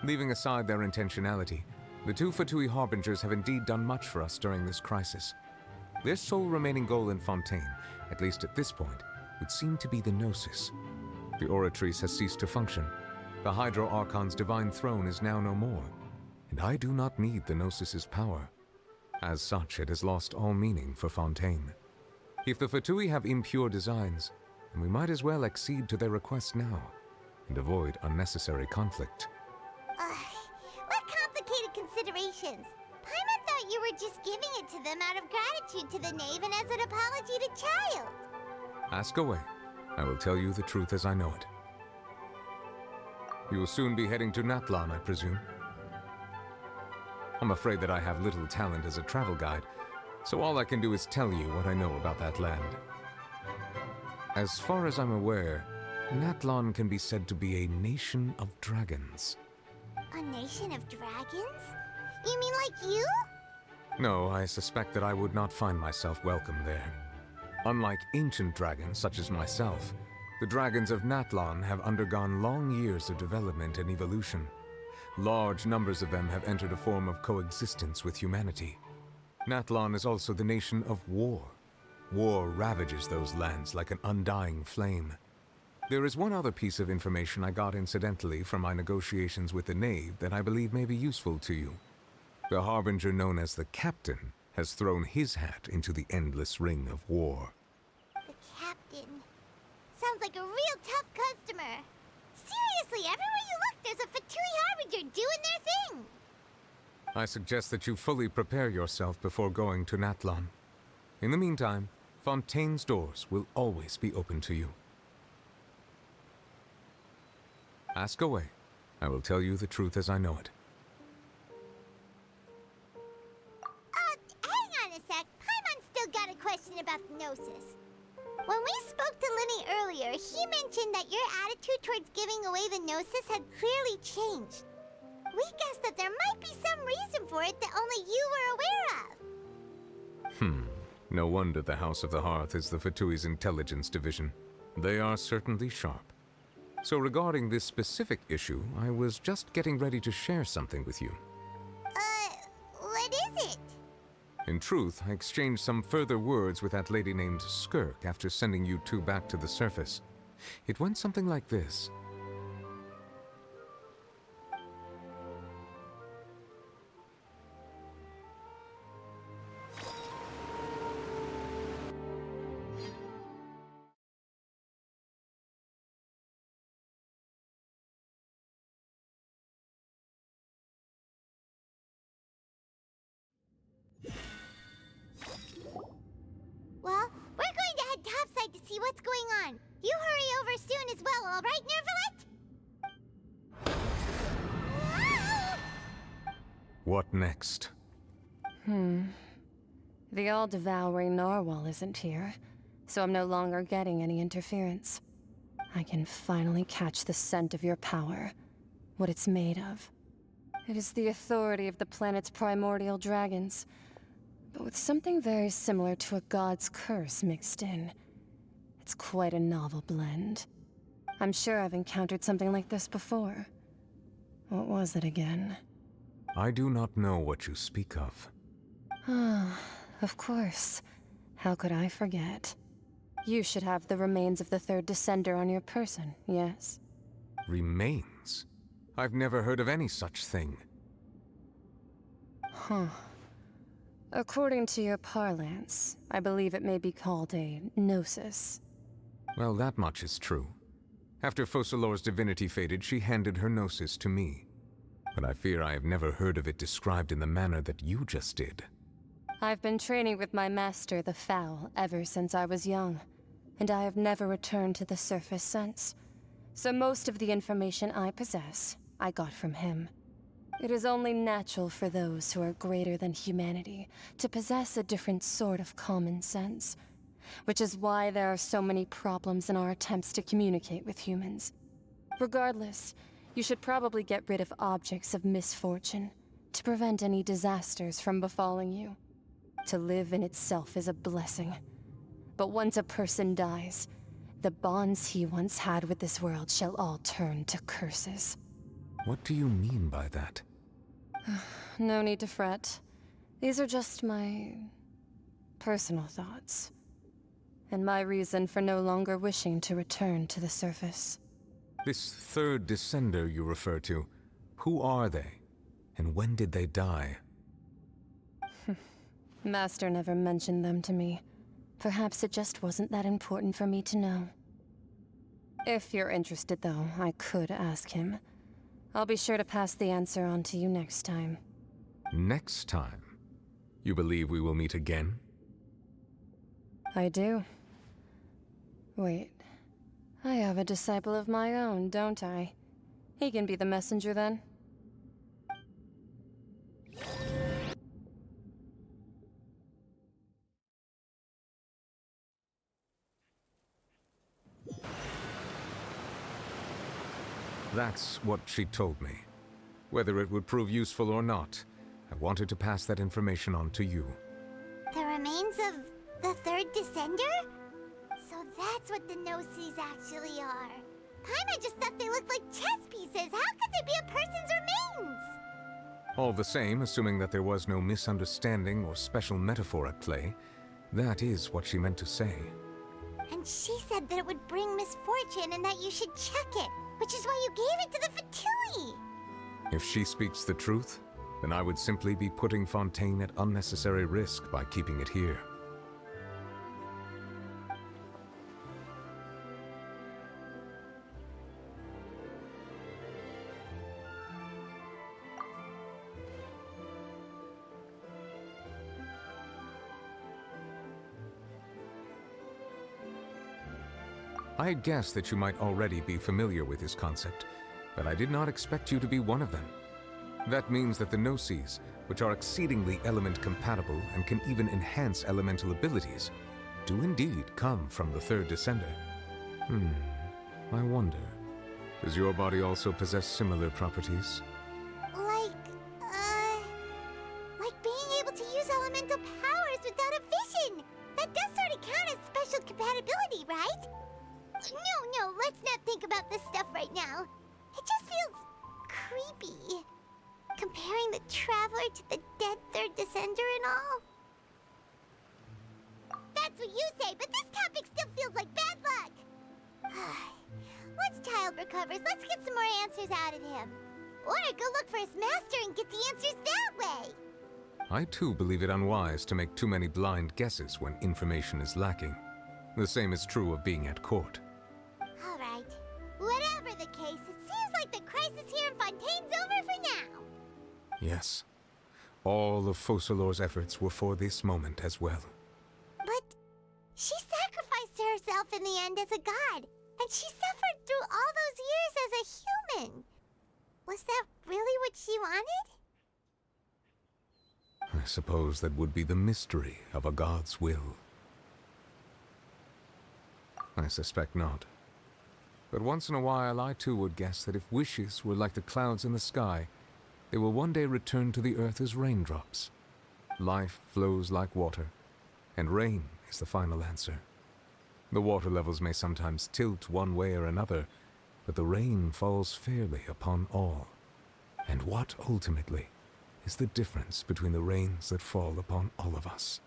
Leaving aside their intentionality, the two Fatui Harbingers have indeed done much for us during this crisis. Their sole remaining goal in Fontaine, at least at this point, would seem to be the Gnosis. The Oratrice has ceased to function. The Hydro Archon's divine throne is now no more, and I do not need the Gnosis's power. As such, it has lost all meaning for Fontaine. If the Fatui have impure designs, then we might as well accede to their request now, and avoid unnecessary conflict. What complicated considerations? Paimon thought you were just giving it to them out of gratitude to the knave and as an apology to Child. Ask away. I will tell you the truth as I know it. You will soon be heading to Natlan, I presume. I'm afraid that I have little talent as a travel guide, so all I can do is tell you what I know about that land. As far as I'm aware, Natlan can be said to be a nation of dragons. A nation of dragons? You mean like you? No, I suspect that I would not find myself welcome there. Unlike ancient dragons such as myself, the dragons of Natlan have undergone long years of development and evolution. Large numbers of them have entered a form of coexistence with humanity. Natlan is also the nation of war. War ravages those lands like an undying flame. There is one other piece of information I got incidentally from my negotiations with the Knave that I believe may be useful to you. The Harbinger known as the Captain has thrown his hat into the endless ring of war. The Captain. Sounds like a real tough customer. Seriously, everywhere you look, there's a Fatui Harbinger doing their thing. I suggest that you fully prepare yourself before going to Natlan. In the meantime, Fontaine's doors will always be open to you. Ask away. I will tell you the truth as I know it. Hang on a sec. Paimon's still got a question about the Gnosis. When we spoke to Lenny earlier, he mentioned that your attitude towards giving away the Gnosis had clearly changed. We guessed that there might be some reason for it that only you were aware of. No wonder the House of the Hearth is the Fatui's intelligence division. They are certainly sharp. So regarding this specific issue, I was just getting ready to share something with you. What is it? In truth, I exchanged some further words with that lady named Skirk after sending you two back to the surface. It went something like this. Well, we're going to head topside to see what's going on. You hurry over soon as well, all right, Nervalet? What next? The all-devouring narwhal isn't here, so I'm no longer getting any interference. I can finally catch the scent of your power, what it's made of. It is the authority of the planet's primordial dragons, but with something very similar to a god's curse mixed in. It's quite a novel blend. I'm sure I've encountered something like this before. What was it again? I do not know what you speak of. Ah, of course. How could I forget? You should have the remains of the third Descender on your person, yes? Remains? I've never heard of any such thing. Huh. According to your parlance, I believe it may be called a gnosis. Well, that much is true. After Focalor's divinity faded, she handed her gnosis to me. But I fear I have never heard of it described in the manner that you just did. I've been training with my master, the Foul, ever since I was young, and I have never returned to the surface since. So most of the information I possess, I got from him. It is only natural for those who are greater than humanity to possess a different sort of common sense, which is why there are so many problems in our attempts to communicate with humans. Regardless, you should probably get rid of objects of misfortune to prevent any disasters from befalling you. To live in itself is a blessing, but once a person dies, the bonds he once had with this world shall all turn to curses. What do you mean by that? No need to fret. These are just my personal thoughts, and my reason for no longer wishing to return to the surface. This third Descender you refer to, who are they? And when did they die? Master never mentioned them to me. Perhaps it just wasn't that important for me to know. If you're interested, though, I could ask him. I'll be sure to pass the answer on to you next time. Next time? You believe we will meet again? I do. Wait. I have a disciple of my own, don't I? He can be the messenger then. That's what she told me. Whether it would prove useful or not, I wanted to pass that information on to you. The remains of the third Descender? So that's what the Gnosis actually are. Paimon just thought they looked like chess pieces. How could they be a person's remains? All the same, assuming that there was no misunderstanding or special metaphor at play, that is what she meant to say. And she said that it would bring misfortune and that you should check it, which is why you gave it to the Fatui. If she speaks the truth, then I would simply be putting Fontaine at unnecessary risk by keeping it here. I had guessed that you might already be familiar with this concept, but I did not expect you to be one of them. That means that the Gnosis, which are exceedingly element compatible and can even enhance elemental abilities, do indeed come from the third descender. I wonder, does your body also possess similar properties? Like being able to use elemental powers without a vision. That does sort of count as special compatibility, right? No, let's not think about this stuff right now. It just feels creepy. Comparing the Traveler to the dead third descender and all. That's what you say, but this topic still feels like bad luck. Once Child recovers, let's get some more answers out of him. Or go look for his master and get the answers that way. I too believe it unwise to make too many blind guesses when information is lacking. The same is true of being at court. All right. Whatever the case, it seems like the crisis here in Fontaine's over for now. Yes. All of Focalor's efforts were for this moment as well. But she sacrificed herself in the end as a god, and she suffered through all those years as a human. Was that really what she wanted? I suppose that would be the mystery of a god's will. I suspect not. But once in a while, I too would guess that if wishes were like the clouds in the sky, they will one day return to the earth as raindrops. Life flows like water, and rain is the final answer. The water levels may sometimes tilt one way or another, but the rain falls fairly upon all. And what, ultimately, is the difference between the rains that fall upon all of us?